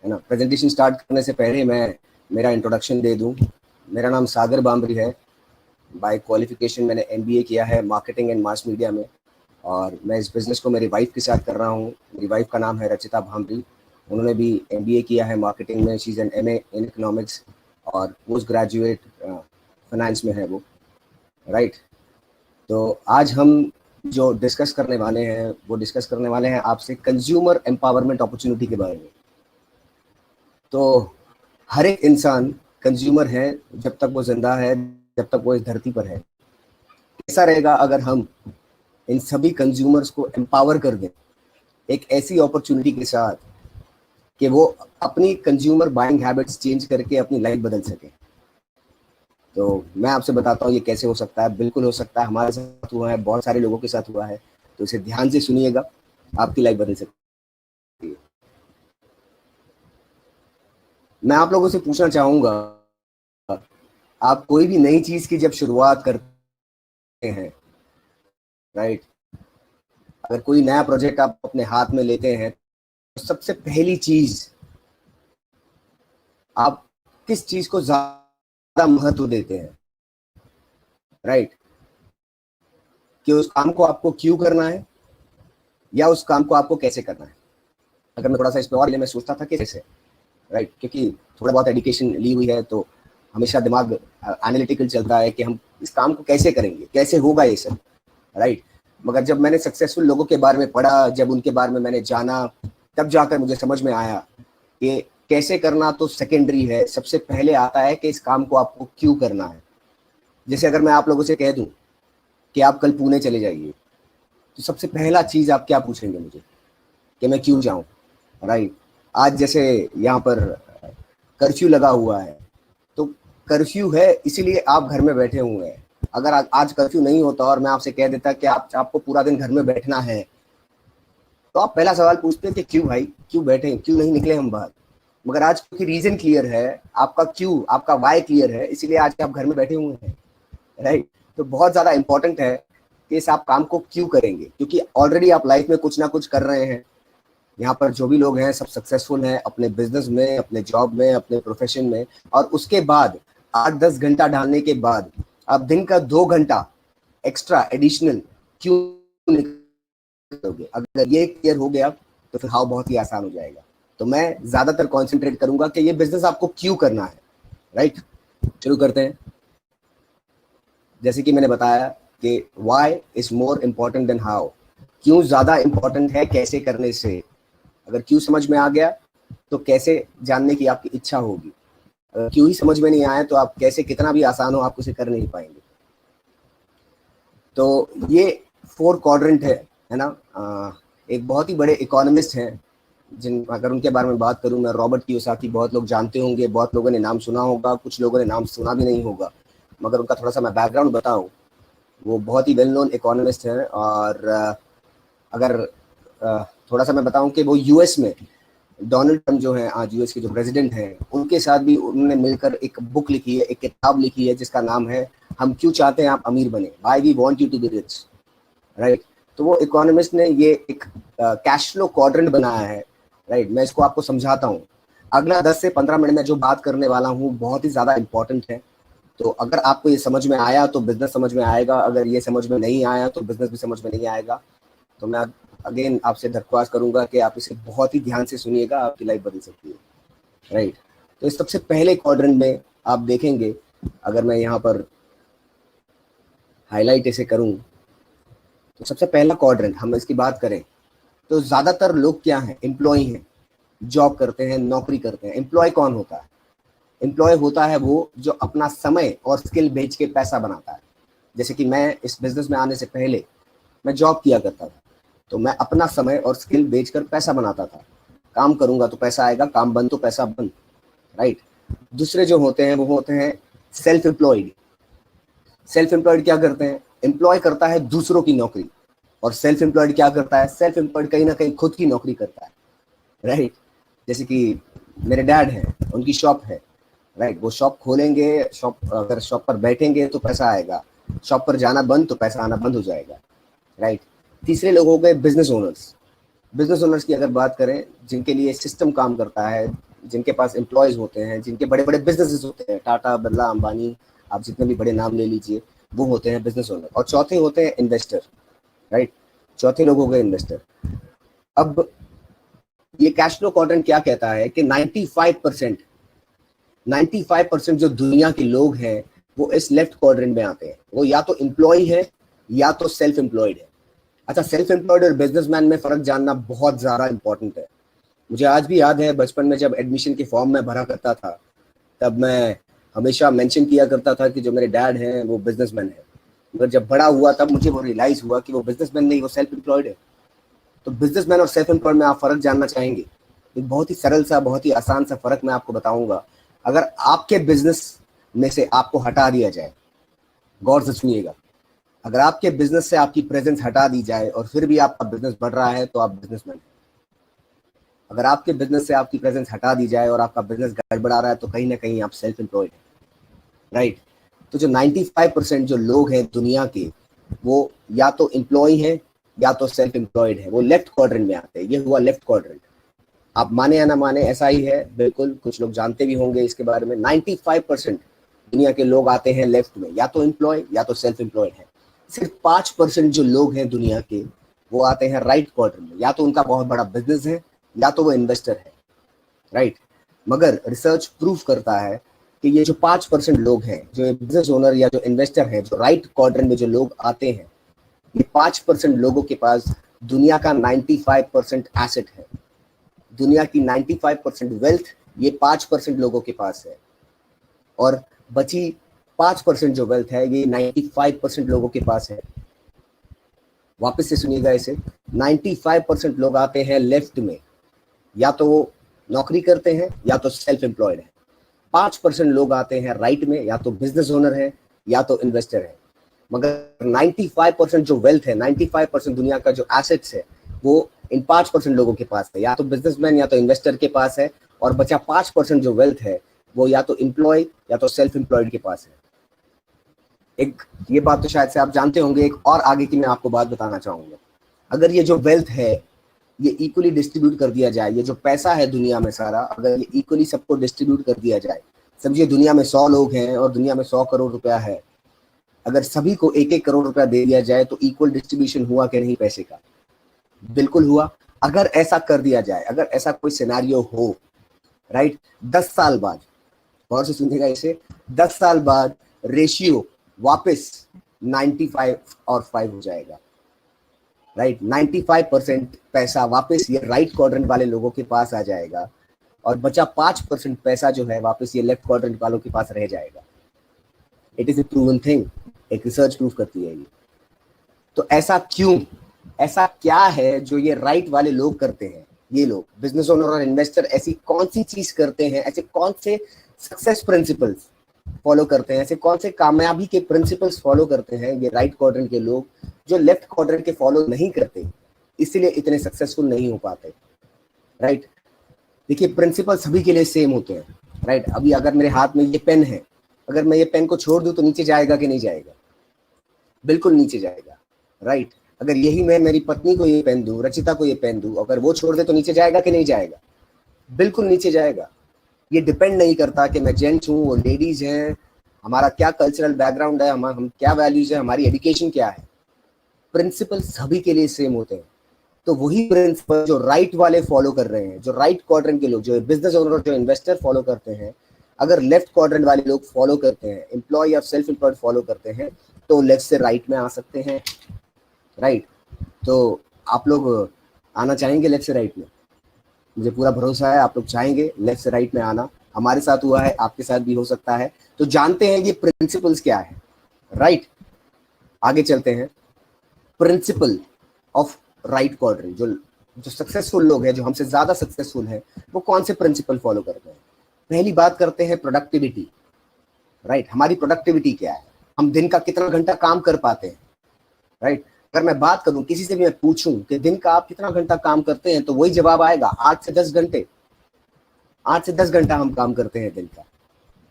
है ना। Presentation start करने से पहले मैं मेरा इंट्रोडक्शन दे दूं। मेरा नाम सागर बामरी है। बाय क्वालिफिकेशन मैंने एमबीए किया है मार्केटिंग एंड मास मीडिया में, और मैं इस बिज़नेस को मेरी वाइफ के साथ कर रहा हूँ। मेरी वाइफ का नाम है रचिता भामरी। उन्होंने भी एमबीए किया है मार्केटिंग में। She is an MA in economics और पोस्ट ग्रेजुएट फाइनेंस में है वो, राइट। तो आज हम जो डिस्कस करने वाले हैं वो डिस्कस करने वाले हैं आपसे कंज्यूमर एम्पावरमेंट अपॉर्चुनिटी के बारे में। तो हर एक इंसान कंज्यूमर है जब तक वो जिंदा है, जब तक वो इस धरती पर है। ऐसा रहेगा अगर हम इन सभी कंज्यूमर्स को एम्पावर कर दें एक ऐसी अपॉर्चुनिटी के साथ कि वो अपनी कंज्यूमर बाइंग हैबिट्स चेंज करके अपनी लाइफ बदल सके। तो मैं आपसे बताता हूँ ये कैसे हो सकता है। बिल्कुल हो सकता है, हमारे साथ हुआ है, बहुत सारे लोगों के साथ हुआ है। तो इसे ध्यान से सुनिएगा, आपकी लाइफ बदल सकती है। मैं आप लोगों से पूछना चाहूंगा, आप कोई भी नई चीज की जब शुरुआत करते हैं, राइट, अगर कोई नया प्रोजेक्ट आप अपने हाथ में लेते हैं तो सबसे पहली चीज आप किस चीज को ज्यादा महत्व देते हैं, राइट। कि उस काम को आपको क्यों करना है या उस काम को आपको कैसे करना है। अगर मैं थोड़ा सा इस पे और मैं सोचता था कि कैसे, राइट, क्योंकि थोड़ा बहुत एजुकेशन ली हुई है तो हमेशा दिमाग एनालिटिकल चलता है कि हम इस काम को कैसे करेंगे, कैसे होगा ये सब, राइट। मगर जब मैंने सक्सेसफुल लोगों के बारे में पढ़ा, जब उनके बारे में मैंने जाना, तब जाकर मुझे समझ में आया कि कैसे करना तो सेकेंडरी है। सबसे पहले आता है कि इस काम को आपको क्यों करना है। जैसे अगर मैं आप लोगों से कह दूं कि आप कल पुणे चले जाइए, तो सबसे पहला चीज आप क्या पूछेंगे मुझे कि मैं क्यों जाऊं, राइट। आज जैसे यहाँ पर कर्फ्यू लगा हुआ है, तो कर्फ्यू है इसीलिए आप घर में बैठे हुए हैं। अगर आज कर्फ्यू नहीं होता और मैं आपसे कह देता कि आपको पूरा दिन घर में बैठना है, तो आप पहला सवाल पूछते कि क्यों भाई, क्यों बैठे, क्यों नहीं निकले हम बाहर। मगर आज क्योंकि रीजन क्लियर है, आपका क्यों, आपका वाई क्लियर है, इसीलिए आज आप घर में बैठे हुए हैं, राइट। तो बहुत ज्यादा इंपॉर्टेंट है कि इस आप काम को क्यों करेंगे, क्योंकि ऑलरेडी आप लाइफ में कुछ ना कुछ कर रहे हैं। यहाँ पर जो भी लोग हैं सब सक्सेसफुल हैं अपने बिजनेस में, अपने जॉब में, अपने प्रोफेशन में। और उसके बाद 8-10 घंटा डालने के बाद आप दिन का 2 घंटा एक्स्ट्रा एडिशनल क्यों निकलोगे। अगर ये क्लियर हो गया तो फिर हाउ बहुत ही आसान हो जाएगा। तो मैं ज्यादातर कॉन्सेंट्रेट करूंगा कि ये बिजनेस आपको क्यों करना है, राइट। शुरू करते हैं। जैसे कि मैंने बताया कि why is more important than how. क्यों ज्यादा इंपॉर्टेंट है कैसे करने से। अगर क्यों समझ में आ गया तो कैसे जानने की आपकी इच्छा होगी। अगर क्यों ही समझ में नहीं आया तो आप कैसे, कितना भी आसान हो, आप उसे कर नहीं पाएंगे। तो ये 4 क्वाड्रेंट है ना। एक बहुत ही बड़े इकोनॉमिस्ट हैं, जिन अगर उनके बारे में बात करूं मैं, रॉबर्ट कियोसाकी, बहुत लोग जानते होंगे, बहुत लोगों ने नाम सुना होगा, कुछ लोगों ने नाम सुना भी नहीं होगा। मगर उनका थोड़ा सा मैं बैकग्राउंड बताऊं, वो बहुत ही वेल नोन इकोनॉमिस्ट हैं। और अगर थोड़ा सा मैं बताऊं कि वो यूएस में डोनाल्ड ट्रम्प जो है आज यूएस के जो प्रेसिडेंट हैं, उनके साथ भी उन्होंने मिलकर एक बुक लिखी है, एक किताब लिखी है जिसका नाम है हम क्यों चाहते हैं आप अमीर बने, why we want you to be rich, right. तो वो इकोनॉमिस्ट ने ये एक कैश फ्लो क्वाड्रेंट बनाया है, राइट। मैं इसको आपको समझाता हूँ। अगला 10 से 15 मिनट में जो बात करने वाला हूँ बहुत ही ज्यादा इंपॉर्टेंट है। तो अगर आपको ये समझ में आया तो बिजनेस समझ में आएगा, अगर ये समझ में नहीं आया तो बिजनेस भी समझ में नहीं आएगा। तो मैं अगेन आपसे दरख्वास्त करूंगा कि आप इसे बहुत ही ध्यान से सुनिएगा, आपकी लाइफ बदल सकती है, राइट। तो इस सबसे पहले क्वाड्रेंट में आप देखेंगे, अगर मैं यहाँ पर हाईलाइट इसे करूं, तो सबसे पहला क्वाड्रेंट हम इसकी बात करें तो ज्यादातर लोग क्या हैं, एम्प्लॉय हैं, जॉब करते हैं, नौकरी करते हैं। एम्प्लॉय कौन होता है? एम्प्लॉय होता है वो जो अपना समय और स्किल बेच के पैसा बनाता है। जैसे कि मैं इस बिजनेस में आने से पहले मैं जॉब किया करता था, तो मैं अपना समय और स्किल बेचकर पैसा बनाता था। काम करूंगा तो पैसा आएगा, काम बंद तो पैसा बंद, राइट। दूसरे जो होते हैं वो होते हैं सेल्फ एम्प्लॉयड। सेल्फ एम्प्लॉयड क्या करते हैं? एम्प्लॉय करता है दूसरों की नौकरी, और सेल्फ एम्प्लॉयड क्या करता है? सेल्फ एम्प्लॉयड कहीं ना कहीं खुद की नौकरी करता है, राइट। जैसे कि मेरे डैड हैं, उनकी शॉप है, राइट। वो शॉप खोलेंगे, शॉप अगर शॉप पर बैठेंगे तो पैसा आएगा, शॉप पर जाना बंद तो पैसा आना बंद हो जाएगा, राइट। तीसरे लोग हो गए बिजनेस ओनर्स। बिजनेस ओनर्स की अगर बात करें, जिनके लिए सिस्टम काम करता है, जिनके पास एम्प्लॉयज होते हैं, जिनके बड़े बड़े बिजनेसेस होते हैं, टाटा, बिरला, अंबानी, आप जितने भी बड़े नाम ले लीजिए, वो होते हैं बिजनेस ओनर। और चौथे होते हैं इन्वेस्टर, राइट। चौथे लोग हो गए इन्वेस्टर। अब ये कैश फ्लो क्वाड्रेंट क्या कहता है कि 95% जो दुनिया के लोग हैं वो इस लेफ्ट क्वाड्रेंट में आते हैं। वो या तो एम्प्लॉय है या तो सेल्फ एम्प्लॉयड है। अच्छा, सेल्फ एम्प्लॉयड और बिजनेसमैन में फर्क जानना बहुत ज्यादा इंपॉर्टेंट है। मुझे आज भी याद है बचपन में जब एडमिशन के फॉर्म में भरा करता था, तब मैं हमेशा मेंशन किया करता था कि जो मेरे डैड हैं वो बिजनेसमैन है। मगर जब बड़ा हुआ तब मुझे वो रियलाइज हुआ कि वो बिजनेसमैन नहीं, वो सेल्फ एम्प्लॉयड है। तो बिजनेसमैन और सेल्फ एम्प्लॉयड में आप फर्क जानना चाहेंगे? एक बहुत ही सरल सा, बहुत ही आसान सा फर्क मैं आपको बताऊंगा। अगर आपके बिजनेस में से आपको हटा दिया जाए, गौर से सुनिएगा, अगर आपके बिजनेस से आपकी प्रेजेंस हटा दी जाए और फिर भी आपका बिजनेस बढ़ रहा है तो आप बिजनेसमैन हैं। अगर आपके बिजनेस से आपकी प्रेजेंस हटा दी जाए और आपका बिजनेस गड़बड़ा रहा है तो कहीं ना कहीं आप सेल्फ एम्प्लॉयड हैं, राइट। तो जो 95% जो लोग हैं दुनिया के, वो या तो एम्प्लॉय हैं या तो सेल्फ एम्प्लॉयड है, वो लेफ्ट क्वाड्रेंट में आते हैं। ये हुआ लेफ्ट क्वाड्रेंट। आप माने या ना माने, ऐसा ही है, बिल्कुल। कुछ लोग जानते भी होंगे इसके बारे में। 95% दुनिया के लोग आते हैं लेफ्ट में, या तो एम्प्लॉय या तो सेल्फ एम्प्लॉयड है। सिर्फ 5% जो लोग हैं दुनिया के, वो आते हैं राइट क्वाड्रेंट में, या तो उनका बहुत बड़ा बिजनेस है या तो वो इन्वेस्टर है, राइट। मगर रिसर्च प्रूफ करता है कि ये जो 5% लोग हैं, जो बिजनेस ओनर या जो इन्वेस्टर है, जो राइट क्वाड्रेंट में जो लोग आते हैं, ये 5% लोगों के पास दुनिया का 95% एसेट है। दुनिया की 95% वेल्थ ये 5% लोगों के पास है। और बची 5% जो वेल्थ है ये 95% लोगों के पास है। वापस से सुनिएगा इसे, 95% लोग आते हैं लेफ्ट में, या तो वो नौकरी करते हैं या तो सेल्फ एम्प्लॉयड है। 5% लोग आते हैं राइट में, या तो बिजनेस ओनर है या तो इन्वेस्टर है। मगर 95% जो वेल्थ है, 95% दुनिया का जो एसेट्स है, वो इन 5% लोगों के पास है, या तो बिजनेसमैन या तो इन्वेस्टर के पास है। और बचा 5% जो वेल्थ है वो या तो एम्प्लॉय या तो सेल्फ एम्प्लॉयड के पास है। एक ये बात तो शायद से आप जानते होंगे। एक और आगे की मैं आपको बात बताना चाहूंगा। अगर ये जो वेल्थ है ये इक्वली डिस्ट्रीब्यूट कर दिया जाए, ये जो पैसा है दुनिया में सारा, अगर ये इक्वली सबको डिस्ट्रीब्यूट कर दिया जाए, समझिए दुनिया में 100 लोग हैं और दुनिया में 100 करोड़ रुपया है, अगर सभी को 1-1 करोड़ रुपया दे दिया जाए तो इक्वल डिस्ट्रीब्यूशन हुआ कि नहीं पैसे का? बिल्कुल हुआ। अगर ऐसा कर दिया जाए, अगर ऐसा कोई सिनेरियो हो, राइट, 10 साल बाद, और से सुनिएगा इसे, 10 साल बाद रेशियो वापस 95 और 5 हो जाएगा, राइट। 95% पैसा वापस ये राइट क्वाड्रेंट वाले लोगों के पास आ जाएगा और बचा 5% पैसा जो है वापस ये लेफ्ट क्वाड्रेंट वालों के पास रह जाएगा। It is a proven thing, एक रिसर्च प्रूफ करती है ये। तो ऐसा क्यों, ऐसा क्या है जो ये राइट वाले लोग करते हैं? ये लोग बिजनेस ओनर और इन्वेस्टर ऐसी कौन सी चीज करते हैं, ऐसे कौन से सक्सेस प्रिंसिपल्स फॉलो करते हैं, ऐसे कौन से कामयाबी के प्रिंसिपल्स फॉलो करते हैं ये राइट क्वाड्रेंट के लोग, जो लेफ्ट क्वाड्रेंट के फॉलो नहीं करते, इसलिए इतने सक्सेसफुल नहीं हो पाते, राइट। देखिए, प्रिंसिपल सभी के लिए सेम होते हैं, राइट। अभी अगर मेरे हाथ में ये पेन है, अगर मैं ये पेन को छोड़ दूं तो नीचे जाएगा कि नहीं जाएगा? बिल्कुल नीचे जाएगा, राइट। अगर यही मैं मेरी पत्नी को ये पेन दूं, रचिता को ये पेन दूं, अगर वो छोड़ दे तो नीचे जाएगा कि नहीं जाएगा? बिल्कुल नीचे जाएगा। ये डिपेंड नहीं करता कि मैं जेंट्स हूँ, वो लेडीज हैं, हमारा क्या कल्चरल बैकग्राउंड है, हम क्या वैल्यूज है, हमारी एजुकेशन क्या है, प्रिंसिपल सभी के लिए सेम होते हैं। तो वही प्रिंसिपल जो राइट वाले फॉलो कर रहे हैं, जो राइट क्वाड्रेंट के लोग, जो बिजनेस ओनर, जो इन्वेस्टर फॉलो करते हैं, अगर लेफ्ट क्वाड्रेंट वाले लोग फॉलो करते हैं, एम्प्लॉय या सेल्फ एम्प्लॉयड फॉलो करते हैं, तो लेफ्ट से राइट में आ सकते हैं, राइट। तो आप लोग आना चाहेंगे लेफ्ट से राइट में? मुझे पूरा भरोसा है आप लोग चाहेंगे लेफ्ट से राइट में आना। हमारे साथ हुआ है, आपके साथ भी हो सकता है। तो जानते हैं ये प्रिंसिपल्स क्या है, राइट। आगे चलते हैं। प्रिंसिपल ऑफ राइट क्वाड्रेंट, जो सक्सेसफुल लोग हैं, जो हमसे ज्यादा सक्सेसफुल हैं, वो कौन से प्रिंसिपल फॉलो करते हैं? पहली बात करते हैं प्रोडक्टिविटी, राइट। हमारी प्रोडक्टिविटी क्या है, हम दिन का कितना घंटा काम कर पाते हैं, राइट। अगर मैं बात करूं, किसी से भी मैं पूछूं कि दिन का आप कितना घंटा काम करते हैं, तो वही जवाब आएगा, 8 से 10 घंटे। 8 से 10 घंटा हम काम करते हैं दिन का,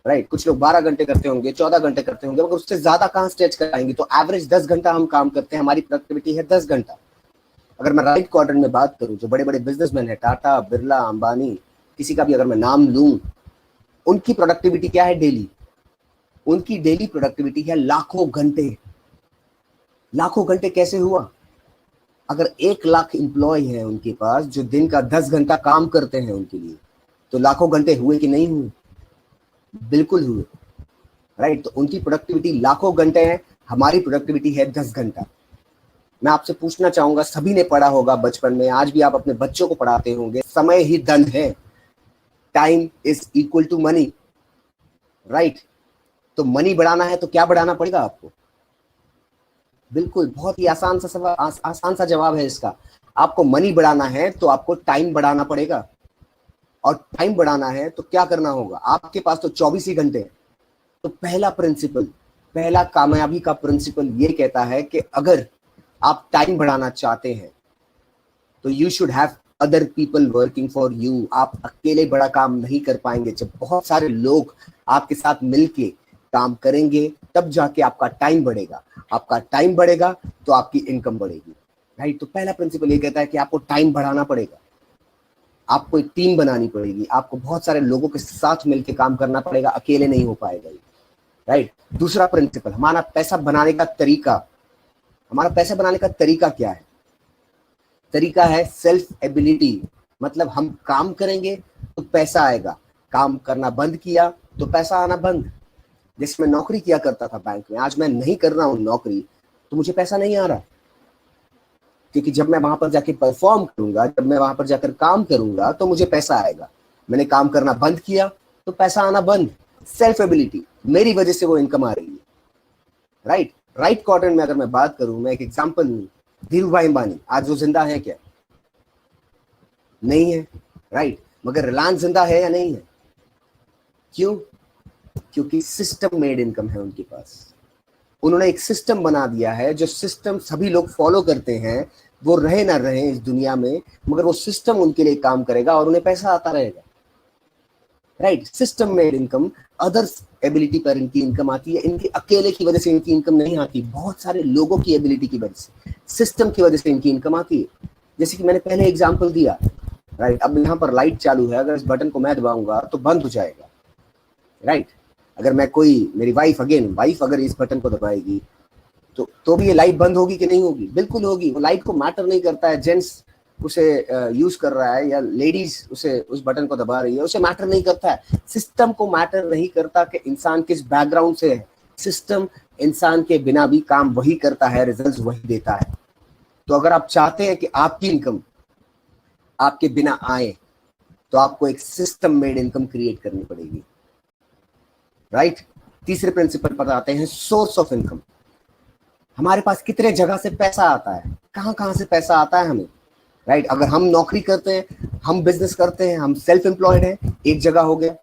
राइट। कुछ लोग 12 घंटे करते होंगे, 14 घंटे करते होंगे, मगर उससे ज्यादा कहां स्ट्रेच कराएंगे? तो एवरेज 10 घंटा हम काम करते हैं, हमारी प्रोडक्टिविटी है 10 घंटा। अगर मैं राइट क्वाड्रेंट में बात करूं, जो बड़े बड़े बिजनेसमैन है, टाटा, बिरला, अंबानी, किसी का भी अगर मैं नाम लूं, उनकी प्रोडक्टिविटी क्या है डेली? उनकी डेली प्रोडक्टिविटी है लाखों घंटे। लाखों घंटे कैसे हुआ? अगर 1 लाख एम्प्लॉय है उनके पास जो दिन का 10 घंटा काम करते हैं उनके लिए, तो लाखों घंटे हुए कि नहीं हुए? बिल्कुल हुए, राइट। तो उनकी प्रोडक्टिविटी लाखों घंटे है, हमारी प्रोडक्टिविटी है 10 घंटा। मैं आपसे पूछना चाहूंगा, सभी ने पढ़ा होगा बचपन में, आज भी आप अपने बच्चों को पढ़ाते होंगे, समय ही धन है, time is equal to money, right. तो मनी बढ़ाना है तो क्या बढ़ाना पड़ेगा आपको? बिल्कुल, बहुत ही आसान सा जवाब है इसका। आपको मनी बढ़ाना है तो आपको टाइम बढ़ाना पड़ेगा, और टाइम बढ़ाना है तो क्या करना होगा? आपके पास तो 24 ही घंटे हैं। तो पहला प्रिंसिपल, पहला कामयाबी का प्रिंसिपल ये कहता है कि अगर आप टाइम बढ़ाना चाहते हैं तो you should have other people working for you. आप अकेले बड़ा काम नहीं कर पाएंगे। जब बहुत सारे लोग आपके साथ मिलके काम करेंगे तब जाके आपका टाइम बढ़ेगा। आपका टाइम बढ़ेगा तो आपकी इनकम बढ़ेगी, राइट। तो पहला प्रिंसिपल ये कहता है कि आपको टाइम बढ़ाना पड़ेगा, आपको एक टीम बनानी पड़ेगी, आपको बहुत सारे लोगों के साथ मिलकर काम करना पड़ेगा, अकेले नहीं हो पाएगा, राइट। दूसरा प्रिंसिपल, हमारा पैसा बनाने का तरीका। हमारा पैसा बनाने का तरीका क्या है? तरीका है सेल्फ एबिलिटी। मतलब हम काम करेंगे तो पैसा आएगा, काम करना बंद किया तो पैसा आना बंद। जैसे मैं नौकरी किया करता था बैंक में, आज मैं नहीं कर रहा हूं नौकरी, तो मुझे पैसा नहीं आ रहा, क्योंकि जब मैं वहां पर जाके परफॉर्म करूंगा, जब मैं वहां पर जाकर काम करूंगा तो मुझे पैसा आएगा। मैंने काम करना बंद किया तो पैसा आना बंद। सेल्फ एबिलिटी, मेरी वजह से वो इनकम आ रही है, राइट। राइट क्वाड्रेंट में अगर मैं बात करूं, मैं एक एग्जांपल लूं, धीरू भाई अंबानी आज वो जिंदा है क्या? नहीं है, राइट। मगर रिलायंस जिंदा है या नहीं है? क्यों? क्योंकि सिस्टम मेड इनकम है उनके पास। उन्होंने एक सिस्टम बना दिया है, जो सिस्टम सभी लोग फॉलो करते हैं, वो रहे ना रहे इस दुनिया में, मगर वो सिस्टम उनके लिए काम करेगा और उन्हें पैसा आता रहेगा, right. System made income, others ability पर इनकी इनकम आती है। इनके अकेले की वजह से इनकी इनकम नहीं आती, बहुत सारे लोगों की एबिलिटी की वजह से, सिस्टम की वजह से इनकी इनकम आती है। जैसे कि मैंने पहले एग्जांपल दिया, राइट। अब यहाँ पर लाइट चालू है, अगर इस बटन को मैं दबाऊंगा तो बंद हो जाएगा, राइट। अगर मैं मेरी वाइफ अगर इस बटन को दबाएगी तो भी ये लाइट बंद होगी कि नहीं होगी? बिल्कुल होगी। वो लाइट को मैटर नहीं करता है जेंट्स उसे यूज कर रहा है या लेडीज उसे उस बटन को दबा रही है, उसे मैटर नहीं करता है। सिस्टम को मैटर नहीं करता कि इंसान किस बैकग्राउंड से है। सिस्टम इंसान के बिना भी काम वही करता है, रिजल्ट वही देता है। तो अगर आप चाहते हैं कि आपकी इनकम आपके बिना आए, तो आपको एक सिस्टम मेड इनकम क्रिएट करनी पड़ेगी, राइट। तीसरे प्रिंसिपल पर आते हैं, सोर्स ऑफ इनकम। हमारे पास कितने जगह से पैसा आता है, कहां से पैसा आता है हमें, राइट। अगर हम नौकरी करते हैं, हम बिजनेस करते हैं, हम सेल्फ एम्प्लॉयड हैं, एक जगह हो गया।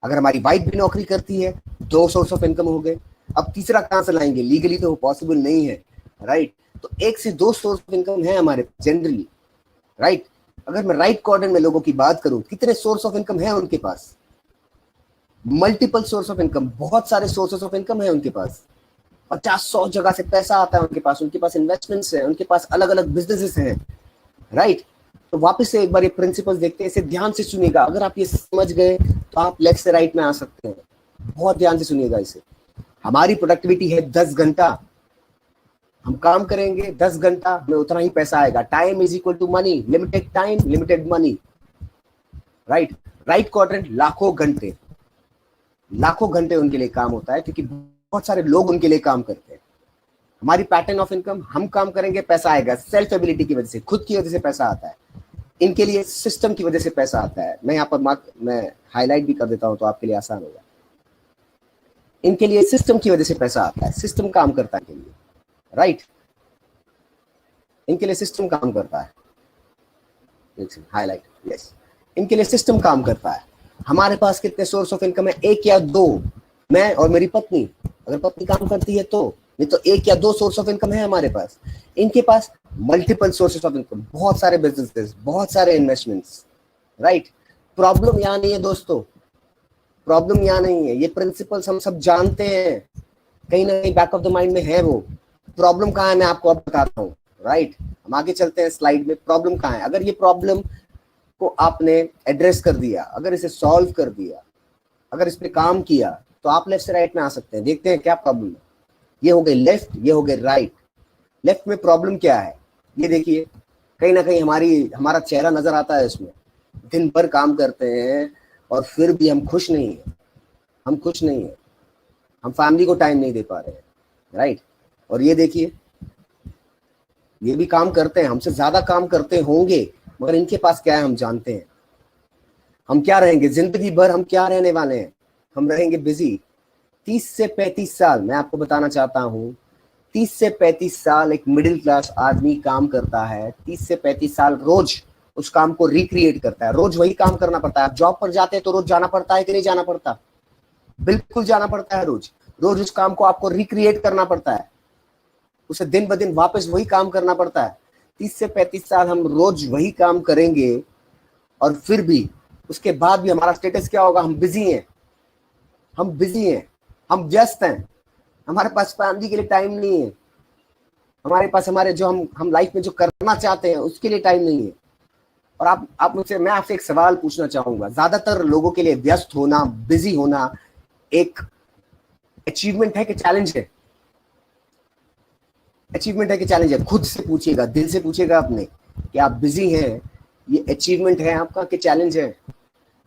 अगर हमारी वाइफ भी नौकरी करती है, 2 सोर्स ऑफ इनकम हो गए। अब तीसरा कहां से लाएंगे? लीगली तो पॉसिबल नहीं है, राइट। तो 1 से 2 सोर्स ऑफ इनकम है हमारे जनरली, राइट। अगर मैं राइट क्वाड्रेंट में लोगों की बात करूं, कितने सोर्स ऑफ इनकम है उनके पास? मल्टीपल सोर्स ऑफ इनकम, बहुत सारे सोर्सेस ऑफ इनकम है उनके पास। 50-100 जगह से पैसा आता है उनके पास इन्वेस्टमेंट्स है, उनके पास अलग अलग बिजनेसेस हैं, राइट। तो वापस से एक बार ये प्रिंसिपल्स देखते हैं, इसे ध्यान से सुनिएगा। अगर आप ये समझ गए तो आप लेफ्ट से राइट में आ सकते हैं। बहुत ध्यान से सुनिएगा इसे। हमारी प्रोडक्टिविटी है 10 घंटा, हम काम करेंगे 10 घंटा, हमें उतना ही पैसा आएगा। Time is equal to money, limited time limited money, right. Right quadrant, लाखों घंटे उनके लिए काम होता है, क्योंकि बहुत सारे लोग उनके लिए काम करते हैं। हमारी पैटर्न ऑफ इनकम, हम काम करेंगे पैसा आएगा, सेल्फ एबिलिटी की वजह से, खुद की वजह से पैसा आता है। इनके लिए सिस्टम की वजह से पैसा आता है। मैं यहाँ पर मैं हाईलाइट भी कर देता हूं तो आपके लिए आसान होगा। इनके लिए सिस्टम की वजह से पैसा आता है, सिस्टम काम करता है इनके लिए, राइट। इनके लिए सिस्टम काम करता है, हाईलाइट, यस। इनके लिए सिस्टम काम करता है। हमारे पास कितने सोर्स ऑफ इनकम है? 1 या 2। मैं और मेरी पत्नी, अगर पत्नी काम करती है तो, नहीं तो 1 या 2 सोर्स ऑफ इनकम है हमारे पास। इनके पास मल्टीपल सोर्सेस ऑफ इनकम, बहुत सारे बिजनेसेस, बहुत सारे इन्वेस्टमेंट्स, राइट। प्रॉब्लम यहाँ नहीं है दोस्तों, प्रॉब्लम यहाँ नहीं है। ये प्रिंसिपल्स हम सब जानते हैं, कहीं ना कहीं बैक ऑफ द माइंड में है वो। प्रॉब्लम कहाँ है मैं आपको अब बताता हूँ, राइट। हम आगे चलते हैं स्लाइड में। प्रॉब्लम कहाँ है? अगर ये प्रॉब्लम को आपने एड्रेस कर दिया, अगर इसे सॉल्व कर दिया, अगर इस पे काम किया, तो आप लेफ्ट से राइट में आ सकते हैं। देखते हैं क्या प्रॉब्लम है। ये हो गए लेफ्ट, ये हो गए राइट। लेफ्ट में प्रॉब्लम क्या है, ये देखिए, कहीं ना कहीं हमारा चेहरा नजर आता है इसमें। दिन भर काम करते हैं और फिर भी हम खुश नहीं है, हम खुश नहीं है, हम फैमिली को टाइम नहीं दे पा रहे हैं, राइट। और ये देखिए, ये भी काम करते हैं, हमसे ज्यादा काम करते होंगे, मगर इनके पास क्या है हम जानते हैं। हम क्या रहेंगे जिंदगी भर, हम क्या रहने वाले हैं, हम रहेंगे बिजी। 30 से 35 साल मैं आपको बताना चाहता हूँ, 30 से 35 साल एक मिडिल क्लास आदमी काम करता है। 30 से 35 साल रोज उस काम को रिक्रिएट करता है, रोज वही काम करना पड़ता है। आप जॉब पर जाते हैं तो रोज जाना पड़ता है कि नहीं जाना पड़ता? बिल्कुल जाना पड़ता है। रोज रोज उस काम को आपको रिक्रिएट करना पड़ता है, उसे दिन ब दिन वापस वही काम करना पड़ता है। 30 से 35 साल हम रोज वही काम करेंगे और फिर भी उसके बाद भी हमारा स्टेटस क्या होगा? हम बिजी हैं, हम बिजी हैं, हम व्यस्त हैं, हमारे पास फैमिली के लिए टाइम नहीं है, हमारे पास हमारे जो हम लाइफ में जो करना चाहते हैं उसके लिए टाइम नहीं है। और आप मुझसे, मैं आपसे एक सवाल पूछना चाहूंगा, ज्यादातर लोगों के लिए व्यस्त होना, बिजी होना एक अचीवमेंट है कि चैलेंज है? अचीवमेंट है कि चैलेंज है? खुद से पूछिएगा, दिल से पूछिएगा अपने कि आप बिजी हैं, ये अचीवमेंट है आपका कि चैलेंज है?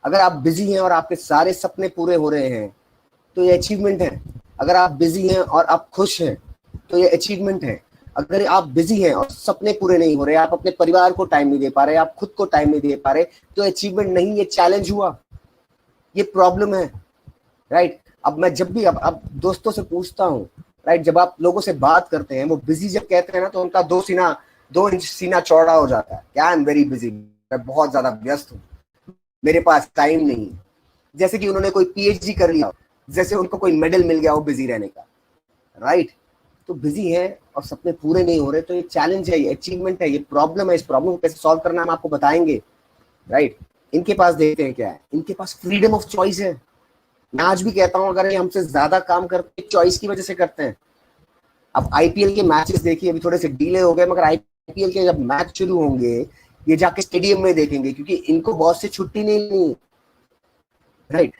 अगर आप बिजी हैं और आपके सारे सपने पूरे हो रहे हैं तो ये अचीवमेंट है। अगर आप बिजी हैं और आप खुश हैं तो ये अचीवमेंट है। अगर आप बिजी हैं और सपने पूरे नहीं हो रहे, आप अपने परिवार को टाइम नहीं दे पा रहे, आप खुद को टाइम नहीं दे पा रहे, तो अचीवमेंट नहीं, ये चैलेंज हुआ, ये प्रॉब्लम है, राइट। अब मैं जब भी अब दोस्तों से पूछता हूँ, राइट, जब आप लोगों से बात करते हैं, वो बिजी जब कहते हैं ना, तो उनका 2 इंच सीना चौड़ा हो जाता है। क्या? आई एम वेरी बिजी, मैं बहुत ज्यादा व्यस्त हूँ, मेरे पास टाइम नहीं है। जैसे कि उन्होंने कोई पीएचडी कर लिया, जैसे उनको कोई मेडल मिल गया हो बिजी रहने का, राइट। तो बिजी है और सपने पूरे नहीं हो रहे, तो ये चैलेंज है, ये अचीवमेंट है, ये प्रॉब्लम है। इस प्रॉब्लम को कैसे सॉल्व करना हम आपको बताएंगे, राइट। इनके पास देखते हैं क्या है, इनके पास फ्रीडम ऑफ चॉइस है। मैं आज भी कहता हूं, अगर ये हमसे ज्यादा काम करते चॉइस की वजह से करते हैं। अब आईपीएल के मैचेस देखिए, अभी थोड़े से डिले हो गए, मगर आईपीएल के जब मैच शुरू होंगे, ये जाके स्टेडियम में देखेंगे, क्योंकि इनको बॉस से छुट्टी नहीं, राइट।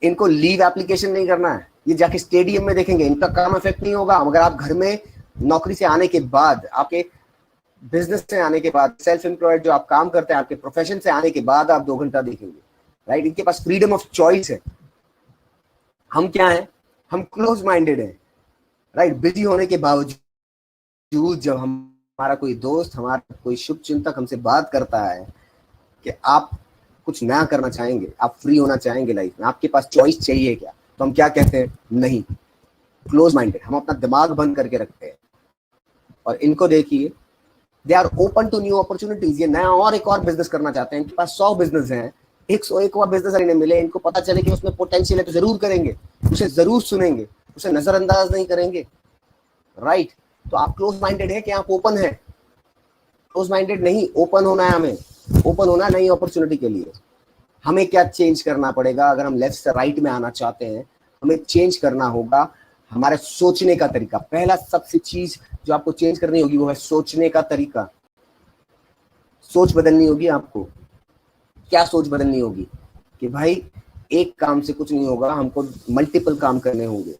इनको लीव एप्लीकेशन नहीं करना है, ये जाके स्टेडियम में देखेंगे, इनका काम इफेक्ट नहीं होगा। मगर आप घर में नौकरी से आने के बाद, आपके बिजनेस से आने के बाद, सेल्फ एम्प्लॉयड जो आप काम करते हैं, आपके प्रोफेशन से आने के बाद आप 2 घंटा देखेंगे, राइट। इनके पास फ्रीडम ऑफ चॉइस है। हम क्या है? हम क्लोज माइंडेड है, राइट। बिजी होने के बावजूद जब हमारा कोई दोस्त, हमारा कोई शुभ चिंतक हमसे बात करता है कि आप कुछ नया करना चाहेंगे, आप फ्री होना चाहेंगे लाइफ में, आपके पास चॉइस चाहिए क्या, तो हम क्या कहते हैं? नहीं, क्लोज माइंडेड, हम अपना दिमाग बंद करके रखते हैं। और इनको देखिए, they are open to new opportunities. ये नया और एक और बिजनेस करना चाहते हैं, इनके पास 100 बिजनेस हैं, 101वां बिजनेस इन्हें मिले, इनको पता चले कि उसमें पोटेंशियल है तो जरूर करेंगे, उसे जरूर सुनेंगे, उसे नजरअंदाज नहीं करेंगे, राइट। तो आप क्लोज माइंडेड है कि आप ओपन है? क्लोज माइंडेड नहीं, ओपन होना है हमें, ओपन होना है नई अपॉर्चुनिटी के लिए। हमें क्या चेंज करना पड़ेगा? अगर हम लेफ्ट से राइट में आना चाहते हैं, हमें चेंज करना होगा हमारे सोचने का तरीका। पहला सबसे चीज जो आपको चेंज करनी होगी वो है सोचने का तरीका। सोच बदलनी होगी आपको। क्या सोच बदलनी होगी? कि भाई एक काम से कुछ नहीं होगा, हमको मल्टीपल काम करने होंगे,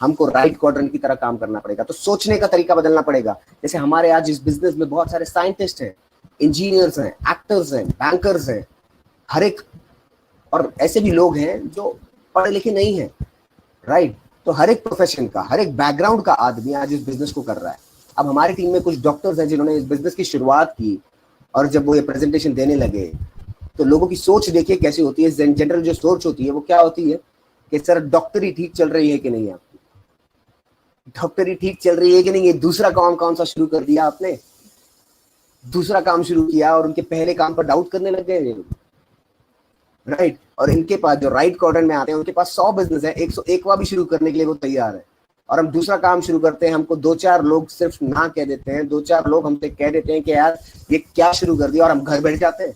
हमको राइट क्वाड्रेंट की तरह काम करना पड़ेगा। तो सोचने का तरीका बदलना पड़ेगा। जैसे हमारे आज इस बिजनेस में बहुत सारे साइंटिस्ट हैं, इंजीनियर्स हैं, एक्टर्स हैं, बैंकर्स हैं, हर एक, और ऐसे भी लोग हैं जो पढ़े लिखे नहीं हैं, राइट। तो हर एक प्रोफेशन का, हर एक बैकग्राउंड का आदमी आज इस बिजनेस को कर रहा है। अब हमारी टीम में कुछ डॉक्टर्स हैं जिन्होंने इस बिजनेस की शुरुआत की, और जब वो ये प्रेजेंटेशन देने लगे तो लोगों की सोच देखिए कैसी होती है। जनरल जो सोच होती है वो क्या होती है कि सर डॉक्टरी ठीक चल रही है कि नहीं, आपकी डॉक्टरी ठीक चल रही है कि नहीं, ये दूसरा काम कौन सा शुरू कर दिया आपने, दूसरा काम शुरू किया और उनके पहले काम पर डाउट करने लग गए, राइट। और इनके पास जो राइट क्वाड्रेंट में आते हैं उनके पास 100 बिजनेस है, 101वां भी शुरू करने के लिए वो तैयार है। और हम दूसरा काम शुरू करते हैं, हमको 2-4 लोग सिर्फ ना कह देते हैं, 2-4 लोग हमसे कह देते हैं कि यार ये क्या शुरू कर दिया, और हम घर बैठ जाते हैं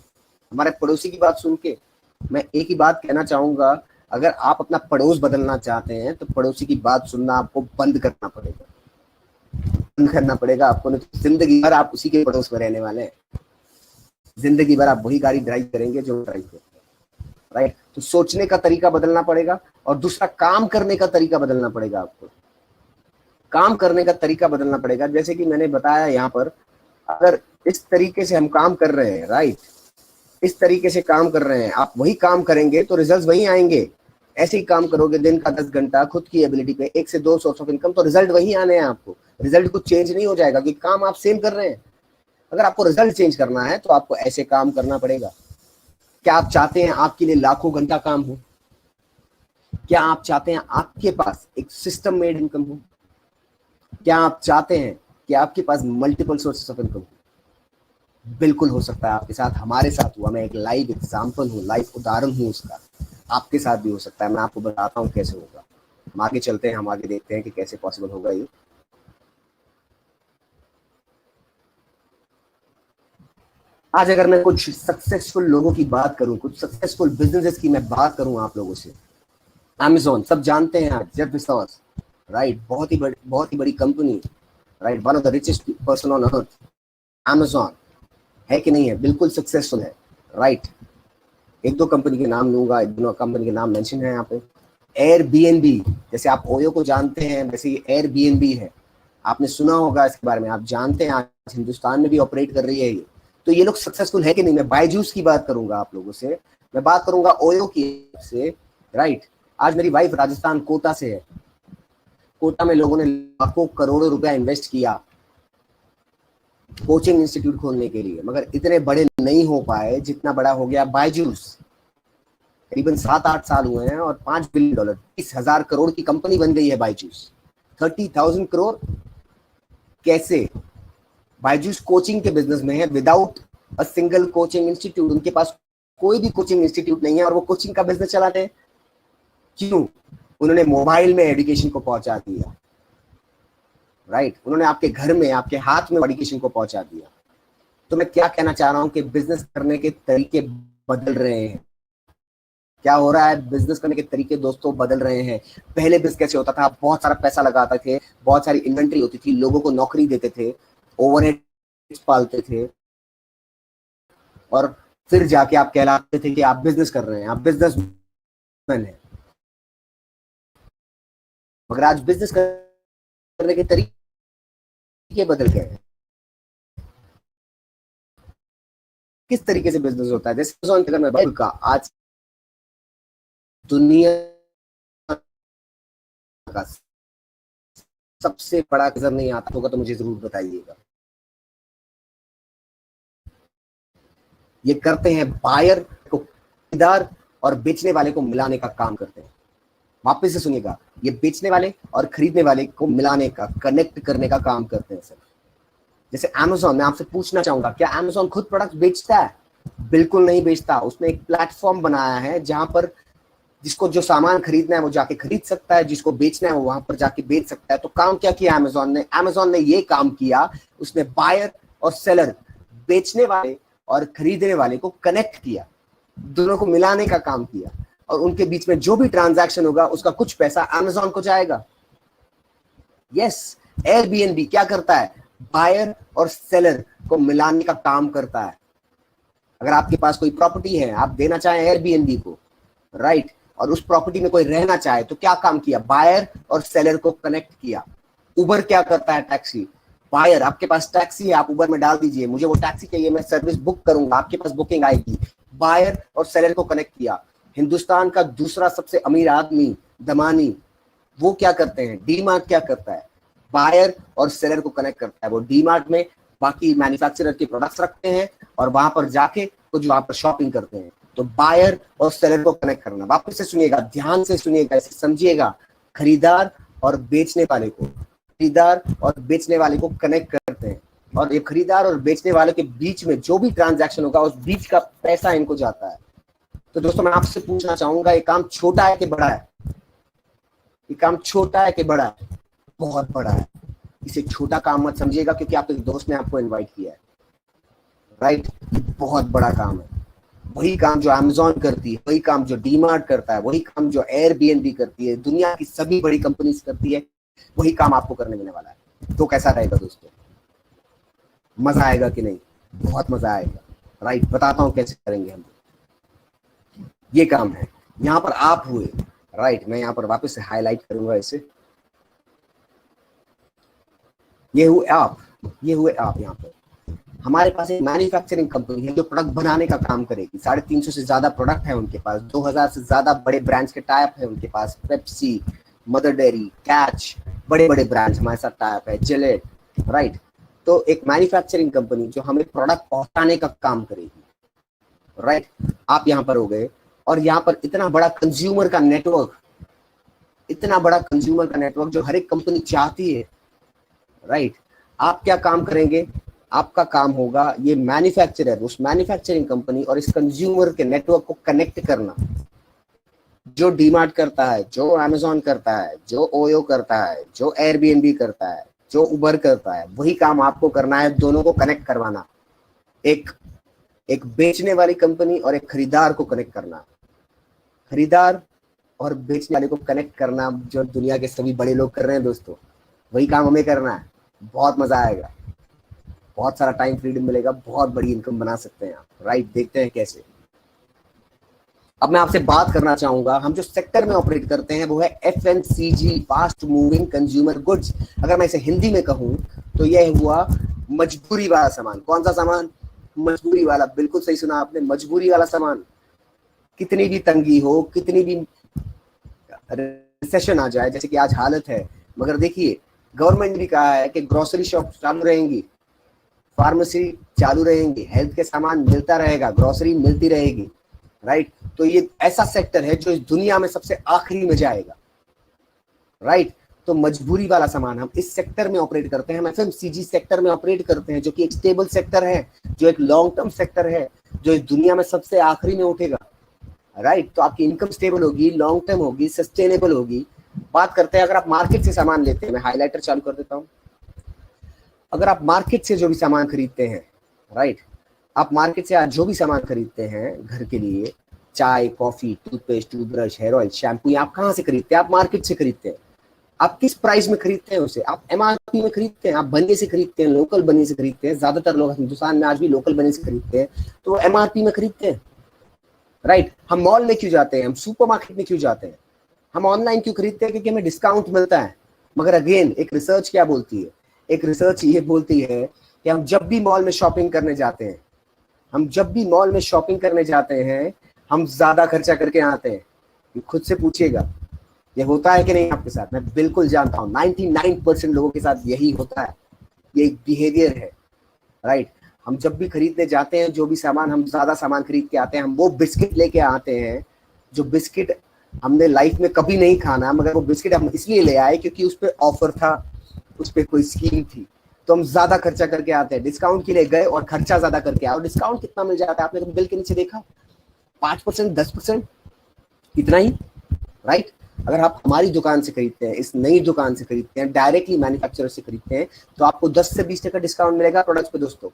हमारे पड़ोसी की बात सुन के। मैं एक ही बात कहना चाहूंगा, अगर आप अपना पड़ोस बदलना चाहते हैं तो पड़ोसी की बात सुनना आपको बंद करना पड़ेगा, बंद करना पड़ेगा आपको, नहीं तो जिंदगी भर आप उसी के पड़ोस में रहने वाले हैं, जिंदगी भर आप वही गाड़ी ड्राइव करेंगे जो ड्राइव करते हैं, राइट। तो सोचने का तरीका बदलना पड़ेगा, और दूसरा काम करने का तरीका बदलना पड़ेगा आपको। काम करने का तरीका बदलना पड़ेगा। जैसे कि मैंने बताया यहाँ पर, अगर इस तरीके से हम काम कर रहे हैं, राइट, इस तरीके से काम कर रहे हैं, आप वही काम करेंगे तो रिजल्ट वही आएंगे। ऐसे ही काम करोगे दिन का 10 घंटा खुद की एबिलिटी पे, 1 से 2 सोर्स ऑफ इनकम, तो रिजल्ट वही आने हैं आपको। रिजल्ट कुछ चेंज नहीं हो जाएगा, क्योंकि काम आप सेम कर रहे हैं। अगर आपको रिजल्ट चेंज करना है तो आपको ऐसे काम करना पड़ेगा। क्या आप चाहते हैं आपके लिए लाखों घंटा काम हो? क्या आप चाहते हैं आपके पास एक सिस्टम मेड इनकम हो? क्या आप चाहते हैं कि आपके पास मल्टीपल सोर्सेस ऑफ इनकम हो? बिल्कुल हो सकता है आपके साथ, हमारे साथ हुआ। मैं एक लाइव एग्जांपल हूँ, लाइव उदाहरण हूँ उसका। आपके साथ भी हो सकता है, मैं आपको बताता हूँ कैसे होगा। हम आगे चलते हैं, हम आगे देखते हैं कि कैसे पॉसिबल होगा ये। आज अगर मैं कुछ सक्सेसफुल लोगों की बात करूं, कुछ सक्सेसफुल बिजनेसेस की मैं बात करूं आप लोगों से, Amazon सब जानते हैं आज, जेफ बेजोस, राइट, बहुत ही बड़ी company, right, one of the richest person on earth. Amazon है कि नहीं है? बिल्कुल सक्सेसफुल है, राइट। एक दो कंपनी के नाम लूंगा, एक दोनों कंपनी के नाम मेंशन है यहाँ पे। Airbnb, जैसे आप ओयो को जानते हैं वैसे ये Airbnb है, आपने सुना होगा इसके बारे में, आप जानते हैं आज हिंदुस्तान में भी ऑपरेट कर रही है ये। तो ये लोग सक्सेसफुल है कि नहीं? मैं बायजूस की बात करूंगा आप लोगों से, मैं बात करूंगा ओयो की से, राइट। आज मेरी वाइफ राजस्थान कोटा से है। कोटा में लोगों ने लाखों करोड़ों रुपया इन्वेस्ट किया कोचिंग इंस्टीट्यूट खोलने के लिए, मगर इतने बड़े नहीं हो पाए जितना बड़ा हो गया बायजूस। करीबन 7-8 साल हुए हैं और $5 बिलियन, 30,000 करोड़ की कंपनी बन गई है बायजूस। 30,000 करोड़ कैसे? बायजूस कोचिंग के बिजनेस में है, without a single coaching institute. उनके पास कोई भी कोचिंग इंस्टीट्यूट नहीं है और वो कोचिंग का बिजनेस चलाते हैं। क्यों? उन्होंने मोबाइल में एजुकेशन को पहुंचा दिया, राइट। उन्होंने आपके घर में, आपके हाथ में एजुकेशन को पहुंचा दिया। तो मैं क्या कहना चाह रहा हूं कि बिजनेस करने के तरीके बदल रहे हैं। क्या हो रहा है? बिजनेस करने के तरीके दोस्तों बदल रहे हैं। पहले बिजनेस कैसे होता था? बहुत सारा पैसा लगाते थे, बहुत सारी इन्वेंट्री होती थी, लोगों को नौकरी देते थे, ओवरहेड पालते थे, और फिर जाके आप कहलाते थे कि आप बिजनेस कर रहे हैं, आप बिजनेसमैन हैं। मगर आज बिजनेस करने के तरीके बदल गए हैं। किस तरीके से बिजनेस होता है? जैसे अगर मैं बात का, आज दुनिया का सबसे बड़ा नजर नहीं आता होगा तो मुझे जरूर बताइएगा। ये करते हैं बायर को, खरीदार और बेचने वाले को मिलाने का काम करते हैं। वापस से सुनिएगा, ये बेचने वाले और खरीदने वाले को मिलाने का, कनेक्ट करने का काम करते हैं सर। जैसे Amazon, मैं आपसे पूछना चाहूंगा, क्या Amazon खुद प्रोडक्ट बेचता है? बिल्कुल नहीं बेचता। उसने एक प्लेटफॉर्म बनाया है जहां पर जिसको जो सामान खरीदना है वो जाके खरीद सकता है, जिसको बेचना है वो वहां पर जाके बेच सकता है। तो काम क्या किया Amazon ने ये काम किया, उसने बायर और सेलर, बेचने वाले और खरीदने वाले को कनेक्ट किया, दोनों को मिलाने का काम किया, और उनके बीच में जो भी ट्रांजैक्शन होगा उसका कुछ पैसा Amazon को जाएगा। यस, Airbnb क्या करता है? बायर और सेलर को मिलाने का काम करता है। अगर आपके पास कोई प्रॉपर्टी है, आप देना चाहें Airbnb को, राइट, और उस प्रॉपर्टी में कोई रहना चाहे, तो क्या काम किया? बायर और सेलर को कनेक्ट किया। उबर क्या करता है? टैक्सी। बायर, आपके पास टैक्सी है, आप उबर में डाल दीजिए, मुझे वो टैक्सी चाहिए, मैं सर्विस बुक करूंगा, आपके पास बुकिंग आएगी। बायर और सेलर को कनेक्ट किया। हिंदुस्तान का दूसरा सबसे अमीर आदमी दमानी, वो क्या करते हैं? डीमार्ट क्या करता है? बायर और सेलर को कनेक्ट करता है। वो डीमार्ट में बाकी मैन्युफैक्चरर के प्रोडक्ट्स रखते हैं और वहां पर जाके कुछ वहां पर शॉपिंग करते हैं। तो बायर और सेलर को कनेक्ट करना। वापस से सुनिएगा, ध्यान से सुनिएगा, इसे समझिएगा। खरीदार और बेचने वाले को, खरीदार और बेचने वाले को कनेक्ट करते हैं, और ये खरीदार और बेचने वाले के बीच में जो भी ट्रांजैक्शन होगा उस बीच का पैसा इनको जाता है। तो दोस्तों मैं आपसे पूछना चाहूंगा, ये काम छोटा है कि बड़ा है? ये काम छोटा है कि बड़ा है? बहुत बड़ा है। इसे छोटा काम मत समझिएगा, क्योंकि आपके दोस्त ने आपको इनवाइट किया है, राइट। बहुत बड़ा काम है। वही काम जो Amazon करती है, वही काम जो डीमार्ट करता है, वही काम जो Airbnb करती है, दुनिया की सभी बड़ी कंपनीज करती है, वही काम आपको करने मिलने वाला है। तो कैसा रहेगा दोस्तों? मजा आएगा कि नहीं? बहुत मजा आएगा, राइट, बताता हूं कैसे करेंगे हम। ये काम है, यहां पर आप हुए, राइट, मैं यहां पर वापस से हाईलाइट करूंगा इसे। ये हुए आप, ये हुए आप। यहाँ पर हमारे पास एक मैन्युफैक्चरिंग कंपनी है जो प्रोडक्ट बनाने का काम करेगी। 350 से ज्यादा प्रोडक्ट है उनके पास, 2000 से ज्यादा बड़े ब्रांड्स के टाइप है उनके पास। पेप्सी, मदर डेयरी, कैच, बड़े बड़े ब्रांड्स हमारे साथ टाइप है, जिलेट, राइट। तो एक मैन्युफैक्चरिंग कंपनी जो हमें प्रोडक्ट पहुंचाने का काम करेगी, राइट। आप यहाँ पर हो गए, और यहाँ पर इतना बड़ा कंज्यूमर का नेटवर्क, इतना बड़ा कंज्यूमर का नेटवर्क जो हर एक कंपनी चाहती है, राइट। आप क्या काम करेंगे, आपका काम होगा ये मैन्युफैक्चरर, उस मैन्युफैक्चरिंग कंपनी और इस कंज्यूमर के नेटवर्क को कनेक्ट करना। जो डीमार्ट करता है, जो अमेजोन करता है, जो ओयो करता है, जो एयरबीएनबी करता है, जो उबर करता है, वही काम आपको करना है, दोनों को कनेक्ट करवाना। एक एक बेचने वाली कंपनी और एक खरीदार को कनेक्ट करना। खरीदार और बेचने वाले को कनेक्ट करना जो दुनिया के सभी बड़े लोग कर रहे हैं दोस्तों, वही काम हमें करना है। बहुत मजा आएगा, बहुत सारा टाइम फ्रीडम मिलेगा, बहुत बड़ी इनकम बना सकते हैं आप, राइट। देखते हैं कैसे। अब मैं आपसे बात करना चाहूंगा, हम जो सेक्टर में ऑपरेट करते हैं वो है FMCG, fast moving consumer goods. अगर मैं इसे हिंदी में कहूं तो यह हुआ मजबूरी वाला सामान। कौन सा सामान? मजबूरी वाला। बिल्कुल सही सुना आपने, मजबूरी वाला सामान। कितनी भी तंगी हो, कितनी भी रिसेशन आ जाए, जैसे कि आज हालत है, मगर देखिए गवर्नमेंट भी कहा है कि ग्रोसरी शॉप चालू रहेंगी, फार्मेसी चालू रहेंगी, हेल्थ के सामान मिलता रहेगा, ग्रोसरी मिलती रहेगी, राइट। तो ये ऐसा सेक्टर है जो इस दुनिया में सबसे आखिरी में जाएगा, राइट। तो मजबूरी वाला सामान हम इस सेक्टर में ऑपरेट करते हैं, हम एफएमसीजी सेक्टर में ऑपरेट करते हैं, जो कि एक स्टेबल सेक्टर है, जो एक लॉन्ग टर्म सेक्टर है, जो इस दुनिया में सबसे आखिरी में उठेगा, राइट। तो आपकी इनकम स्टेबल होगी, लॉन्ग टर्म होगी, सस्टेनेबल होगी। बात करते हैं, अगर आप मार्केट से सामान लेते हैं, मैं हाईलाइटर चालू कर देता हूं। अगर आप मार्केट से जो भी सामान खरीदते हैं, राइट, आप मार्केट से आज जो भी सामान खरीदते हैं घर के लिए, चाय, coffee, toothpaste, toothbrush, hair oil, shampoo, आप कहाँ से खरीदते हैं? आप मार्केट से खरीदते हैं। आप किस प्राइस में खरीदते हैं उसे? आप एमआरपी में खरीदते हैं, आप बनिए से खरीदते हैं, लोकल बनिए से खरीदते हैं। ज्यादातर लोग हिंदुस्तान में आज भी लोकल बनिए से खरीदते हैं, तो वो एमआरपी में खरीदते हैं, राइट। हम मॉल में क्यों जाते हैं, हम सुपरमार्केट में क्यों जाते हैं, हम ऑनलाइन क्यों खरीदते हैं? क्योंकि हमें डिस्काउंट मिलता है। मगर अगेन एक रिसर्च क्या बोलती है? एक रिसर्च ये बोलती है कि हम जब भी मॉल में शॉपिंग करने जाते हैं, हम जब भी मॉल में शॉपिंग करने जाते हैं, हम ज्यादा खर्चा करके आते हैं। खुद से पूछिएगा, ये होता है कि नहीं आपके साथ? मैं बिल्कुल जानता हूँ 99% लोगों के साथ यही होता है। ये एक बिहेवियर है, राइट। हम जब भी खरीदने जाते हैं, जो भी सामान, हम ज्यादा सामान खरीद के आते हैं। हम वो बिस्किट लेके आते हैं जो बिस्किट हमने लाइफ में कभी नहीं खाना, मगर वो बिस्किट हम इसलिए ले आए क्योंकि उस पर ऑफर था, उस पर कोई स्कीम थी, तो हम ज्यादा खर्चा करके आते हैं। डिस्काउंट के लिए गए और खर्चा ज्यादा करके आए, और डिस्काउंट कितना मिल जाता है? आपने बिल के नीचे देखा? 5%, 10%, इतना ही, राइट। अगर आप हमारी दुकान से खरीदते हैं, इस नई दुकान से खरीदते हैं, डायरेक्टली मैन्युफैक्चरर से खरीदते हैं, तो आपको 10 से 20% डिस्काउंट मिलेगा प्रोडक्ट्स पे दोस्तों।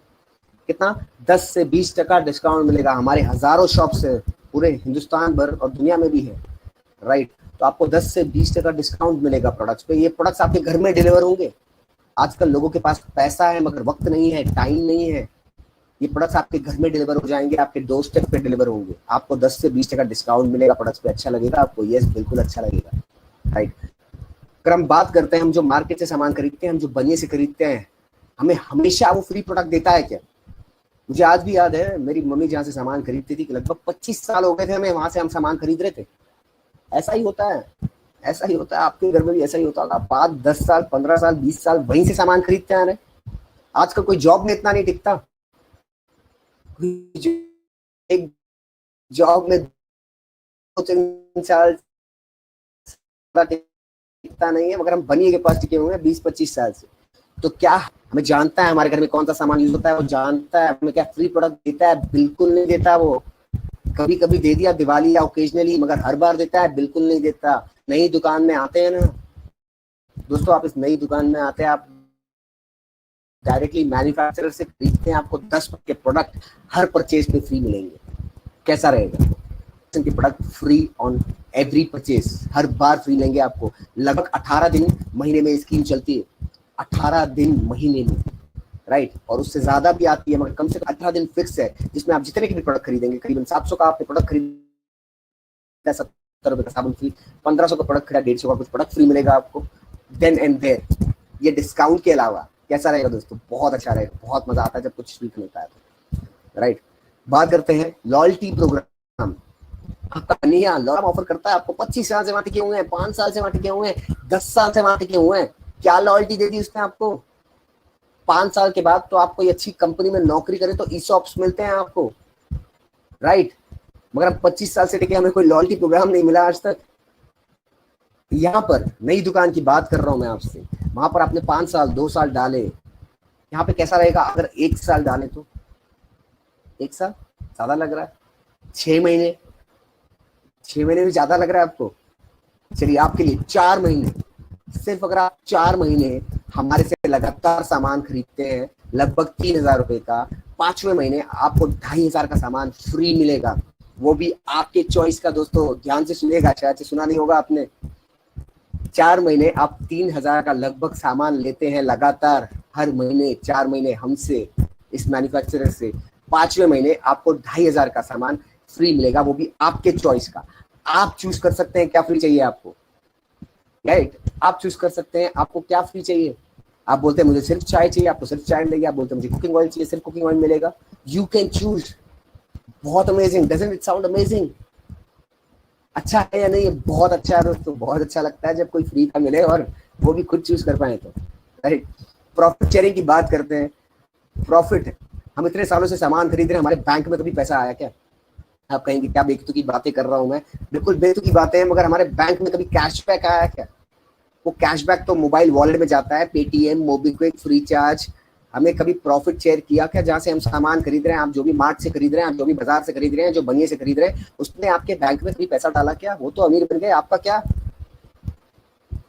कितना? 10 से 20% डिस्काउंट मिलेगा। हमारे हजारों शॉप्स है पूरे हिंदुस्तान भर और दुनिया में भी है, राइट। तो आपको 10 से 20% डिस्काउंट मिलेगा प्रोडक्ट्स पे। ये प्रोडक्ट्स आपके घर में डिलीवर होंगे। आजकल लोगों के पास पैसा है मगर वक्त नहीं है, टाइम नहीं है। ये प्रोडक्ट्स आपके घर में डिलीवर हो जाएंगे, आपके डोर स्टेप पे डिलीवर होंगे। आपको 10 से 20% डिस्काउंट मिलेगा प्रोडक्ट्स पे। अच्छा लगेगा आपको? यस, बिल्कुल अच्छा लगेगा, राइट। अगर हम बात करते हैं, हम जो मार्केट से सामान खरीदते हैं, हम जो बनिए से खरीदते हैं, हमें हमेशा वो फ्री प्रोडक्ट देता है क्या? मुझे आज भी याद है, मेरी मम्मी जहाँ से सामान खरीदती थी, लगभग 25 साल हो गए थे हमें, वहां से हम सामान खरीद रहे थे। ऐसा ही होता है, ऐसा ही होता है। आपके घर में भी ऐसा ही होता होगा। 5, 10 साल, 15 साल, 20 साल वहीं से सामान खरीदते आ रहे। आजकल कोई जॉब में इतना नहीं टिकता, एक जॉब में 2-3 साल टिकता नहीं है, मगर हम बनिए के पास टिके हुए हैं 20-25 साल से। तो क्या हमें जानता है हमारे घर में कौन सा सामान यूज होता है? वो जानता है हमें क्या फ्री प्रोडक्ट देता है? बिल्कुल नहीं देता। वो कभी कभी दे दिया दिवाली या ओकेजनली, मगर हर बार देता है? बिल्कुल नहीं देता। नई दुकान में आते हैं ना दोस्तों, आप इस नई दुकान में आते हैं, आप डायरेक्टली मैन्युफैक्चरर से खरीदते हैं, आपको 10 के प्रोडक्ट हर परचेज पे फ्री मिलेंगे। कैसा रहेगा? के product free on every purchase, her bar free लेंगे आपको। लगभग 18 दिन महीने में स्कीम चलती है, 18 दिन महीने में, राइट, और उससे ज्यादा भी आती है, मगर कम से कम 18 दिन फिक्स है, जिसमें आप जितने के भी प्रोडक्ट खरीदेंगे, करीबन 700 का आपने प्रोडक्ट खरीदा, 70 रुपए का साबुन फ्री, 1500 का प्रोडक्ट खरीदा, 150 का कुछ प्रोडक्ट फ्री मिलेगा आपको देन एंड देयर। ये डिस्काउंट के अलावा कैसा रहेगा दोस्तों? बहुत अच्छा रहेगा, बहुत मजा आता है जब कुछ फ्री मिलता है तो, राइट। बात करते हैं लॉयल्टी प्रोग्राम। आपका कन्हैया लॉयल्टी ऑफर करता है आपको, 25 साल से वहां टिके हुए हैं, 5 साल से वहां टिके हुए हैं, 10 साल से वहां टिके हुए हैं, क्या लॉयल्टी दे दी उसने आपको? 5 साल के बाद तो आप कोई अच्छी कंपनी में नौकरी करें तो ईसॉप्स मिलते हैं आपको, राइट। मगर हम 25 साल से टिके, हमें कोई लॉयल्टी प्रोग्राम नहीं मिला आज तक। यहाँ पर नई दुकान की बात कर रहा हूं मैं आपसे, वहां पर आपने 5 साल 2 साल डाले, यहाँ पे कैसा रहेगा अगर 1 साल डाले तो? 1 साल ज्यादा लग रहा है, 6 महीने, 6 महीने भी ज्यादा लग रहा है आपको? चलिए आपके लिए 4 महीने, सिर्फ अगर आप 4 महीने हमारे से लगातार सामान खरीदते हैं लगभग 3000 रुपए का, 5वें महीने आपको 2500 का सामान फ्री मिलेगा, वो भी आपके चॉइस का। दोस्तों ध्यान से सुनिएगा, शायद से सुना नहीं होगा आपने। 4 महीने आप 3000 का लगभग सामान लेते हैं लगातार हर महीने, 4 महीने हमसे, इस मैन्युफैक्चरर से, 5वें महीने आपको 2500 का सामान फ्री मिलेगा, वो भी आपके चॉइस का। आप चूज कर सकते हैं क्या फ्री चाहिए आपको, राइट। आप चूज कर सकते हैं आपको क्या फ्री चाहिए। आप बोलते हैं मुझे सिर्फ चाय चाहिए, आपको सिर्फ चाय मिलेगी। आप बोलते हैं मुझे कुकिंग ऑयल चाहिए, सिर्फ कुकिंग ऑयल मिलेगा। You can choose. बहुत amazing, doesn't it sound amazing? अच्छा है या नहीं? बहुत अच्छा है दोस्तों, बहुत अच्छा लगता है जब कोई फ्री का मिले और वो भी खुद चूज कर पाए तो, राइट। प्रॉफिट शेयरिंग की बात करते हैं। प्रॉफिट, हम इतने सालों से सामान खरीद रहे हैं, हमारे बैंक में कभी पैसा आया क्या? आप कहेंगे क्या बेतुकी बातें कर रहा हूं मैं, बिल्कुल बेतुकी बातें हैं, मगर हमारे बैंक में कभी कैशबैक आया क्या? वो कैशबैक तो मोबाइल वॉलेट में जाता है, पेटीएम, मोबीक्विक, फ्री चार्ज। हमें कभी प्रॉफिट शेयर किया क्या? जहां से हम सामान खरीद रहे हैं, आप जो भी मार्ट से खरीद रहे हैं, आप जो भी बाजार से खरीद रहे हैं, जो बनिए से खरीद रहे हैं, उसने आपके बैंक में कभी पैसा डाला क्या? वो तो अमीर बन गए, आपका क्या?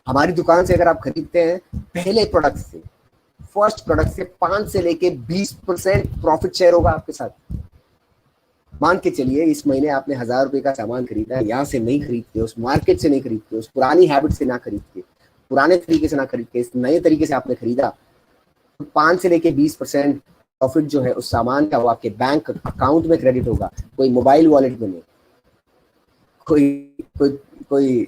हमारी दुकान से अगर आप खरीदते हैं पहले प्रोडक्ट से, फर्स्ट प्रोडक्ट से 5 से लेके 20% प्रॉफिट शेयर होगा आपके साथ। मान के चलिए इस महीने आपने 1000 रुपए का सामान खरीदा है, यहाँ से नहीं खरीद के, उस मार्केट से नहीं खरीद के, उस पुरानी हैबिट से ना खरीद के, पुराने तरीके से ना खरीद के, इस नए तरीके से आपने खरीदा, तो 5 से लेके 20% प्रॉफिट जो है उस सामान का, वो आपके बैंक अकाउंट में क्रेडिट होगा, कोई मोबाइल वॉलेट में नहीं, कोई कोई कोई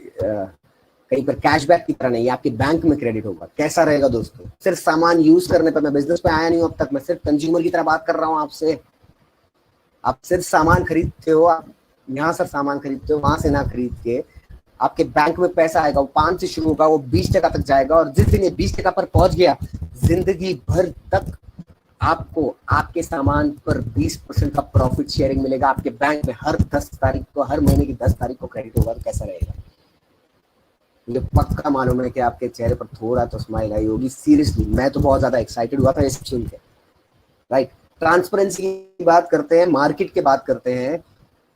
कहीं पर कैशबैक की तरह नहीं, आपके बैंक में क्रेडिट होगा। कैसा रहेगा दोस्तों? सिर्फ सामान यूज करने पर, मैं बिजनेस पे आया नहीं हूं अब तक, मैं सिर्फ कंज्यूमर की तरह बात कर रहा हूं आपसे। आप सिर्फ सामान खरीदते हो, आप यहाँ से सामान खरीदते हो, वहां से ना खरीद के आपके बैंक में पैसा आएगा, वो 5 से शुरू होगा, वो 20% तक जाएगा, और जिस दिन ये 20% पर पहुंच गया, जिंदगी भर तक आपको आपके सामान पर 20% का प्रॉफिट शेयरिंग मिलेगा आपके बैंक में। हर 10 तारीख को, हर महीने की 10 तारीख को क्रेडिट होगा। तो कैसा रहेगा? मुझे पक्का मालूम है कि आपके चेहरे पर थोड़ा तो स्माइल आई होगी। सीरियसली मैं तो बहुत ज्यादा एक्साइटेड हुआ था ये सब सुन के, राइट। ट्रांसपेरेंसी की बात करते हैं, मार्केट की बात करते हैं।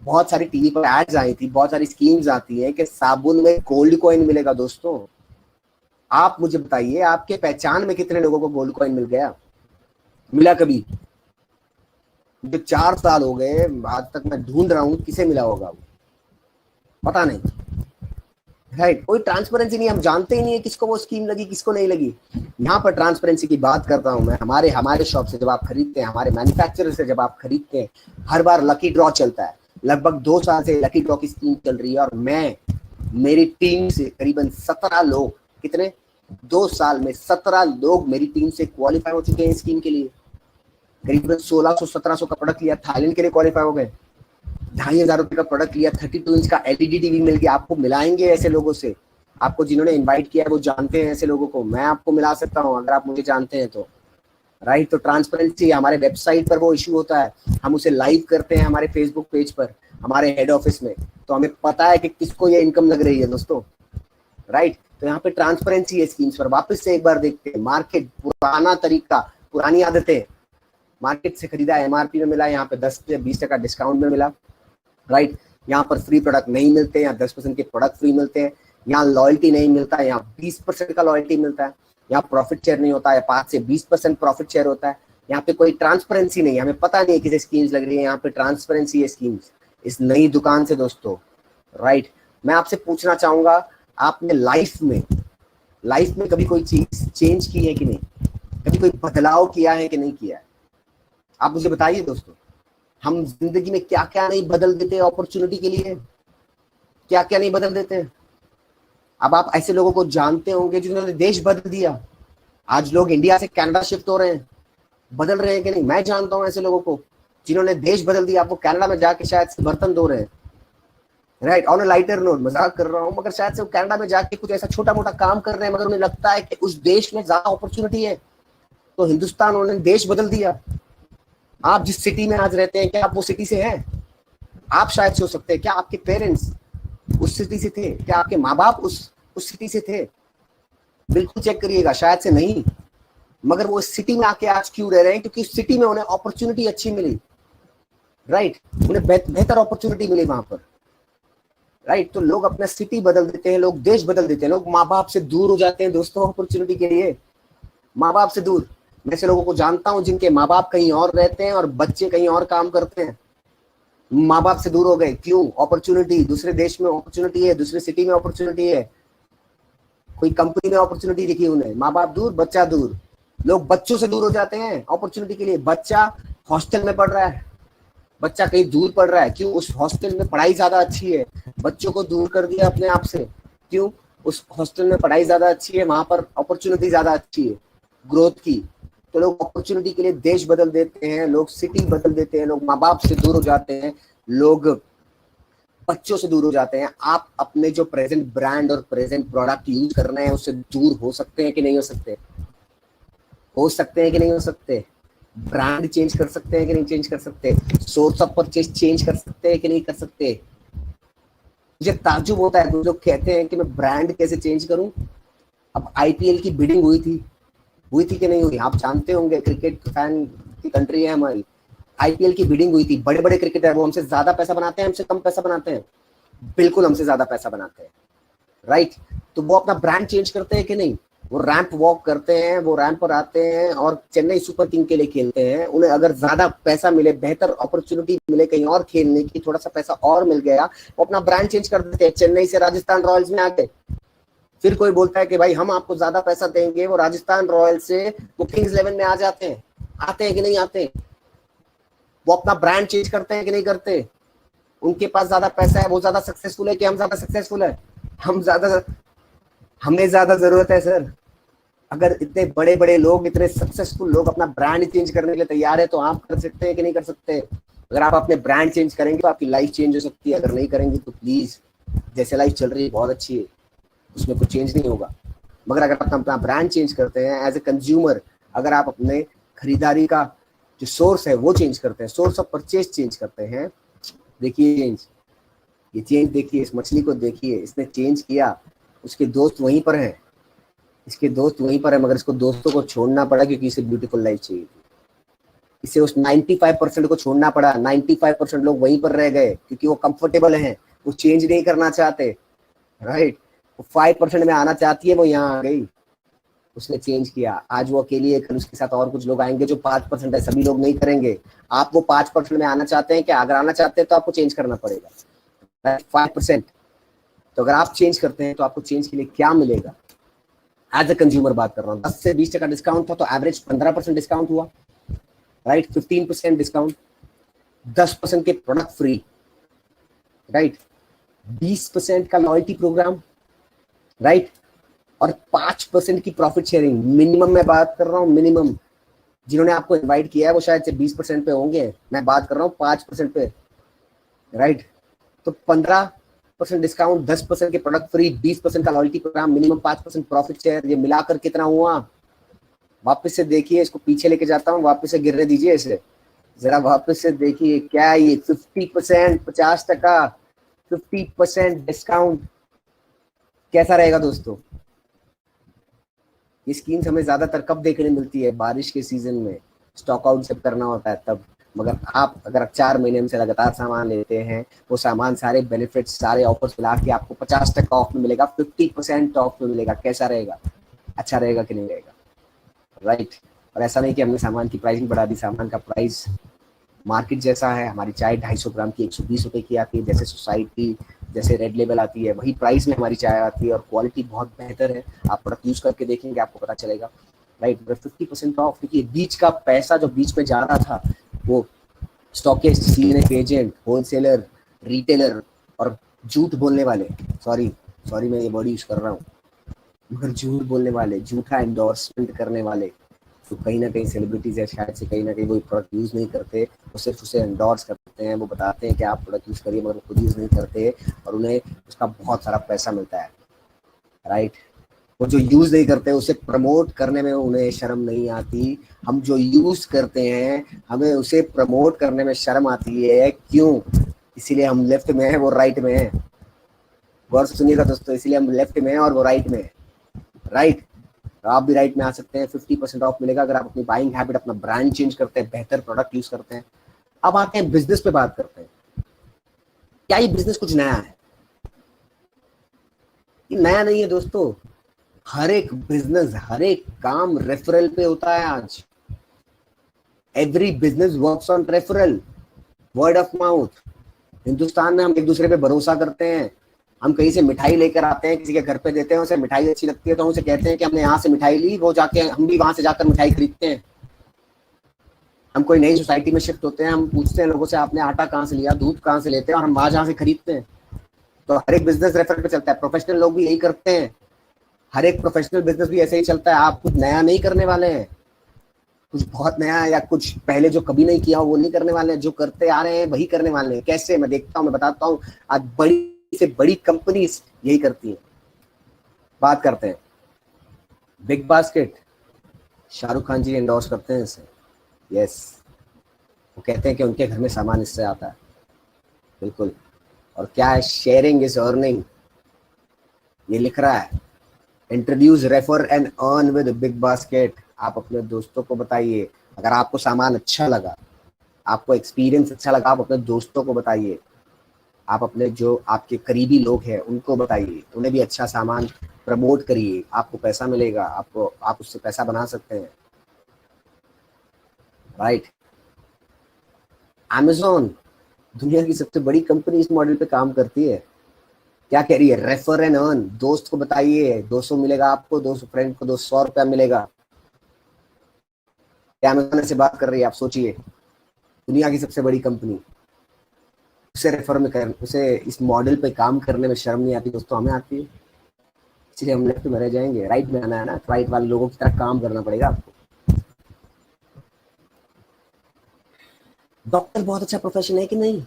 बहुत सारी टीवी पर एड्स आई थी, बहुत सारी स्कीम्स आती है कि साबुन में गोल्ड कॉइन मिलेगा। दोस्तों आप मुझे बताइए, आपके पहचान में कितने लोगों को गोल्ड कॉइन मिल गया? मिला कभी? मुझे 4 साल हो गए, आज तक मैं ढूंढ रहा हूं किसे मिला होगा, वो पता नहीं, राइट। कोई ट्रांसपेरेंसी नहीं, हम जानते ही नहीं है किसको वो स्कीम लगी, किसको नहीं लगी। यहाँ पर ट्रांसपेरेंसी की बात करता हूं मैं। हमारे शॉप से जब आप खरीदते हैं, हमारे मैन्युफैक्चरर से जब आप खरीदते हैं, हर बार लकी ड्रॉ चलता है। लगभग 2 साल से लकी ड्रॉ की स्कीम चल रही है, और मैं, मेरी टीम से करीबन 17 लोग, कितने, 2 साल में 17 लोग मेरी टीम से क्वालिफाई हो चुके हैं स्कीम के लिए। करीबन 1600-1700 का प्रोडक्ट लिया, थाईलैंड के लिए क्वालिफाई हो गए। 2500 रुपए का प्रोडक्ट लिया, 32 इंच का एलईडी टीवी मिल गया। आपको मिलाएंगे ऐसे लोगों से, आपको जिन्होंने इनवाइट किया है वो जानते हैं ऐसे लोगों को, मैं आपको मिला सकता हूं अगर आप मुझे जानते हैं तो, राइट। तो ट्रांसपेरेंसी हमारे वेबसाइट पर वो इशू होता है, हम उसे लाइव करते हैं हमारे फेसबुक पेज पर, हमारे हेड ऑफिस में, तो हमें पता है कि किसको ये इनकम लग रही है दोस्तों, राइट। तो यहाँ पे ट्रांसपेरेंसी है स्कीम्स पर। वापस से एक बार देखते हैं मार्केट, पुराना तरीका, पुरानी आदतें। मार्केट से खरीदा, एमआरपी में मिला, यहाँ पे 10 से 20% डिस्काउंट में मिला, राइट। यहाँ पर फ्री प्रोडक्ट नहीं मिलते, यहाँ 10% के प्रोडक्ट फ्री मिलते हैं। यहाँ लॉयल्टी नहीं मिलता, यहाँ 20% का लॉयल्टी मिलता है। यहाँ प्रॉफिट शेयर नहीं होता है, 5 से 20% प्रॉफिट शेयर होता है। यहाँ पे कोई ट्रांसपेरेंसी नहीं है, हमें पता नहीं है किसी स्कीम्स लग रही है, यहाँ पे ट्रांसपेरेंसी है स्कीम्स इस नई दुकान से दोस्तों, राइट। मैं आपसे पूछना चाहूंगा, आपने लाइफ में कभी कोई चीज चेंज की है कि नहीं? कभी कोई बदलाव किया है कि नहीं किया है? आप मुझे बताइए दोस्तों, हम जिंदगी में क्या क्या नहीं बदल देते अपॉर्चुनिटी के लिए, क्या क्या नहीं बदल देते। अब आप ऐसे लोगों को जानते होंगे जिन्होंने देश बदल दिया। आज लोग इंडिया से कनाडा शिफ्ट हो रहे हैं, बदल रहे हैं कि नहीं? मैं जानता हूं ऐसे लोगों को जिन्होंने देश बदल दिया। आपको कनाडा में जाके शायद से बर्तन धो रहे हैं, right, on a lighter note, मजाक कर रहा हूं, मगर शायद से वो कनाडा में जाके कुछ ऐसा छोटा मोटा काम कर रहे हैं, मगर उन्हें लगता है कि उस देश में ज्यादा अपॉर्चुनिटी है, तो हिंदुस्तान उन्होंने देश बदल दिया। आप जिस सिटी में आज रहते हैं, क्या आप वो सिटी से हैं? आप शायद से हो सकते हैं। क्या आपके पेरेंट्स उस सिटी से थे? क्या आपके माँ बाप उस सिटी से थे? बिल्कुल चेक करिएगा, शायद से नहीं। मगर वो इस सिटी में आके आज क्यों रह रहे हैं? क्योंकि इस सिटी में उन्हें अपॉर्चुनिटी अच्छी मिली, राइट, उन्हें बेहतर अपॉर्चुनिटी मिली वहां पर, राइट। तो लोग अपना सिटी बदल देते हैं, लोग देश बदल देते हैं, लोग माँ बाप से दूर हो जाते हैं दोस्तों अपॉर्चुनिटी के लिए। माँ बाप से दूर, मैं ऐसे लोगों को जानता हूं जिनके माँ बाप कहीं और रहते हैं और बच्चे कहीं और काम करते हैं। माँ बाप से दूर हो गए, क्यों? अपॉर्चुनिटी, दूसरे देश में अपॉर्चुनिटी है, दूसरे सिटी में अपॉर्चुनिटी है, कोई कंपनी में अपॉर्चुनिटी दिखी उन्हें। माँ बाप दूर, बच्चा दूर। लोग बच्चों से दूर हो जाते हैं अपॉर्चुनिटी के लिए। बच्चा हॉस्टल में पढ़ रहा है, बच्चा कहीं दूर पढ़ रहा है, क्यों? उस हॉस्टल में पढ़ाई ज्यादा अच्छी है। बच्चों को दूर कर दिया अपने आप से, क्यों? उस हॉस्टल में पढ़ाई ज्यादा अच्छी है, वहां पर अपॉर्चुनिटी ज्यादा अच्छी है ग्रोथ की। तो लोग अपॉर्चुनिटी के लिए देश बदल देते हैं, लोग सिटी बदल देते हैं, लोग माँ बाप से दूर हो जाते हैं, लोग बच्चों से दूर हो जाते हैं। आप अपने जो प्रेजेंट ब्रांड और प्रेजेंट प्रोडक्ट यूज कर रहे हैं उससे दूर हो सकते हैं कि नहीं हो सकते? हो सकते हैं कि नहीं हो सकते? ब्रांड चेंज कर सकते हैं कि नहीं चेंज कर सकते? सोर्स ऑफ परचेज चेंज कर सकते हैं कि नहीं कर सकते? मुझे ताज्जुब होता है, लोग कहते हैं कि मैं ब्रांड कैसे चेंज करूं। अब आईपीएल की बिडिंग हुई थी कि नहीं हुई? आप जानते होंगे, क्रिकेट फैन की कंट्री है हमारी। आईपीएल की बिडिंग हुई थी, बड़े बड़े क्रिकेटर, वो हमसे ज्यादा पैसा बनाते हैं, हमसे कम पैसा बनाते हैं? बिल्कुल हमसे ज्यादा पैसा बनाते हैं, राइट। तो वो अपना ब्रांड चेंज करते हैं कि नहीं? वो रैंप वॉक करते हैं, वो रैंप पर आते हैं और चेन्नई सुपर किंग के लिए खेलते हैं। उन्हें अगर ज्यादा पैसा मिले, बेहतर अपॉर्चुनिटी मिले कहीं और खेलने की, थोड़ा सा पैसा और मिल गया, वो अपना ब्रांड चेंज कर देते हैं, चेन्नई से राजस्थान रॉयल्स में आ गए। फिर कोई बोलता है कि भाई हम आपको ज्यादा पैसा देंगे, वो राजस्थान रॉयल्स से वो किंग्स 11 में आ जाते हैं। आते हैं कि नहीं आते? वो अपना ब्रांड चेंज करते हैं कि नहीं करते? उनके पास ज्यादा पैसा है, वो ज्यादा सक्सेसफुल है कि हम ज्यादा सक्सेसफुल है? हमें ज्यादा जरूरत है सर। अगर इतने बड़े बड़े लोग, इतने सक्सेसफुल लोग अपना ब्रांड चेंज करने के लिए तैयार है, तो आप कर सकते हैं कि नहीं कर सकते? अगर आप अपने ब्रांड चेंज करेंगे तो आपकी लाइफ चेंज हो सकती है, अगर नहीं करेंगे तो प्लीज, जैसे लाइफ चल रही है बहुत अच्छी है, उसमें कुछ चेंज नहीं होगा। मगर अगर आप अपना ब्रांड चेंज करते हैं एज ए कंज्यूमर, अगर आप अपने खरीदारी का जो सोर्स है वो चेंज करते हैं, सोर्स ऑफ परचेज चेंज करते हैं, देखिए चेंज, ये चेंज देखिए, इस मछली को देखिए, इसने चेंज किया, उसके दोस्त वहीं पर हैं, इसके दोस्त वहीं पर है, मगर इसको दोस्तों को छोड़ना पड़ा क्योंकि इसे ब्यूटीफुल लाइफ चाहिए थी। इसे उस 95% को छोड़ना पड़ा, 95% लोग वहीं पर रह गए क्योंकि वो कंफर्टेबल हैं, वो चेंज नहीं करना चाहते, राइट। वो 5% में आना चाहती है, वो यहाँ आ गई, उसने चेंज किया। आज वो अकेली है, कल उसके साथ और कुछ लोग आएंगे जो 5% है, सभी लोग नहीं करेंगे। आप वो 5% में आना चाहते हैं क्या? अगर आना चाहते हैं तो आपको चेंज करना पड़ेगा, 5%। तो अगर आप चेंज करते हैं तो आपको चेंज के लिए क्या मिलेगा? एज ए कंज्यूमर बात कर रहा हूँ, 10 से 20% डिस्काउंट था तो एवरेज 15% डिस्काउंट हुआ, राइट। 15% डिस्काउंट, 10% के प्रोडक्ट फ्री, राइट। 20% का लॉयल्टी प्रोग्राम, राइट। और 5% की प्रॉफिट शेयरिंग। मिनिमम मैं बात कर रहा हूँ, मिनिमम जिन्होंने आपको इनवाइट किया है वो शायद से 20% पे होंगे, मैं बात कर रहा हूँ 5% पे, राइट। तो 15% डिस्काउंट, 10% के प्रोडक्ट फ्री, 20% का loyalty program, minimum 5% profit share, ये मिलाकर कितना हुआ? वापस से देखिए, इसको पीछे लेके जाता हूँ, वापस से गिरने दीजिए इसे जरा, वापस से देखिए क्या ये 50%, 50%, 50% डिस्काउंट कैसा रहेगा दोस्तों? ये स्कीम्स हमें ज्यादातर कब देखने मिलती है? बारिश के सीजन में, स्टॉक आउट जब करना होता है तब। मगर आप अगर 4 महीने से लगातार सामान लेते हैं, वो सामान सारे बेनिफिट्स, सारे ऑफर्स मिला के आपको 50% ऑफ में मिलेगा, 50% ऑफ में मिलेगा। कैसा रहेगा? अच्छा रहेगा कि नहीं रहेगा, राइट। और ऐसा नहीं कि हमने सामान की प्राइस भी बढ़ा दी, सामान का प्राइस मार्केट जैसा है। हमारी चाय 250 ग्राम की 120 रुपए की आती है, जैसे सोसाइटी, जैसे रेड लेबल आती है, वही प्राइस में हमारी चाय आती है और क्वालिटी बहुत बेहतर है। आप प्रोडक्ट यूज करके देखेंगे, आपको पता चलेगा। राइट, 50% ऑफ, क्योंकि बीच का पैसा जो बीच में जा रहा था वो stockist, CNF agent, wholesaler, retailer और झूठ बोलने वाले, सॉरी सॉरी मैं ये वर्ड यूज कर रहा हूँ, मगर झूठ बोलने वाले, झूठा एंडोर्समेंट करने वाले, तो कहीं ना कहीं सेलिब्रिटीज है, शायद से कहीं ना कहीं वो प्रोडक्ट यूज नहीं करते, वो सिर्फ उसे एंडोर्स करते हैं, वो बताते हैं कि आप प्रोडक्ट यूज करिए, मगर वो खुद यूज नहीं करते और उन्हें उसका बहुत सारा पैसा मिलता है, राइट। वो जो यूज नहीं करते उसे प्रमोट करने में उन्हें शर्म नहीं आती, हम जो यूज करते हैं हमें उसे प्रमोट करने में शर्म आती है, क्यों? इसीलिए हम लेफ्ट में हैं, वो राइट में है। गौर से सुनिएगा दोस्तों, इसीलिए हम लेफ्ट में हैं और वो राइट में है, राइट। तो आप भी राइट में आ सकते हैं, 50% ऑफ मिलेगा अगर आप अपनी बाइंग हैबिट, अपना ब्रांड चेंज करते हैं, बेहतर प्रोडक्ट यूज करते हैं। अब आते हैं बिजनेस पे बात करते हैं। क्या ये बिजनेस कुछ नया है? ये नया नहीं है दोस्तों, हर एक बिजनेस, हर एक काम रेफरल पे होता है आज। Every business works on referral, word of mouth. Hindustan में हम एक दूसरे पे भरोसा करते हैं, हम कहीं से मिठाई लेकर आते हैं, किसी के घर पे देते हैं, उसे मिठाई अच्छी लगती है तो हम उसे कहते हैं कि हमने यहाँ से मिठाई ली, वो जाके हम भी वहां से जाकर मिठाई खरीदते हैं। हम कोई नई सोसाइटी में शिफ्ट होते हैं, हम पूछते हैं लोगों से आपने आटा कहाँ से लिया, दूध कहाँ से लेते हैं, और हम वहां जहाँ से खरीदते हैं। तो हर एक बिजनेस रेफरल पे चलता है, प्रोफेशनल लोग भी यही करते हैं, हर एक प्रोफेशनल बिजनेस भी ऐसे ही चलता है। आप कुछ नया नहीं करने वाले हैं, कुछ बहुत नया या कुछ पहले जो कभी नहीं किया हो वो नहीं करने वाले हैं, जो करते आ रहे हैं वही करने वाले हैं। कैसे? मैं देखता हूँ, मैं बताता हूँ। आज बड़ी से बड़ी कंपनीज यही करती हैं। बात करते हैं बिग बास्केट, शाहरुख खान जी एंडोर्स करते हैं इसे, यस। वो कहते हैं कि उनके घर में सामान इससे आता है, बिल्कुल। और क्या है? शेयरिंग इज अर्निंग, ये लिख रहा है। Introduce, refer and earn with big basket. आप अपने दोस्तों को बताइए, अगर आपको सामान अच्छा लगा, आपको एक्सपीरियंस अच्छा लगा, आप अपने दोस्तों को बताइए, आप अपने जो आपके करीबी लोग हैं उनको बताइए, उन्हें भी अच्छा सामान प्रमोट करिए, आपको पैसा मिलेगा, आपको, आप उससे पैसा बना सकते हैं, राइट। Amazon, दुनिया की सबसे बड़ी कंपनी, इस मॉडल पे काम करती है। क्या कह रही है? Refer and earn. दोस्त को बताइए, 200 मिलेगा आपको, 200 फ्रेंड को 200 रुपया मिलेगा। क्या अमेज़न से बात कर रही है? आप सोचिए, दुनिया की सबसे बड़ी कंपनी, उसे रेफर में कर, उसे इस मॉडल पे काम करने में शर्म नहीं आती दोस्तों, हमें आती है। इसलिए हम लेफ्ट में रह जाएंगे, राइट में आना है ना, राइट वाले लोगों की तरह काम करना पड़ेगा आपको। डॉक्टर बहुत अच्छा प्रोफेशन है कि नहीं?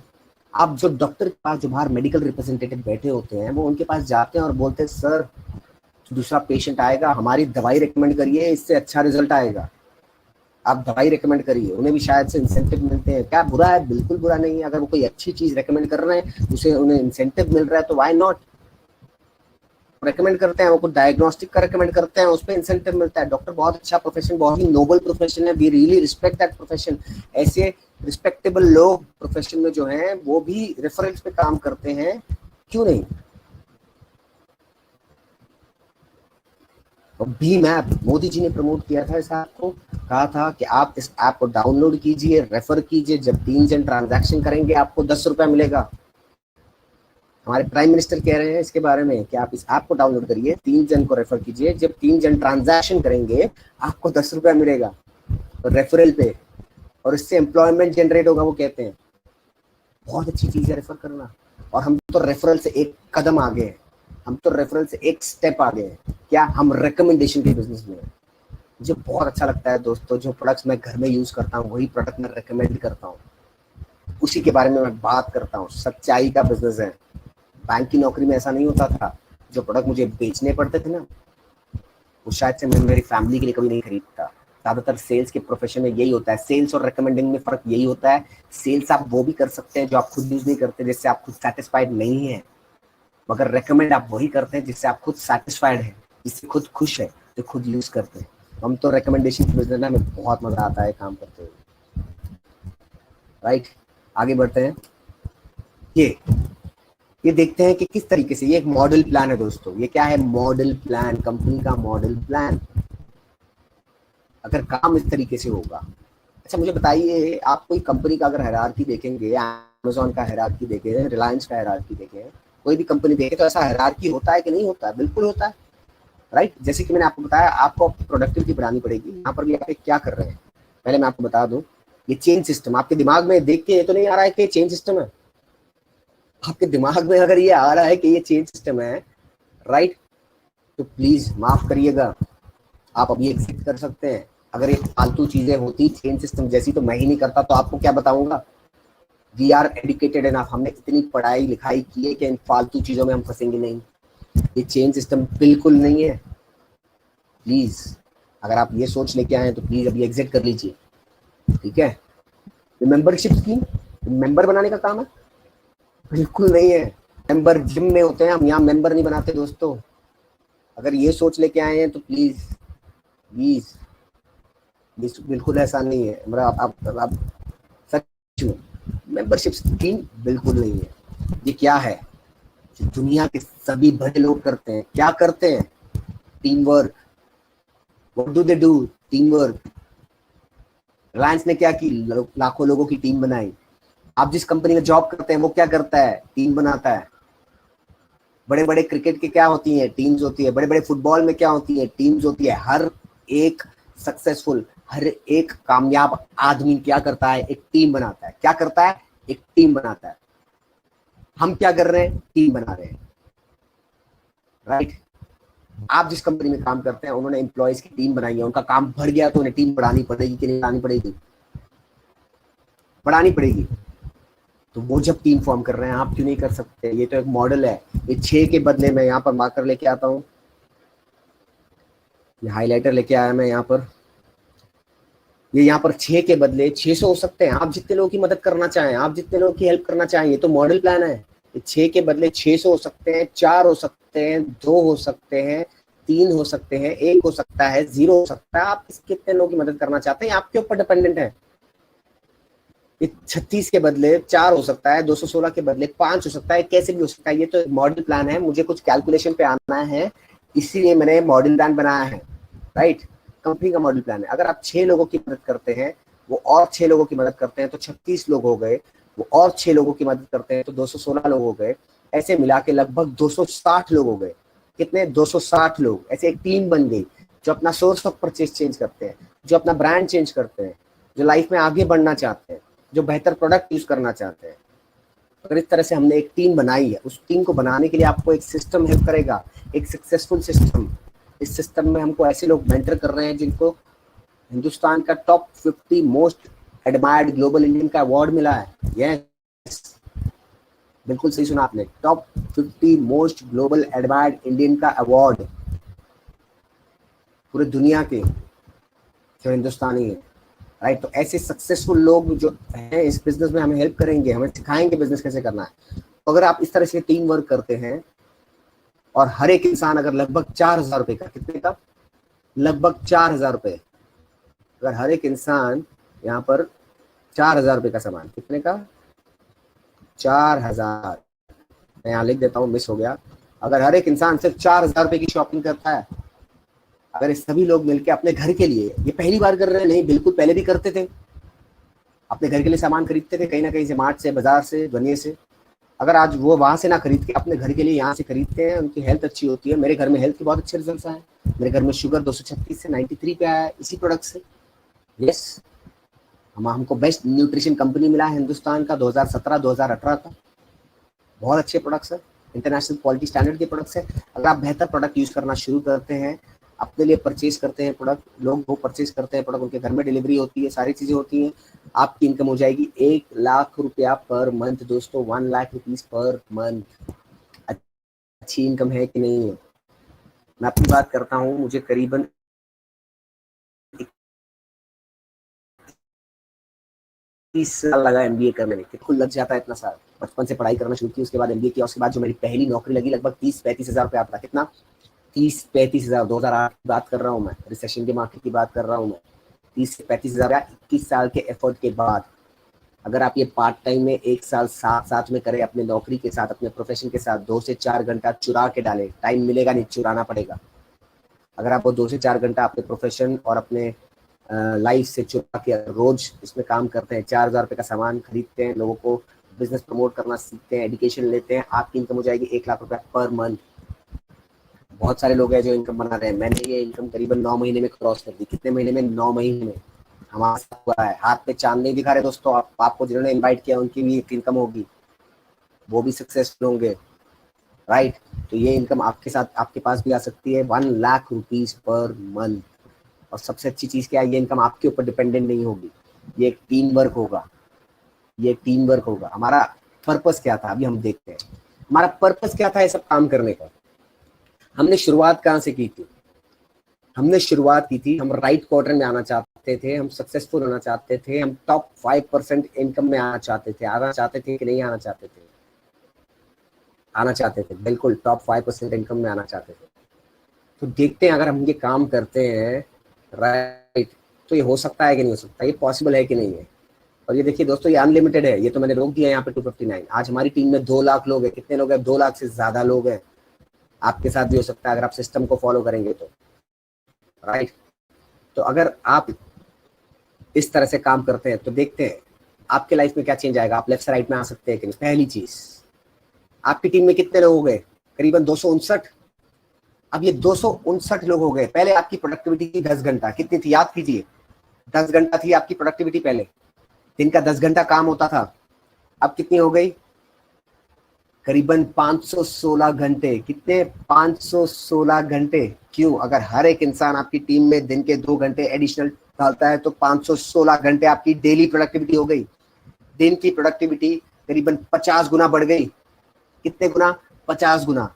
आप जो डॉक्टर के पास, जो बाहर मेडिकल रिप्रेजेंटेटिव बैठे होते हैं, वो उनके पास जाते हैं और बोलते हैं सर दूसरा पेशेंट आएगा, हमारी दवाई रिकमेंड करिए, इससे अच्छा रिजल्ट आएगा, आप दवाई रिकमेंड करिए। उन्हें भी शायद से इंसेंटिव मिलते हैं। क्या बुरा है? बिल्कुल बुरा नहीं है। अगर वो कोई अच्छी चीज रिकमेंड कर रहे हैं, उसे उन्हें इंसेंटिव मिल रहा है, तो व्हाई नॉट? रिकमेंड करते हैं, वो कुछ डायग्नोस्टिक का रिकमेंड करते हैं, उस पर इंसेंटिव मिलता है। डॉक्टर बहुत अच्छा प्रोफेशन, बहुत ही नोबल प्रोफेशन है, we really respect that profession. ऐसे रिस्पेक्टेबल लोग प्रोफेशन में जो हैं वो भी रेफरेंस पे काम करते हैं, क्यों नहीं? भीम ऐप, मोदी जी ने प्रमोट किया था इस ऐप को, कहा था कि आप इस ऐप को डाउनलोड कीजिए, रेफर कीजिए, जब 3 जन ट्रांजैक्शन करेंगे आपको 10 रुपया मिलेगा। हमारे प्राइम मिनिस्टर कह रहे हैं इसके बारे में कि आप इस ऐप को डाउनलोड करिए, 3 जन को रेफर कीजिए, जब 3 जन ट्रांजैक्शन करेंगे आपको 10 रुपया मिलेगा रेफरल पे, और इससे एम्प्लॉयमेंट जनरेट होगा। वो कहते हैं बहुत अच्छी चीज है रेफर करना, और हम तो रेफरल से एक कदम आगे हैं, हम तो रेफरल से एक स्टेप आगे हैं। क्या? हम रिकमेंडेशन के बिजनेस में हैं। मुझे बहुत अच्छा लगता है दोस्तों, जो प्रोडक्ट्स मैं घर में यूज करता हूँ वही प्रोडक्ट मैं रिकमेंड करता हूँ, उसी के बारे में मैं बात करता हूँ। सच्चाई का बिजनेस है। बैंक की नौकरी में ऐसा नहीं होता था, जो प्रोडक्ट मुझे बेचने पड़ते थे ना, वो शायद से मैं मेरी फैमिली के लिए कभी नहीं खरीदता। ज्यादातर सेल्स के प्रोफेशन में यही होता है। सेल्स और रिकमेंडिंग में फर्क यही होता है, सेल्स आप वो भी कर सकते हैं जो आप खुद यूज नहीं करते, जिससे आप खुद सेटिस्फाइड नहीं है, मगर रिकमेंड आप वही करते हैं जिससे आप खुद सेटिस्फाइड है, जिससे खुद खुश है, जो खुद यूज करते हैं। हम तो रिकमेंडेशन की बिजनेस में बहुत मजा आता है काम करते हुए, राइट। आगे बढ़ते हैं। ये ये देखते हैं कि किस तरीके से, ये एक मॉडल प्लान है दोस्तों। ये क्या है? मॉडल प्लान, कंपनी का मॉडल प्लान। अगर काम इस तरीके से होगा, अच्छा मुझे बताइए, आप कोई कंपनी का अगर हायरार्की देखेंगे, अमेज़न का हायरार्की देखें, रिलायंस का हायरार्की देखें, कोई भी कंपनी देखें, तो ऐसा हायरार्की होता है कि नहीं होता है? बिल्कुल होता है। राइट। जैसे कि मैंने आपको बताया, आपको प्रोडक्टिविटी बढ़ानी पड़ेगी। यहाँ पर भी आप क्या कर रहे हैं, पहले मैं आपको बता दूं, ये चेन सिस्टम आपके दिमाग में देख के ये तो नहीं आ रहा है कि चेन सिस्टम है। आपके दिमाग में अगर ये आ रहा है कि ये चेन सिस्टम है, राइट, तो प्लीज माफ करिएगा, आप अभी एग्जिट कर सकते हैं। अगर ये फालतू चीजें होती चेन सिस्टम जैसी तो मैं ही नहीं करता, तो आपको क्या बताऊंगा। वी आर एडुकेटेड एनफ, हमने इतनी पढ़ाई लिखाई की है कि इन फालतू चीजों में हम फंसेंगे नहीं। ये चेन सिस्टम बिल्कुल नहीं है। प्लीज अगर आप ये सोच लेके आए तो प्लीज अभी एग्जिट कर लीजिए, ठीक है। मेंबरशिप स्कीम मेंबर बनाने का काम है, बिल्कुल नहीं है। मेंबर जिम में होते हैं, हम यहाँ मेंबर नहीं बनाते दोस्तों। अगर ये सोच लेके आए हैं तो प्लीज प्लीज, बिल्कुल ऐसा नहीं है। मतलब आप सच में मेंबरशिप स्कीम बिल्कुल नहीं है। ये क्या है, जो दुनिया के सभी बड़े लोग करते हैं, क्या करते हैं, team work. What do they do, team work. Reliance ने क्या की, लाखों लोगों की टीम बनाई। आप जिस कंपनी में जॉब करते हैं वो क्या करता है, टीम बनाता है। बड़े बड़े क्रिकेट के क्या होती है, टीम्स होती है। बड़े बड़े फुटबॉल में क्या होती है, टीम्स होती है। हर एक सक्सेसफुल, हर एक कामयाब आदमी क्या करता है, एक टीम बनाता है। क्या करता है, एक टीम बनाता है। हम क्या कर रहे हैं, टीम बना रहे हैं, राइट। आप जिस कंपनी में काम करते हैं उन्होंने एम्प्लॉयज की टीम बनाई है, उनका काम बढ़ गया तो उन्हें टीम बढ़ानी पड़ेगी कि नहीं बढ़ानी पड़ेगी, बढ़ानी पड़ेगी। तो वो जब टीम फॉर्म कर रहे हैं, आप क्यों नहीं कर सकते। ये तो एक मॉडल है। ये 6 के बदले में यहाँ पर मार्कर लेके आता हूँ, ये हाईलाइटर लेके आया मैं यहाँ पर। ये यहाँ पर 6 के बदले 600 हो सकते हैं। आप जितने लोगों की मदद करना चाहें, आप जितने लोगों की हेल्प करना चाहें, ये तो मॉडल प्लान है। ये 6 के बदले 600 हो सकते हैं, 4 हो सकते हैं, 2 हो सकते हैं, 3 हो सकते हैं, 1 हो सकता है, 0 हो सकता है। आप कितने लोगों की मदद करना चाहते हैं, आपके ऊपर डिपेंडेंट है। ये 36 के बदले 4 हो सकता है, 216 के बदले 5 हो सकता है, कैसे भी हो सकता है। ये तो एक मॉडल प्लान है, मुझे कुछ कैलकुलेशन पे आना है, इसीलिए मैंने मॉडल प्लान बनाया है, राइट। कंपनी का मॉडल प्लान है। अगर आप 6 लोगों की मदद करते हैं, वो और 6 लोगों की मदद करते हैं तो 36 लोग हो गए। वो और 6 लोगों की मदद करते हैं तो 216 लोग हो गए। ऐसे मिला के लगभग 260 लोग हो गए। कितने, 260 लोग। ऐसे एक टीम बन गई जो अपना सोर्स ऑफ परचेज चेंज करते हैं, जो अपना ब्रांड चेंज करते हैं, जो लाइफ में आगे बढ़ना चाहते हैं, जो बेहतर प्रोडक्ट यूज करना चाहते हैं। अगर इस तरह से हमने एक टीम बनाई है, उस टीम को बनाने के लिए आपको एक सिस्टम हेल्प करेगा, एक सक्सेसफुल सिस्टम। इस सिस्टम में हमको ऐसे लोग मेंटर कर रहे हैं जिनको हिंदुस्तान का top 50 most admired global Indian का अवार्ड मिला है। यस, बिल्कुल सही सुना आपने, top 50 most global admired Indian का अवार्ड पूरे दुनिया के जो हिंदुस्तानी है, राइट। तो ऐसे सक्सेसफुल लोग जो हैं इस बिजनेस में हमें हेल्प करेंगे, हमें सिखाएंगे बिजनेस कैसे करना है। तो अगर आप इस तरह से टीम वर्क करते हैं और हर एक इंसान अगर लगभग 4,000 रुपए का, कितने का, लगभग 4,000 रुपए, अगर हर एक इंसान यहाँ पर 4,000 रुपए का सामान, कितने का, 4,000, मैं यहाँ लिख देता हूँ, मिस हो गया। अगर हर एक इंसान सिर्फ 4,000 रुपए की शॉपिंग करता है, अगर सभी लोग मिलकर अपने घर के लिए, ये पहली बार कर रहे हैं नहीं, बिल्कुल पहले भी करते थे, अपने घर के लिए सामान खरीदते थे कहीं ना कहीं से, मार्ट से, बाजार से, दुनिया से। अगर आज वो वहां से ना खरीद के अपने घर के लिए यहाँ से खरीदते हैं, उनकी हेल्थ अच्छी होती है। मेरे घर में हेल्थ के बहुत अच्छे रिजल्ट आए। मेरे घर में शुगर 236 से 93 पे आया है इसी प्रोडक्ट से। यस, हमको बेस्ट न्यूट्रिशन कंपनी मिला है हिंदुस्तान का 2017-2018 का। बहुत अच्छे प्रोडक्ट्स है, इंटरनेशनल क्वालिटी स्टैंडर्ड के प्रोडक्ट्स है। अगर आप बेहतर प्रोडक्ट यूज करना शुरू करते हैं, अपने लिए परचेज करते हैं प्रोडक्ट, लोग वो परचेज करते हैं प्रोडक्ट, उनके घर में डिलीवरी होती है, सारी चीजें होती हैं, आपकी इनकम हो जाएगी 1,00,000 रुपया पर मंथ दोस्तों, 1,00,000 रुपीज पर मंथ। अच्छी इनकम है कि नहीं है। मैं अपनी बात करता हूँ, मुझे करीबन 30 साल लगा एमबीए करने में। खुद लग जाता है इतना साल। बचपन से पढ़ाई करना शुरू की, उसके बाद एमबीए किया, उसके बाद जो मेरी पहली नौकरी लगी लगभग 30-35 हजार रुपया आता था। कितना, 30-35 हजार। 2008 की बात कर रहा हूँ मैं, रिसेशन के मार्केट की बात कर रहा हूँ मैं। 30 से 35 हजार 21 साल के एफर्ट के बाद। अगर आप ये पार्ट टाइम में 1 साल साथ साथ में करें, अपने नौकरी के साथ, अपने प्रोफेशन के साथ, 2 से 4 घंटा चुरा के डालें, टाइम मिलेगा नहीं, चुराना पड़ेगा। अगर आप वो 2 से 4 घंटा अपने प्रोफेशन और अपने लाइफ से चुरा के रोज इसमें काम करते हैं, 4,000 रुपए का सामान खरीदते हैं, लोगों को बिजनेस प्रमोट करना सीखते हैं, एजुकेशन लेते हैं, आपकी इनकम हो जाएगी 1,00,000 रुपया पर मंथ। बहुत सारे लोग हैं जो इनकम बना रहे हैं। मैंने ये इनकम करीबन 9 महीने में क्रॉस कर दी। कितने महीने में? 9 महीने में। हमारा साथ हुआ है। हाथ पे चांद नहीं दिखा रहे दोस्तों। आपको जिन्होंने इनवाइट किया उनकी भी एक इनकम होगी, वो भी सक्सेसफुल होंगे, राइट। तो ये इनकम आपके साथ, आपके पास भी आ सकती है, 1 लाख रुपीज पर मंथ। और सबसे अच्छी चीज क्या है, ये इनकम आपके ऊपर डिपेंडेंट नहीं होगी, ये एक टीम वर्क होगा, ये टीम वर्क होगा। हमारा पर्पस क्या था, अभी हम देखते हैं हमारा पर्पस क्या था ये सब काम करने का। हमने शुरुआत कहाँ से की थी? हमने शुरुआत की थी, हम राइट क्वार्टर में आना चाहते थे, हम सक्सेसफुल होना चाहते थे, हम टॉप 5% इनकम में आना चाहते थे। आना चाहते थे कि नहीं आना चाहते थे? आना चाहते थे, बिल्कुल टॉप 5% इनकम में आना चाहते थे। तो देखते हैं अगर हम ये काम करते हैं, राइट, तो ये हो सकता है कि नहीं हो सकता, ये पॉसिबल है कि नहीं है। और ये देखिए दोस्तों, ये अनलिमिटेड है, ये तो मैंने रोक दिया यहाँ पे 259। आज हमारी टीम में 2 लाख लोग हैं। कितने लोग हैं? 2 लाख से ज्यादा लोग हैं। आपके साथ भी हो सकता है अगर आप सिस्टम को फॉलो करेंगे तो, राइट। तो अगर आप इस तरह से काम करते हैं तो देखते हैं आपके लाइफ में क्या चेंज आएगा। आप लेफ्ट से राइट में आ सकते हैं कि नहीं? पहली चीज, आपकी टीम में कितने लोग हो गए? करीबन 259। अब ये 259 लोग हो गए। पहले आपकी प्रोडक्टिविटी थी 10 घंटा, कितनी थी याद कीजिए? 10 घंटा थी आपकी प्रोडक्टिविटी पहले, दिन का 10 घंटा काम होता था। अब कितनी हो गई? करीबन 516 घंटे। कितने? 516 घंटे। क्यों? अगर हर एक इंसान आपकी टीम में दिन के 2 घंटे एडिशनल डालता है तो 516 घंटे आपकी डेली प्रोडक्टिविटी हो गई। दिन की प्रोडक्टिविटी करीबन 50 गुना बढ़ गई। कितने गुना? 50 गुना।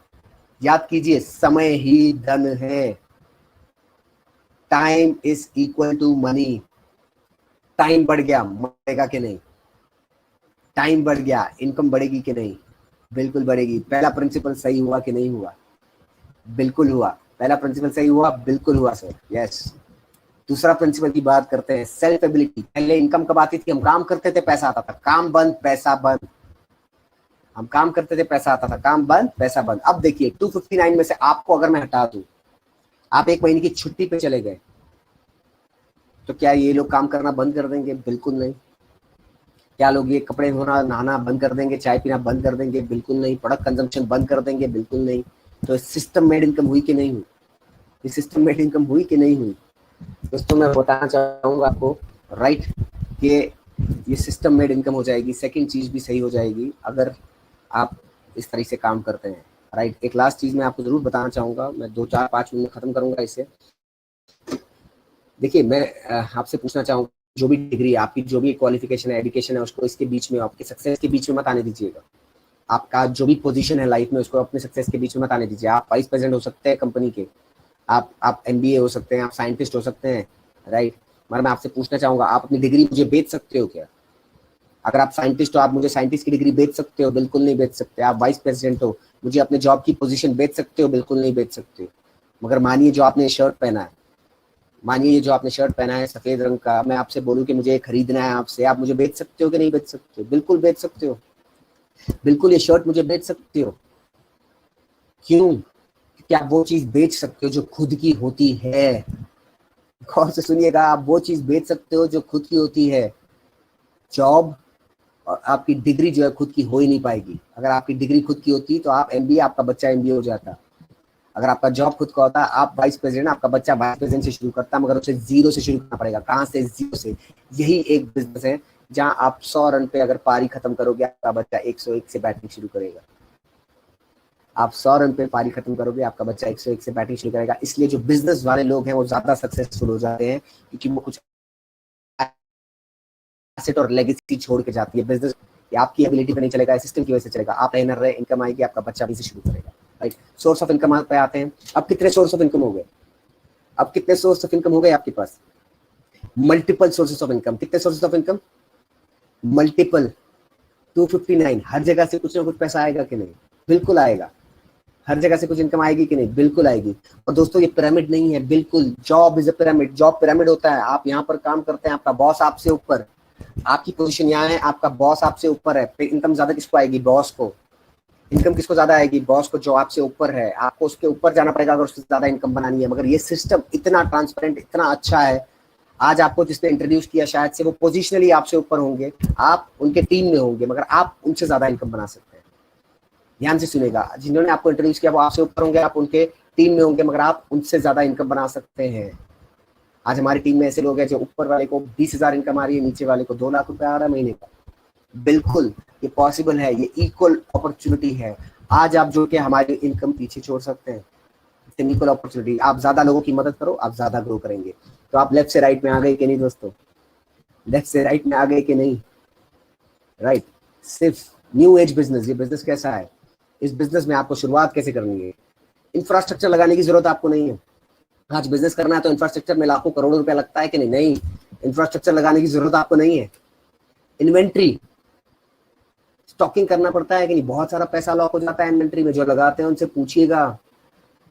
याद कीजिए, समय ही धन है। Time is equal to money. Time बढ़ गया, बढ़ेगा कि नहीं? टाइम बढ़ गया, इनकम बढ़ेगी कि नहीं? बिल्कुल बढ़ेगी। पहला प्रिंसिपल सही हुआ कि नहीं हुआ? बिल्कुल हुआ। पहला प्रिंसिपल सही हुआ, बिल्कुल हुआ सर, यस। दूसरा प्रिंसिपल की बात करते हैं, सेल्फ एबिलिटी। पहले इनकम कब आती थी? हम काम करते थे, पैसा आता था। काम बंद, पैसा बंद। हम काम करते थे, पैसा आता था। काम बंद, पैसा बंद। अब देखिए 259 में से आपको अगर मैं हटा दूं, आप 1 महीने की छुट्टी पे चले गए, तो क्या ये लोग काम करना बंद कर देंगे? बिल्कुल नहीं। क्या लोग ये कपड़े धोना, नहाना बंद कर देंगे? चाय पीना बंद कर देंगे? बिल्कुल नहीं। प्रोडक्ट कंजम्पशन बंद कर देंगे? बिल्कुल नहीं। तो सिस्टम मेड इनकम हुई कि नहीं हुई? ये सिस्टम मेड इनकम हुई कि नहीं हुई? दोस्तों मैं बताना चाहूंगा आपको, राइट, कि ये सिस्टम मेड इनकम हो जाएगी। सेकंड चीज भी सही हो जाएगी अगर आप इस तरीके से काम करते हैं, राइट। एक लास्ट चीज मैं आपको जरूर बताना चाहूंगा, मैं 2 4 5 मिनट में खत्म करूंगा इसे। देखिए मैं आपसे पूछना चाहूंगा, जो भी डिग्री आपकी, जो भी क्वालिफिकेशन है, एजुकेशन है, उसको इसके बीच में, आपके सक्सेस के बीच में मत आने दीजिएगा। आपका जो भी पोजीशन है लाइफ में, उसको अपने सक्सेस के बीच में मत आने दीजिए। आप वाइस प्रेसिडेंट हो सकते हैं कंपनी के, आप एमबीए हो सकते हैं, आप साइंटिस्ट हो सकते हैं, राइट। मगर मैं आपसे पूछना चाहूंगा, आप अपनी डिग्री मुझे बेच सकते हो क्या? अगर आप साइंटिस्ट हो, आप मुझे साइंटिस्ट की डिग्री बेच सकते हो? बिल्कुल नहीं बेच सकते। आप वाइस प्रेसिडेंट हो, मुझे अपने जॉब की पोजीशन बेच सकते हो? बिल्कुल नहीं बेच सकते। मगर मानिए जो आपने शर्ट पहना है, मानिए ये जो आपने शर्ट पहना है सफेद रंग का, मैं आपसे बोलूं कि मुझे ये खरीदना है आपसे, आप मुझे बेच सकते हो कि नहीं बेच सकते हो? बिल्कुल बेच सकते हो। बिल्कुल ये शर्ट मुझे बेच सकते हो। क्यों? क्योंकि आप वो चीज बेच सकते हो जो खुद की होती है। गौर से सुनिएगा, आप वो चीज बेच सकते हो जो खुद की होती है। जॉब और आपकी डिग्री जो है खुद की हो ही नहीं पाएगी। अगर आपकी डिग्री खुद की होती तो आप एमबीए, आपका बच्चा एमबीए हो जाता। अगर आपका जॉब खुद का होता, आप वाइस प्रेसिडेंट, आपका बच्चा वाइस प्रेसिडेंट से शुरू करता, मगर उसे जीरो से शुरू करना पड़ेगा। कहाँ से? जीरो से। यही एक बिजनेस है जहां आप 100 रन पे अगर पारी खत्म करोगे, आपका बच्चा 101 से बैटिंग शुरू करेगा। आप 100 रन पे पारी खत्म करोगे, आपका बच्चा 101 से बैटिंग शुरू करेगा। इसलिए जो बिजनेस वाले लोग हैं वो ज्यादा सक्सेसफुल हो जाते हैं, क्योंकि वो कुछ एसेट और लेगेसी छोड़ के जाती है। बिजनेस आपकी एबिलिटी पे नहीं चलेगा, सिस्टम की वजह से चलेगा। आप ट्रेनर रहे, इनकम आएगी, आपका बच्चा भी से शुरू करेगा, राइट। सोर्स ऑफ इनकम पे आते हैं। अब कितने सोर्स ऑफ इनकम हो गए? अब कितने सोर्स ऑफ इनकम हो गए आपके पास? Multiple sources of income. कितने सोर्सेस ऑफ इनकम? मल्टीपल। 259। हर जगह से कुछ ना कुछ पैसा आएगा कि नहीं? बिल्कुल आएगा। हर जगह से कुछ इनकम आएगी कि नहीं? बिल्कुल आएगी। और दोस्तों ये पिरामिड नहीं है, बिल्कुल। Job is a pyramid. Job pyramid होता है। आप यहाँ पर काम करते हैं, आपका बॉस आपसे ऊपर, आपकी पोजीशन यहाँ है, आपका बॉस आपसे ऊपर है, फिर इनकम ज्यादा किसको आएगी? बॉस को। इनकम किसको ज्यादा आएगी? बॉस को, जो आपसे ऊपर है। आपको उसके ऊपर जाना पड़ेगा अगर उससे ज्यादा इनकम बनानी है। मगर ये सिस्टम इतना ट्रांसपेरेंट, इतना अच्छा है, आज आपको जिसने इंट्रोड्यूस किया शायद से वो पोजिशनली आपसे ऊपर होंगे, आप उनके टीम में होंगे, मगर आप उनसे ज्यादा इनकम बना सकते हैं। ध्यान से सुनेगा, जिन्होंने आपको इंट्रोड्यूस किया वो आपसे ऊपर होंगे, आप उनके टीम में होंगे, मगर आप उनसे ज्यादा इनकम बना सकते हैं। आज हमारी टीम में ऐसे लोग हैं जो ऊपर वाले को 20,000 इनकम आ रही है, नीचे वाले को 2 लाख रुपए आ रहा है महीने का। बिल्कुल ये पॉसिबल है, ये इक्वल अपॉर्चुनिटी है। आज आप जो कि हमारी इनकम पीछे छोड़ सकते हैं, इक्वल अपॉर्चुनिटी। आप ज्यादा लोगों की मदद करो, आप ज्यादा ग्रो करेंगे। तो आप लेफ्ट से राइट में आ गए कि नहीं दोस्तों? लेफ्ट से राइट में आ गए कि नहीं? राइट। सिर्फ न्यू एज बिजनेस, ये बिजनेस कैसा है, इस बिजनेस में आपको शुरुआत कैसे करनी है। इंफ्रास्ट्रक्चर लगाने की जरूरत आपको नहीं है। आज बिजनेस करना है तो इंफ्रास्ट्रक्चर में लाखों करोड़ों रुपया लगता है कि नहीं? नहीं, इंफ्रास्ट्रक्चर लगाने की जरूरत आपको नहीं है। इन्वेंट्री स्टॉकिंग करना पड़ता है कि नहीं? बहुत सारा पैसा लॉक हो जाता है इन्वेंट्री में। जो लगाते हैं उनसे पूछिएगा,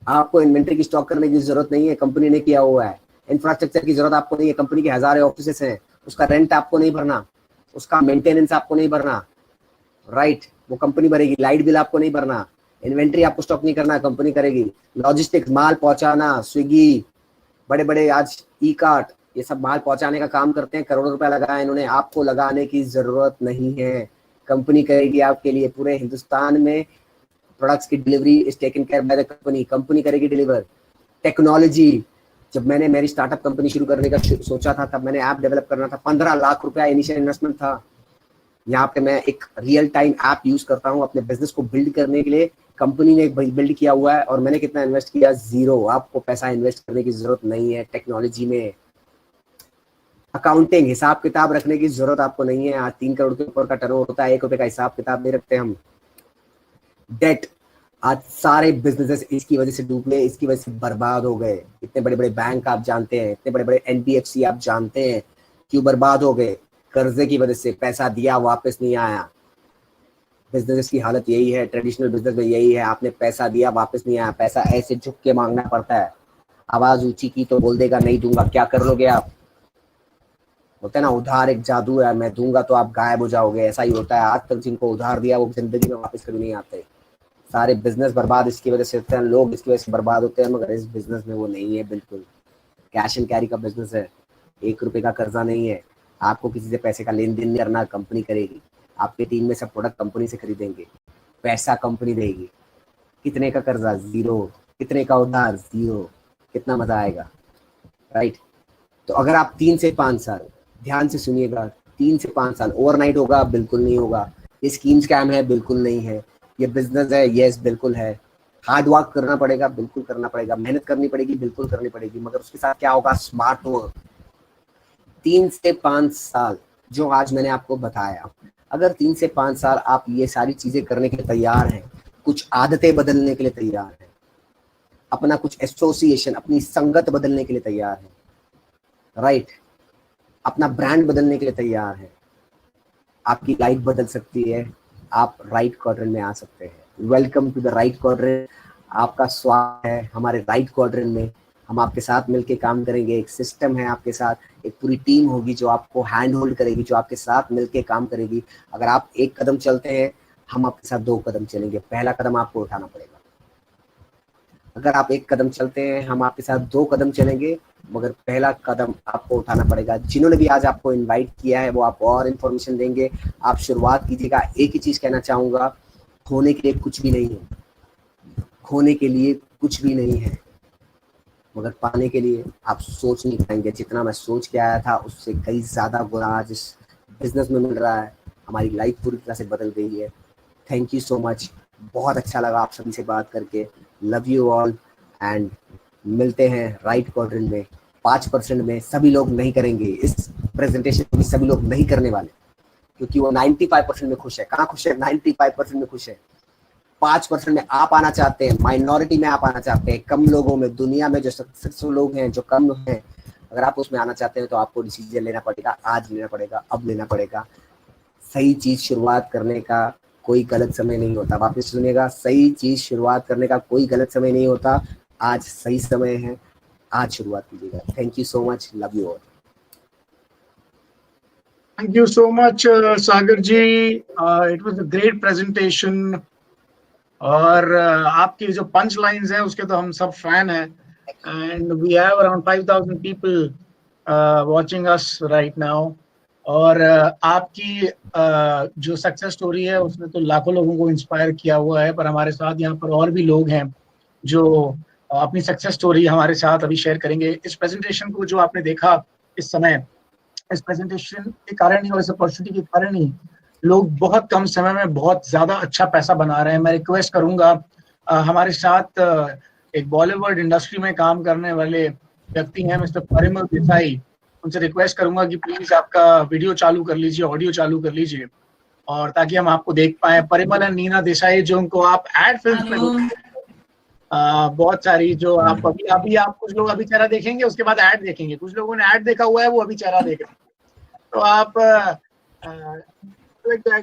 आपको इन्वेंट्री की स्टॉक करने की जरूरत नहीं है, कंपनी ने किया हुआ है। इंफ्रास्ट्रक्चर की जरूरत आपको नहीं है, कंपनी के हजारों ऑफिसेस हैं, उसका रेंट आपको नहीं भरना, उसका मेंटेनेंस आपको नहीं भरना, राइट, वो कंपनी भरेगी। लाइट बिल आपको नहीं भरना, इन्वेंट्री आपको स्टॉक नहीं करना, कंपनी करेगी। लॉजिस्टिक्स, माल पहुंचाना, स्विगी, बड़े बड़े आज ई कार्ट, ये सब माल पहुंचाने का काम करते हैं, करोड़ों रुपया लगाया इन्होंने। आपको लगाने की जरूरत नहीं है, कंपनी करेगी आपके लिए। पूरे हिंदुस्तान में प्रोडक्ट्स की delivery is taken care by the company, company करेगी डिलीवर। टेक्नोलॉजी, जब मैंने मेरी स्टार्टअप कंपनी शुरू करने का सोचा था, तब मैंने ऐप डेवलप करना था, 15 लाख रुपया इनिशियल इन्वेस्टमेंट था। यहाँ पे मैं एक रियल टाइम ऐप यूज करता हूँ अपने बिजनेस को बिल्ड करने के लिए। कंपनी ने बिल्ड किया हुआ है और मैंने कितना इन्वेस्ट किया? 0। आपको पैसा इन्वेस्ट करने की जरूरत नहीं है टेक्नोलॉजी में। अकाउंटिंग, हिसाब किताब रखने की जरूरत आपको नहीं है। आज 3 करोड़ के ऊपर का टर्नओवर होता है, 1 रुपए का हिसाब किताब नहीं रखते हम। डेट, आज सारे बिजनेसेस इसकी वजह से डूबे, इसकी वजह से बर्बाद हो गए। इतने बड़े बड़े बैंक आप जानते हैं, इतने बड़े बड़े एनबीएफसी आप जानते हैं, क्यों बर्बाद हो गए? कर्जे की वजह से। पैसा दिया वापस नहीं आया। बिजनेस की हालत यही है, ट्रेडिशनल बिजनेस में यही है, आपने पैसा दिया वापस नहीं आया। पैसा ऐसे झुक के मांगना पड़ता है। आवाज ऊंची की तो बोल देगा नहीं दूंगा, क्या कर लोगे आप? बोलते हैं ना, उधार एक जादू है, मैं दूंगा तो आप गायब हो जाओगे। ऐसा ही होता है। आज तक जिनको उधार दिया वो जिंदगी में वापस कभी नहीं आते। सारे बिजनेस बर्बाद इसकी वजह से होते हैं, लोग इसकी वजह से बर्बाद होते हैं, मगर इस बिजनेस में वो नहीं है। बिल्कुल कैश एंड कैरी का बिजनेस है, 1 रुपए का कर्जा नहीं है। आपको किसी से पैसे का लेन देन नहीं करना, कंपनी करेगी। आपके टीम में सब प्रोडक्ट कंपनी से खरीदेंगे, पैसा कंपनी देगी। कितने का कर्जा? 0। कितने का उधार? 0। कितना मजा आएगा, राइट। तो अगर आप 3 से 5 साल, ध्यान से सुनिएगा, 3 से 5 साल, ओवरनाइट होगा? बिल्कुल नहीं होगा। ये स्कीम स्कैम है? बिल्कुल नहीं है। ये बिजनेस है? यस बिल्कुल है। हार्ड वर्क करना पड़ेगा? बिल्कुल करना पड़ेगा। मेहनत करनी पड़ेगी? बिल्कुल करनी पड़ेगी, मगर उसके साथ क्या होगा? Smart work. 3 से 5 साल जो आज मैंने आपको बताया, अगर 3 से 5 साल आप ये सारी चीजें करने के लिए तैयार हैं, कुछ आदतें बदलने के लिए तैयार हैं, अपना कुछ एसोसिएशन, अपनी संगत बदलने के लिए तैयार है, राइट, अपना ब्रांड बदलने के लिए तैयार है, आपकी लाइफ बदल सकती है। आप राइट क्वाड्रेंट में आ सकते हैं। Welcome to the right quadrant. आपका स्वागत है हमारे राइट क्वाड्रेंट में। हम आपके साथ मिलके काम करेंगे। एक सिस्टम है आपके साथ, एक पूरी टीम होगी जो आपको हैंड होल्ड करेगी, जो आपके साथ मिलके काम करेगी। अगर आप 1 कदम चलते हैं, हम आपके साथ 2 कदम चलेंगे। पहला कदम आपको उठाना पड़ेगा। अगर आप 1 कदम चलते हैं, हम आपके साथ 2 कदम चलेंगे, मगर पहला कदम आपको उठाना पड़ेगा। जिन्होंने भी आज आपको इनवाइट किया है वो आपको और इन्फॉर्मेशन देंगे। आप शुरुआत कीजिएगा। एक ही चीज कहना चाहूंगा, खोने के लिए कुछ भी नहीं है, खोने के लिए कुछ भी नहीं है, मगर पाने के लिए आप सोच नहीं पाएंगे। जितना मैं सोच के आया था उससे कई ज्यादा गुना आज इस बिजनेस में मिल रहा है। हमारी लाइफ पूरी तरह से बदल गई है। Thank you so much. बहुत अच्छा लगा आप सभी से बात करके। लव यू ऑल एंड मिलते हैं राइट क्वाड्रेंट में। 5% में सभी लोग नहीं करेंगे इस प्रेजेंटेशन को, सभी लोग नहीं करने वाले, क्योंकि वो 95% में खुश है। कहाँ खुश है? 95% में खुश है। 5% में आप आना चाहते हैं, माइनॉरिटी में आप आना चाहते हैं, कम लोगों में, दुनिया में जो सक्सेसफुल लोग हैं, जो कम हैं, अगर आप उसमें आना चाहते हैं तो आपको डिसीजन लेना पड़ेगा। आज लेना पड़ेगा, अब लेना पड़ेगा। सही चीज शुरुआत करने का कोई गलत समय नहीं होता। वापस सुनिएगा, सही चीज शुरुआत करने का कोई गलत समय नहीं होता। आज सही समय है, आज शुरुआत कीजिएगा। Thank you so much. Love you all. Thank you so much, Sagar ji. It was a great presentation. और आपकी जो पंच लाइन्स हैं उसके तो हम सब फैन हैं। And we have around 5,000 people watching us right now. और आपकी जो सक्सेस स्टोरी है उसने तो लाखों लोगों को इंस्पायर किया हुआ है। पर हमारे साथ यहाँ पर और भी लोग हैं जो अपनी सक्सेस स्टोरी हमारे साथ अभी शेयर करेंगे। इस प्रेजेंटेशन को जो आपने देखा इस समय, इस प्रेजेंटेशन के कारण ही और इस अपॉर्चुनिटी के कारण ही लोग बहुत कम समय में बहुत ज्यादा अच्छा पैसा बना रहे हैं। मैं रिक्वेस्ट करूंगा हमारे साथ एक बॉलीवुड इंडस्ट्री में काम करने वाले व्यक्ति हैं मिस्टर परिमल देसाई, उनसे रिक्वेस्ट करूंगा कि प्लीज आपका वीडियो चालू कर लीजिए, ऑडियो चालू कर लीजिए, और ताकि हम आपको देख पाए। परिमल एंड नीना देसाई, जो उनको आप एड फिल्म में बहुत सारी, जो आप अभी अभी आप कुछ लोग अभी चेहरा देखेंगे, उसके बाद ऐड देखेंगे, कुछ लोगों ने ऐड देखा हुआ है, वो अभी चेहरा देख रहे हैं। तो आप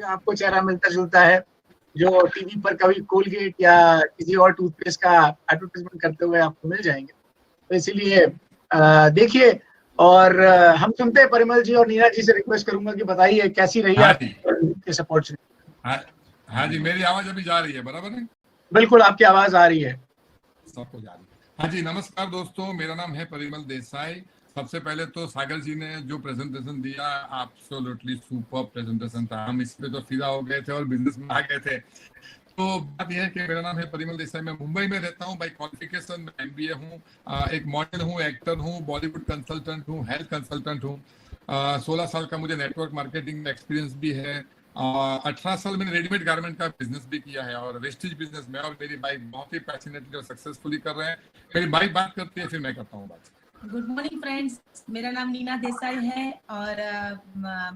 आपको चेहरा मिलता जुलता है, जो टीवी पर कभी कोलगेट या किसी और टूथपेस्ट का एडवर्टाइजमेंट करते हुए आपको मिल जाएंगे। तो इसीलिए देखिए, और हम सुनते हैं परिमल जी और नीना जी से रिक्वेस्ट करूंगा कि बताइए कैसी रही आपकी सपोर्ट। हाँ जी, मेरी आवाज अभी जा रही है बराबर है? बिल्कुल, आपकी आवाज आ रही है, सबको जा रही है। हाँ जी, नमस्कार दोस्तों, मेरा नाम है परिमल देसाई। सबसे पहले तो सागर जी ने जो प्रेजेंटेशन दिया, एब्सोल्युटली सुपर प्रेजेंटेशन था। हम इस पे तो फिदा हो गए थे और बिजनेस में आ गए थे। तो बात यह है कि मेरा नाम है परिमल देसाई, मैं मुंबई में रहता हूँ। बाई क्वालिफिकेशन मैं MBA हूँ, एक मॉडल हूँ, एक्टर हूँ, बॉलीवुड कंसल्टेंट हूँ, हेल्थ कंसल्टेंट हूँ। 16 साल का मुझे नेटवर्क मार्केटिंग में एक्सपीरियंस भी है। 18 साल मैंने रेडीमेड गारमेंट का बिजनेस भी किया है और वेस्टेज बिजनेस में, और मेरी वाइफ बहुत ही पैशनेटली और सक्सेसफुली कर रहे हैं। मेरी वाइफ बात करती है, फिर मैं करता हूँ बात। गुड मॉर्निंग फ्रेंड्स, मेरा नाम नीना देसाई है और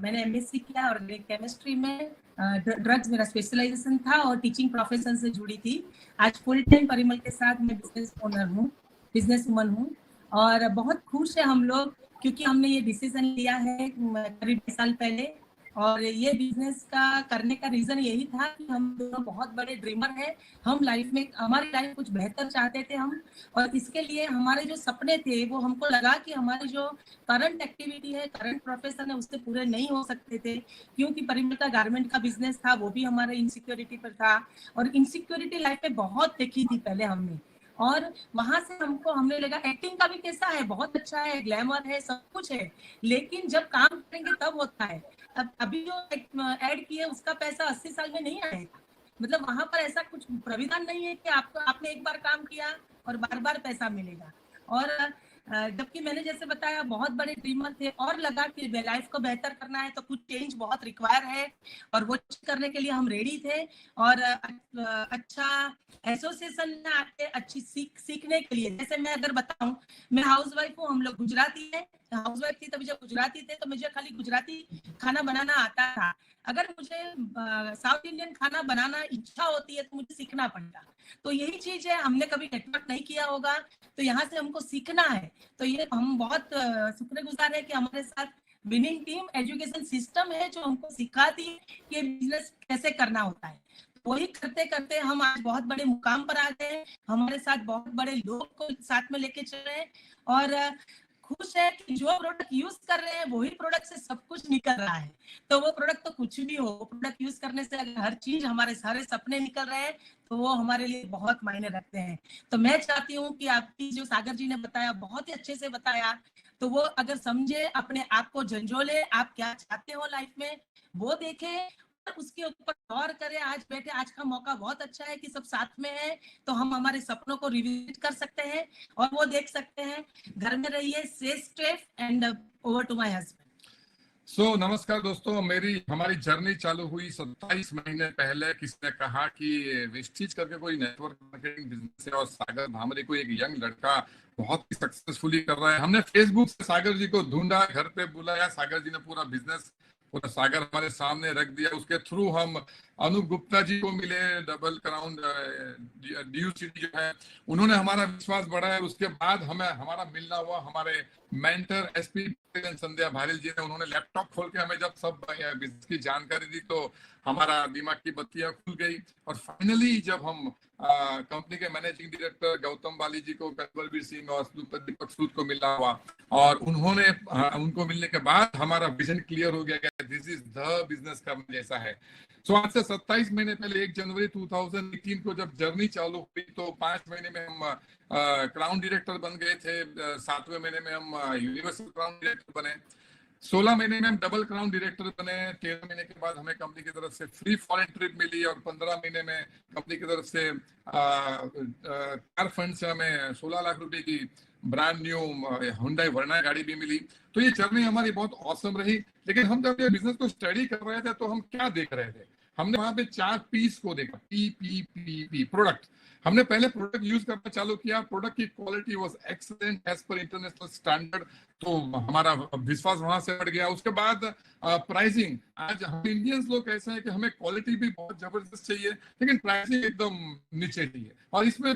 मैंने MSc किया ऑर्गेनिक केमिस्ट्री में। ड्रग्स मेरा स्पेशलाइजेशन था और टीचिंग प्रोफेशन से जुड़ी थी। आज फुल टाइम परिमल के साथ मैं बिजनेस ओनर हूँ, बिजनेस वुमन हूँ, और बहुत खुश है हम लोग क्योंकि हमने ये डिसीजन लिया है करीब 2 साल पहले। और ये बिजनेस का करने का रीजन यही था कि हम दोनों बहुत बड़े ड्रीमर हैं। हम लाइफ में, हमारी लाइफ कुछ बेहतर चाहते थे हम, और इसके लिए हमारे जो सपने थे वो हमको लगा कि हमारे जो करंट एक्टिविटी है, करंट प्रोफेशन है, उससे पूरे नहीं हो सकते थे, क्योंकि परिमल का गारमेंट का बिजनेस था, वो भी हमारे इनसिक्योरिटी पर था। और इनसिक्योरिटी लाइफ में बहुत देखी थी पहले हमने, और वहां से हमने लगा एक्टिंग का भी कैसा है, बहुत अच्छा है, ग्लैमर है, सब कुछ है, लेकिन जब काम करेंगे तब होता है। अब अभी जो ऐड किए उसका पैसा 80 साल में नहीं आएगा। मतलब वहां पर ऐसा कुछ प्राविधान नहीं है कि आपने एक बार काम किया और बार बार पैसा मिलेगा। और जबकि मैंने जैसे बताया बहुत बड़े ड्रीमर थे और लगा कि लाइफ को बेहतर करना है तो कुछ चेंज बहुत रिक्वायर है, और वो करने के लिए हम रेडी थे। और अच्छा एसोसिएशन में आके अच्छी सीखने के लिए, जैसे मैं अगर बताऊं, मैं हाउस वाइफ हूँ, हम लोग गुजराती है, हाउस वाइफ थी तभी, जब गुजराती थे तो मुझे खाली गुजराती खाना बनाना आता था। अगर मुझे साउथ इंडियन खाना बनाना इच्छा होती है तो मुझे सीखना पड़ेगा। तो यही चीज है, हमने कभी नेटवर्क नहीं किया होगा तो यहाँ से हमको सीखना है। तो ये हम बहुत शुक्रगुजार है कि हमारे साथ विनिंग टीम एजुकेशन सिस्टम है जो हमको सिखाती है कि बिजनेस कैसे करना होता है। वही करते करते हम आज बहुत बड़े मुकाम पर आ गए हैं। हमारे साथ बहुत बड़े लोग को साथ में लेके चल रहे हैं, और खुश है कि जो प्रोडक्ट यूज कर रहे हैं वही प्रोडक्ट से सब कुछ निकल रहा है। तो वो प्रोडक्ट तो कुछ भी हो, प्रोडक्ट यूज करने से अगर हर चीज, हमारे सारे सपने निकल रहे हैं तो वो हमारे लिए बहुत मायने रखते हैं। तो मैं चाहती हूँ कि आपकी जो सागर जी ने बताया, बहुत ही अच्छे से बताया, तो वो अगर समझे, अपने आप को झंझोले, आप क्या चाहते हो लाइफ में वो देखे, उसके ऊपर गौर करें। आज बैठे, आज का मौका बहुत अच्छा है कि सब साथ में है, तो हम हमारे सपनों को रिविजिट कर सकते हैं और वो देख सकते हैं। घर में रहिए, stay safe, and over to my husband. नमस्कार दोस्तों, हमारी जर्नी चालू हुई 27 महीने पहले। किसने कहा कि वेस्टेज करके कोई नेटवर्क मार्केटिंग बिजनेस है और सागर भामरे को एक यंग लड़का बहुत ही सक्सेसफुली कर रहा है। हमने फेसबुक से सागर जी को ढूंढा, घर पे बुलाया, सागर जी ने पूरा बिजनेस, पूरा सागर हमारे सामने रख दिया। उसके थ्रू हम अनूप गुप्ता जी को मिले, डबल क्राउन DUCD जो है, उन्होंने हमारा विश्वास बढ़ाया। उसके बाद हमारा मिलना हुआ हमारे मेंटर SP संध्या भारिल जी ने। उन्होंने लैपटॉप खोल के हमें जब सब बिजनेस की जानकारी दी तो हमारा दिमाग की बत्तियां खुल गई। और फाइनली जब हम कंपनी के मैनेजिंग डायरेक्टर गौतम बाली जी को, बलबीर सिंह और दीपक सूद को मिला हुआ, और उनको मिलने के बाद हमारा विजन क्लियर हो गया कि दिस इज द बिजनेस करने जैसा है। आज से 27 महीने पहले 1 जनवरी 2018 को जब जर्नी चालू हुई तो 5 महीने में हम क्राउन डायरेक्टर बन गए थे। 7वें महीने में हम यूनिवर्सल क्राउन डायरेक्टर बने। 16 महीने में हम डबल क्राउन डायरेक्टर बने। 13 महीने के बाद हमें कंपनी की तरफ से फ्री फॉरेन ट्रिप मिली और 15 महीने में कंपनी की तरफ से कार फंड से हमें 16 लाख रुपए की ब्रांड न्यू हुंडई वर्ना गाड़ी भी मिली। तो ये जर्नी हमारी बहुत औसम रही। लेकिन हम जब ये बिजनेस को स्टडी कर रहे थे तो हम क्या देख रहे थे, हमने वहां पे 4 पीस को देखा, पी प्रोडक्ट। हमने पहले प्रोडक्ट यूज करना चालू किया, प्रोडक्ट की quality was excellent as per international standard, तो हमारा विश्वास वहां से बढ़ गया। उसके बाद प्राइसिंग, आज हम इंडियंस लोग ऐसे हैं कि हमें क्वालिटी भी बहुत जबरदस्त चाहिए लेकिन प्राइसिंग एकदम नीचे चाहिए, और इसमें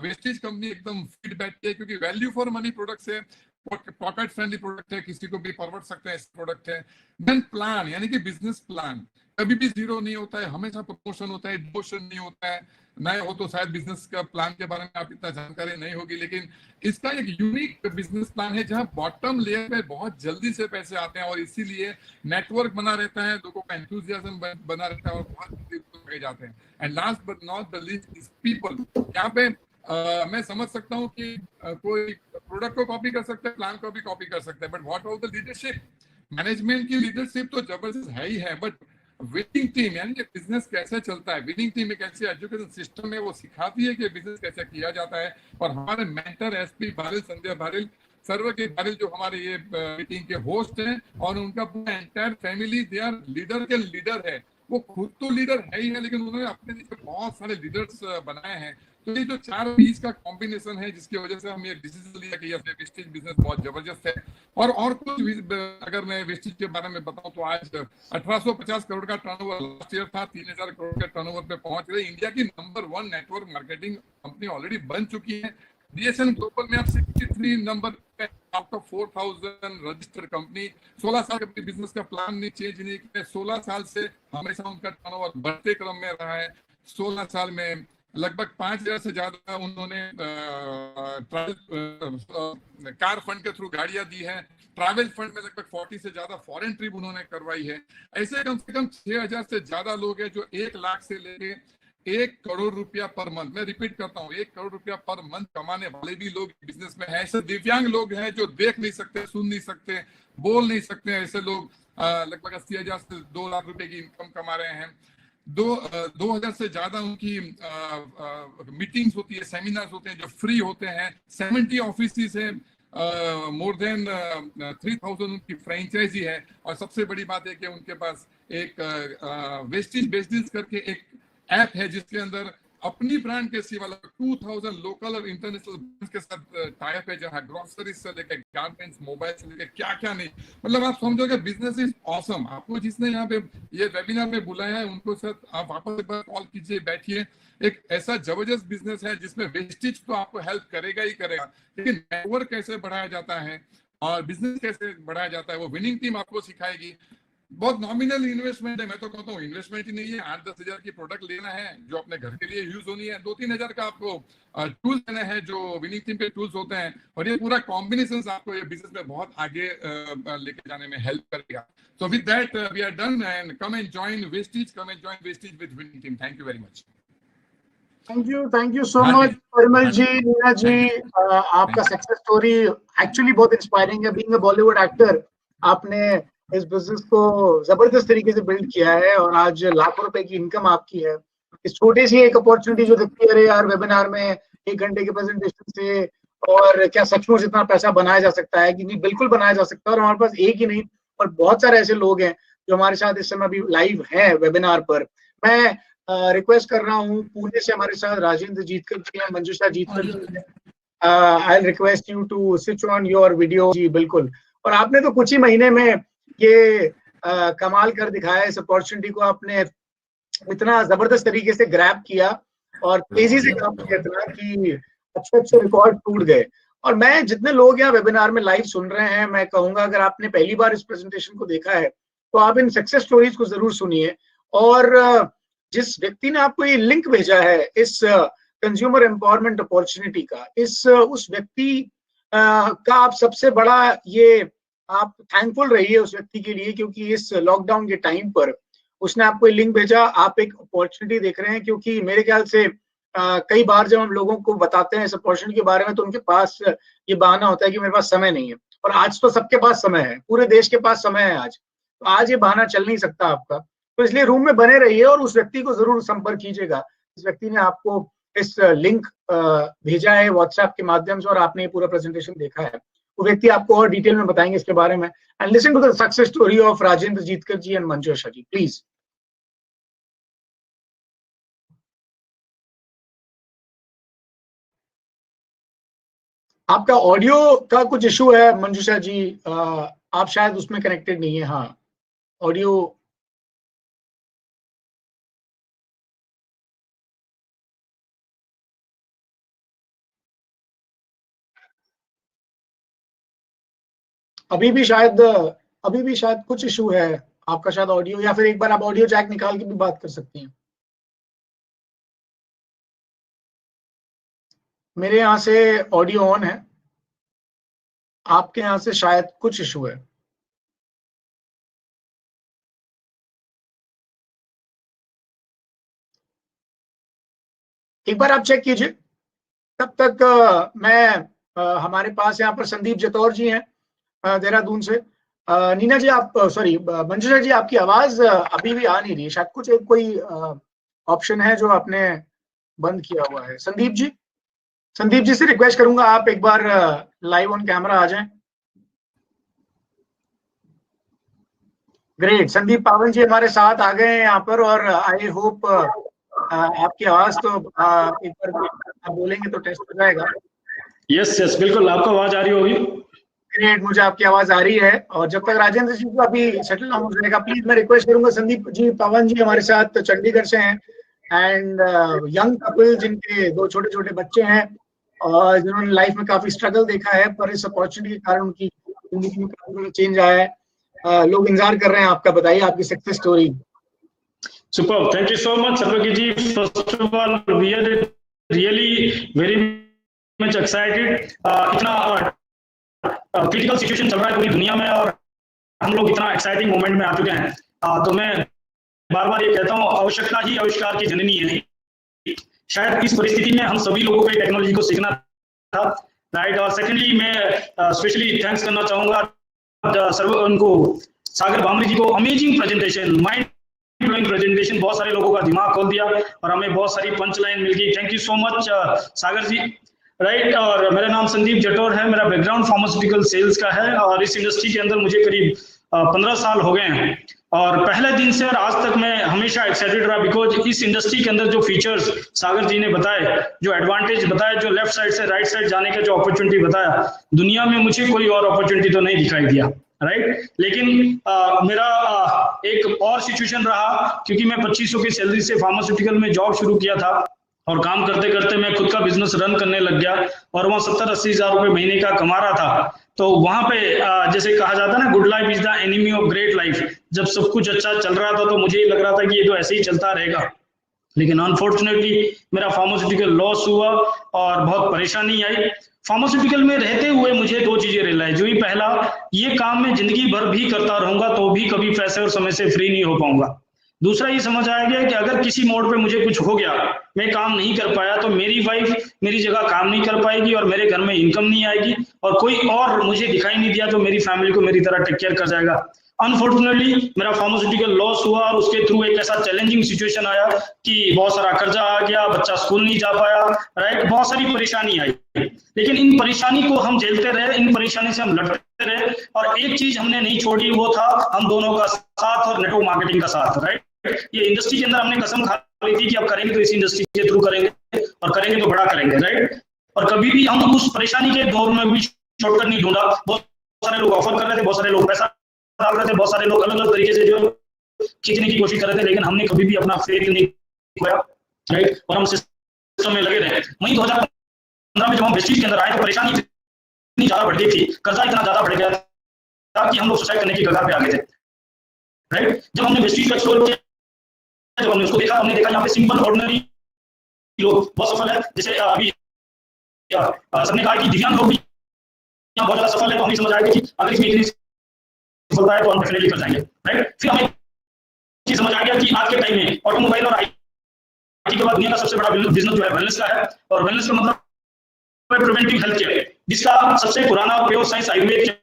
वेस्टेज कंपनी एकदम फिट बैठती है क्योंकि वैल्यू फॉर मनी प्रोडक्ट्स है, पॉकेट फ्रेंडली प्रोडक्ट है, किसी को भी परवट सकते हैं ऐसे प्रोडक्ट है। देन प्लान, यानी कि बिजनेस प्लान कभी भी जीरो नहीं होता है, हमेशा प्रमोशन होता है, डिमोशन नहीं होता है। नए हो तो शायद बिजनेस का प्लान के बारे में आप इतना जानकारी नहीं होगी, लेकिन इसका एक यूनिक बिजनेस प्लान है जहां बॉटम लेयर पे बहुत जल्दी से पैसे आते हैं और इसीलिए नेटवर्क बना रहता है, लोगों का एंथुसियाज्म बना रहता है और बहुत जल्दी आगे जाते हैं। And last but not the least is people. यहाँ पे मैं समझ सकता हूँ कि कोई प्रोडक्ट को कॉपी कर सकता है, प्लान को भी कॉपी कर सकता है, but what about the leadership? Management की लीडरशिप तो जबरदस्त है ही है, बट विनिंग टीम यानी कि बिजनेस कैसे चलता है, विनिंग टीम एक ऐसी एजुकेशन सिस्टम है वो सिखाती है कि बिजनेस कैसे किया जाता है। और हमारे मेंटर एसपी भारिल, संजय भारिल, सर्व के भारिल जो हमारे ये मीटिंग के होस्ट हैं, और उनका पूरा entire family they are leader के लीडर है। वो खुद तो लीडर है ही है लेकिन उन्होंने अपने नीचे बहुत सारे लीडर्स बनाए हैं। तो ये जो 4 पीस का कॉम्बिनेशन है जिसकी वजह से हम ये डिसीजन लिया कि ये वेस्टेज बिजनेस बहुत जबरदस्त है। और कुछ अगर मैं वेस्टेज के बारे में बताऊं तो आज 1850 करोड़ का टर्नओवर लास्ट ईयर था, 3000 करोड़ के टर्नओवर पे पहुंच गए। इंडिया की number 1 network marketing company already बन चुकी है। DSN ग्लोबल में आप 63 नंबर पे आउट ऑफ 4000 रजिस्टर्ड कंपनी। 16 साल अपनी बिजनेस का प्लान नहीं चेंज नहीं किया, 16 साल से हमेशा उनका टर्नओवर बढ़ते क्रम में रहा है। 16 साल में लगभग 5000 से ज्यादा उन्होंने कार फंड के थ्रू गाड़ियां दी है। ट्रैवल फंड में लगभग 40 से ज्यादा फॉरेन ट्रिप उन्होंने करवाई है। ऐसे कम से कम 6000 से ज्यादा लोग हैं जो 1 लाख से लेके 1 करोड़ रुपया पर मंथ, मैं रिपीट करता हूँ, 1 करोड़ रुपया पर मंथ कमाने वाले भी लोग बिजनेस में हैं। ऐसे दिव्यांग लोग हैं जो देख नहीं सकते, सुन नहीं सकते, बोल नहीं सकते, ऐसे लोग लगभग 80,000 से 2 लाख रुपए की इनकम कमा रहे हैं। 2000 से ज्यादा उनकी मीटिंग्स होती है, सेमिनार्स होते हैं जो फ्री होते हैं। 70 ऑफिस है, मोर देन 3000 उनकी फ्रेंचाइजी है। और सबसे बड़ी बात है कि उनके पास एक वेस्टेज बिजनेस करके एक ऐप है जिसके अंदर अपनी ब्रांड के सिवा 2000 लोकल और इंटरनेशनल ब्रांड्स के साथ टाई अप है, जहां ग्रोसरीज से लेकर गारमेंट्स, मोबाइल से लेकर क्या क्या नहीं, मतलब आप समझोगे बिजनेस इज ऑसम। आपको जिसने यहाँ पे ये वेबिनार में बुलाया है उनको साथ आप वापस एक बार कॉल कीजिए, बैठिए। एक ऐसा जबरदस्त बिजनेस है जिसमें वेस्टेज तो आपको हेल्प करेगा ही करेगा, लेकिन नेटवर्क कैसे बढ़ाया जाता है और बिजनेस कैसे बढ़ाया जाता है वो विनिंग टीम आपको सिखाएगी। बहुत नॉमिनल इन्वेस्टमेंट है, मैं तो कहता हूँ इन्वेस्टमेंट ही नहीं है। 8-10 हजार की प्रोडक्ट लेना है जो अपने घर के लिए यूज होनी है। 2-3 हजार का आपको टूल्स लेना है जो विनिंग टीम के टूल्स होते हैं, और ये पूरा कॉम्बिनेशन आपको ये बिजनेस में बहुत आगे लेके जाने में हेल्प करेगा। So with that we are done and come and join wastage, come and join wastage with winning team. Thank you very much. Thank you so much Parimal ji, Neena ji. आपका सक्सेस स्टोरी एक्चुअली बहुत inspiring है। Being a Bollywood actor आपने इस business को जबरदस्त तरीके से build किया है और आज लाखों रुपए की इनकम आपकी है। इस छोटी सी एक अपॉर्चुनिटी जो दिखती है, अरे यार वेबिनार में 1 घंटे के प्रेजेंटेशन से और क्या सचमुच इतना पैसा बनाया जा सकता है? कि नहीं, बिल्कुल बनाया जा सकता है। और हमारे पास एक ही नहीं और बहुत सारे ऐसे लोग हैं जो हमारे साथ इस समय अभी लाइव हैं वेबिनार पर। मैं रिक्वेस्ट कर रहा हूँ, पुणे से हमारे साथ राजेंद्र जीतकर जी हैं, मंजुषा जीतकर जी हैं। I request you to switch on your video. जी बिल्कुल। और आपने तो कुछ ही महीने में ये कमाल कर दिखाया, इस अपॉर्चुनिटी को आपने इतना जबरदस्त तरीके से ग्रैब किया और तेजी से काम किया इतना कि अच्छे रिकॉर्ड टूट गए। और मैं जितने लोग यहाँ वेबिनार में लाइव सुन रहे हैं, मैं कहूंगा अगर आपने पहली बार इस प्रेजेंटेशन को देखा है तो आप इन सक्सेस स्टोरीज को जरूर सुनिए। और जिस व्यक्ति ने आपको ये लिंक भेजा है इस कंज्यूमर एम्पावरमेंट अपॉर्चुनिटी का, उस व्यक्ति का आप सबसे बड़ा ये आप थैंकफुल रहिए उस व्यक्ति के लिए, क्योंकि इस लॉकडाउन के टाइम पर उसने आपको लिंक भेजा। आप एक अपॉर्चुनिटी देख रहे हैं, क्योंकि मेरे ख्याल से कई बार जब हम लोगों को बताते हैं इस अपॉर्चुनिटी के बारे में तो उनके पास ये बहाना होता है कि मेरे पास समय नहीं है। और आज तो सबके पास समय है, पूरे देश के पास समय है आज, तो आज ये बहाना चल नहीं सकता आपका। तो इसलिए रूम में बने रहिए और उस व्यक्ति को जरूर संपर्क कीजिएगा। इस व्यक्ति ने आपको इस लिंक भेजा है व्हाट्सएप के माध्यम से और आपने ये पूरा प्रेजेंटेशन देखा है। वो व्यक्ति आपको और डिटेल में बताएंगे इसके बारे में। And listen to the success story of Rajendra Jeetkar ji and Manjusha ji, please. आपका ऑडियो का कुछ इशू है मंजूषा जी, आप शायद उसमें कनेक्टेड नहीं है। हाँ, ऑडियो अभी भी शायद कुछ इशू है आपका, शायद ऑडियो, या फिर एक बार आप ऑडियो जैक निकाल के भी बात कर सकती हैं। मेरे यहाँ से ऑडियो ऑन है, आपके यहाँ से शायद कुछ इशू है। एक बार आप चेक कीजिए। तब तक हमारे पास यहाँ पर संदीप जतौर जी हैं देहरादून से। नीना जी आप सॉरी मंजूषा जी, आपकी आवाज अभी भी आ नहीं रही है, शायद कुछ एक कोई ऑप्शन है जो आपने बंद किया हुआ है। संदीप जी से रिक्वेस्ट करूंगा आप एक बार लाइव ऑन कैमरा आ जाएं। ग्रेट, संदीप पावन जी हमारे साथ आ गए हैं यहाँ पर, और आई होप आपकी आवाज तो एक बार आप बोलेंगे तो टेस्ट हो जाएगा। यस बिल्कुल, आपको आवाज आ रही होगी। ग्रेट, मुझे आपकी आवाज आ रही है। और जब तक राजेंद्र जी को अभी सेटल हो जाएगा, प्लीज मैं रिक्वेस्ट करूंगा, संदीप जी पावन जी हमारे साथ चंडीगढ़ से हैं एंड यंग कपल जिनके 2 छोटे छोटे बच्चे हैं और जिन्होंने लाइफ में काफी स्ट्रगल देखा है, पर इस अपॉर्चुनिटी के कारण उनकी जिंदगी में काफी चेंज आया है। लोग इंतजार कर रहे हैं आपका, बताइए आपकी success story. Super, thank you so much Sarogi ji. First of all we are really very much excited. इतना क्रिटिकल सिचुएशन चल रहा है पूरी दुनिया में और हम लोग इतना एक्साइटिंग मोमेंट में आ चुके हैं। तो मैं बार बार ये कहता हूँ, आवश्यकता ही आविष्कार की जननी है। शायद इस परिस्थिति में हम सभी लोगों को टेक्नोलॉजी को सीखना था, राइट। और सेकेंडली मैं स्पेशली थैंक्स करना चाहूंगा उनको सागर भामरे जी को। Amazing presentation, mind blowing presentation, बहुत सारे लोगों का दिमाग खोल दिया और हमें बहुत सारी पंच लाइन मिल गई। Thank you so much Sagar ji, right. और मेरा नाम संदीप जटौर है, मेरा बैकग्राउंड फार्मास्यूटिकल सेल्स का है और इस इंडस्ट्री के अंदर मुझे करीब 15 साल हो गए हैं। और पहले दिन से और आज तक मैं हमेशा एक्साइटेड रहा, बिकॉज इस इंडस्ट्री के अंदर जो फीचर्स सागर जी ने बताए, जो एडवांटेज बताया, जो लेफ्ट साइड से राइट साइड जाने का जो अपॉर्चुनिटी बताया, दुनिया में मुझे कोई और अपॉर्चुनिटी तो नहीं दिखाई दिया, राइट। लेकिन मेरा एक और सिचुएशन रहा, क्योंकि मैं 2500 की सैलरी से फार्मास्यूटिकल में जॉब शुरू किया था और काम करते करते मैं खुद का बिजनेस रन करने लग गया और वहाँ 70-80 हज़ार रुपए महीने का कमा रहा था। तो वहां पे जैसे कहा जाता है ना, good life is the enemy of great life. जब सब कुछ अच्छा चल रहा था तो मुझे ही लग रहा था कि ये तो ऐसे ही चलता रहेगा, लेकिन अनफॉर्चुनेटली मेरा फार्मास्यूटिकल लॉस हुआ और बहुत परेशानी आई। फार्मास्यूटिकल में रहते हुए मुझे 2 चीजें रियलाइज हुई। पहला, ये काम मैं जिंदगी भर भी करता रहूंगा तो भी कभी पैसे और समय से फ्री नहीं हो पाऊंगा। दूसरा ये समझ आया गया कि अगर किसी मोड पे मुझे कुछ हो गया, मैं काम नहीं कर पाया, तो मेरी वाइफ मेरी जगह काम नहीं कर पाएगी और मेरे घर में इनकम नहीं आएगी और कोई और मुझे दिखाई नहीं दिया जो मेरी फैमिली को मेरी तरह टेक केयर कर जाएगा। अनफॉर्चुनेटली मेरा फार्मास्यूटिकल लॉस हुआ और उसके थ्रू एक ऐसा चैलेंजिंग सिचुएशन आया कि बहुत सारा कर्जा आ गया, बच्चा स्कूल नहीं जा पाया, राइट। बहुत सारी परेशानी आई, लेकिन इन परेशानी को हम झेलते रहे, इन परेशानी से हम लड़ते रहे और एक चीज हमने नहीं छोड़ी, वो था हम दोनों का साथ और नेटवर्क मार्केटिंग का साथ, राइट। ये इंडस्ट्री के अंदर हमने कसम खा ली थी कि अब करेंगे तो इस इंडस्ट्री के थ्रू करेंगे और करेंगे तो बड़ा करेंगे, राइट। और कभी भी हम उस परेशानी के दौर में भी शॉर्टकट नहीं ढूंढा। बहुत सारे लोग ऑफर कर रहे थे, बहुत सारे लोग पैसा डाल रहे थे, बहुत सारे लोग अलग अलग तरीके से जो खींचने की कोशिश कर रहे थे, लेकिन हमने कभी भी अपना फेथ नहीं खोया, राइट। और हम सिस्टम में लगे रहे। वहीं 2015 में जब हम वेस्टीज के अंदर आए तो परेशानी इतनी ज्यादा बढ़ गई थी, कर्जा इतना ज्यादा बढ़ गया था कि हम लोग सुसाइड करने की कगार पे आ गए थे, राइट। जब हमने वेस्टीज का एक्सप्लोर किया, जब हमने उसको देखा, हमने देखा यहाँ पे सिंपल ऑर्डिनरी लोग बहुत सफल है। जैसे अभी सबने कहा कि दिव्यांग लोग भी यहाँ बहुत ज्यादा सफल है, तो हमें समझ आया कि अगर इसमें इतनी सफलता है तो हम डेफिनेटली कर जाएंगे, राइट। फिर हमें समझ आ गया कि आज के टाइम में ऑटोमोबाइल और आईटी के बाद दुनिया का सबसे बड़ा बिजनेस जो है वेलनेस का है, और वेलनेस का मतलब प्रिवेंटिव हेल्थ केयर, जिसका सबसे पुराना उपयोग साइंस आयुर्वेद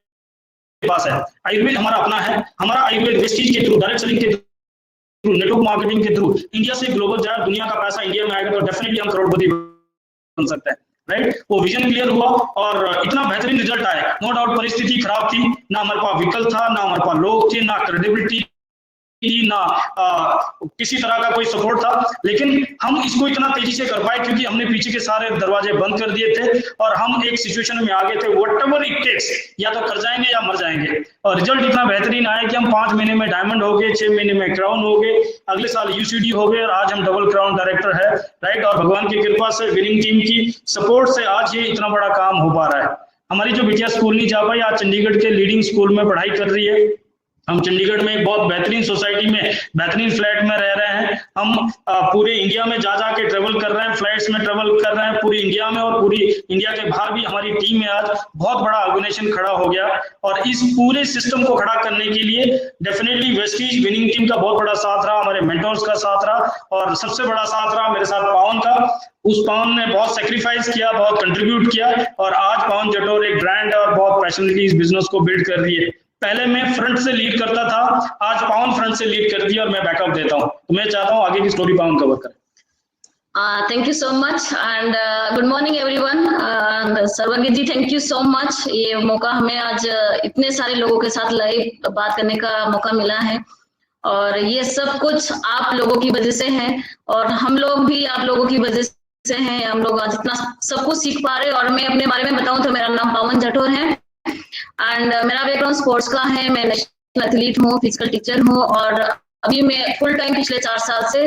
पास है। आयुर्वेद हमारा अपना है, हमारा आयुर्वेद वेस्टीज के थ्रू, डायरेक्ट सेलिंग के थ्रू, नेटवर्क मार्केटिंग के थ्रू इंडिया से ग्लोबल जाए, दुनिया का पैसा इंडिया में आएगा तो डेफिनेटली हम करोड़पति बन सकते हैं, राइट। वो विजन क्लियर हुआ और इतना बेहतरीन रिजल्ट आया। नो डाउट परिस्थिति खराब थी, ना हमारे पास विकल्प था, ना हमारे पास लोग थे, ना क्रेडिबिलिटी, ना किसी तरह का कोई सपोर्ट था, लेकिन हम इसको इतना तेजी से कर पाए क्योंकि हमने पीछे के सारे दरवाजे बंद कर दिए थे और हम एक सिचुएशन में आ गए थे, व्हाटएवर इट टेक्स, या तो कर जाएंगे या मर जाएंगे। और रिजल्ट इतना बेहतरीन आया कि हम 5 महीने में डायमंड हो गए, 6 महीने में क्राउन हो गए, अगले साल यूसीडी हो गए और आज हम डबल क्राउन डायरेक्टर है, राइट। और भगवान की कृपा से, विनिंग टीम की सपोर्ट से आज ये इतना बड़ा काम हो पा रहा है। हमारी जो बिटिया स्कूल नहीं जा पाई, आज चंडीगढ़ के लीडिंग स्कूल में पढ़ाई कर रही है। हम चंडीगढ़ में एक बहुत बेहतरीन सोसाइटी में, बेहतरीन फ्लैट में रह रहे हैं। हम पूरे इंडिया में जा के ट्रेवल कर रहे हैं, फ्लाइट्स में ट्रेवल कर रहे हैं पूरी इंडिया में, और पूरी इंडिया के बाहर भी हमारी टीम में आज बहुत बड़ा ऑर्गेनाइजेशन खड़ा हो गया। और इस पूरे सिस्टम को खड़ा करने के लिए डेफिनेटली वेस्टीज विनिंग टीम का बहुत बड़ा साथ रहा, हमारे मेंटर्स का साथ रहा, और सबसे बड़ा साथ रहा मेरे साथ पावन का। उस पावन ने बहुत सेक्रीफाइस किया, बहुत कंट्रीब्यूट किया, और आज पावन जटोर एक ब्रांड है और बहुत पैशनेटली इस बिजनेस को बिल्ड कर रही है। पहले मैं फ्रंट से लीड करता था, आज पावन फ्रंट से लीड कर दिया और मैं बैकअप देता हूं। तो मैं चाहता हूं आगे की स्टोरी पावन कवर करें। Thank you so much and good morning everyone. सर्वज्ञ जी, थैंक यू सो मच। ये मौका हमें आज इतने सारे लोगों के साथ लाइव बात करने का मौका मिला है, और ये सब कुछ आप लोगों की वजह से है, और हम लोग भी आप लोगों की वजह से हैं। हम लोग आज इतना सब कुछ सीख पा रहे हैं। और मैं अपने बारे में बताऊं तो मेरा नाम पावन जटोर है एंड मेरा बैकग्राउंड स्पोर्ट्स का है। मैं नेशनल एथलीट हूँ, फिजिकल टीचर हूँ, और अभी मैं फुल टाइम पिछले 4 साल से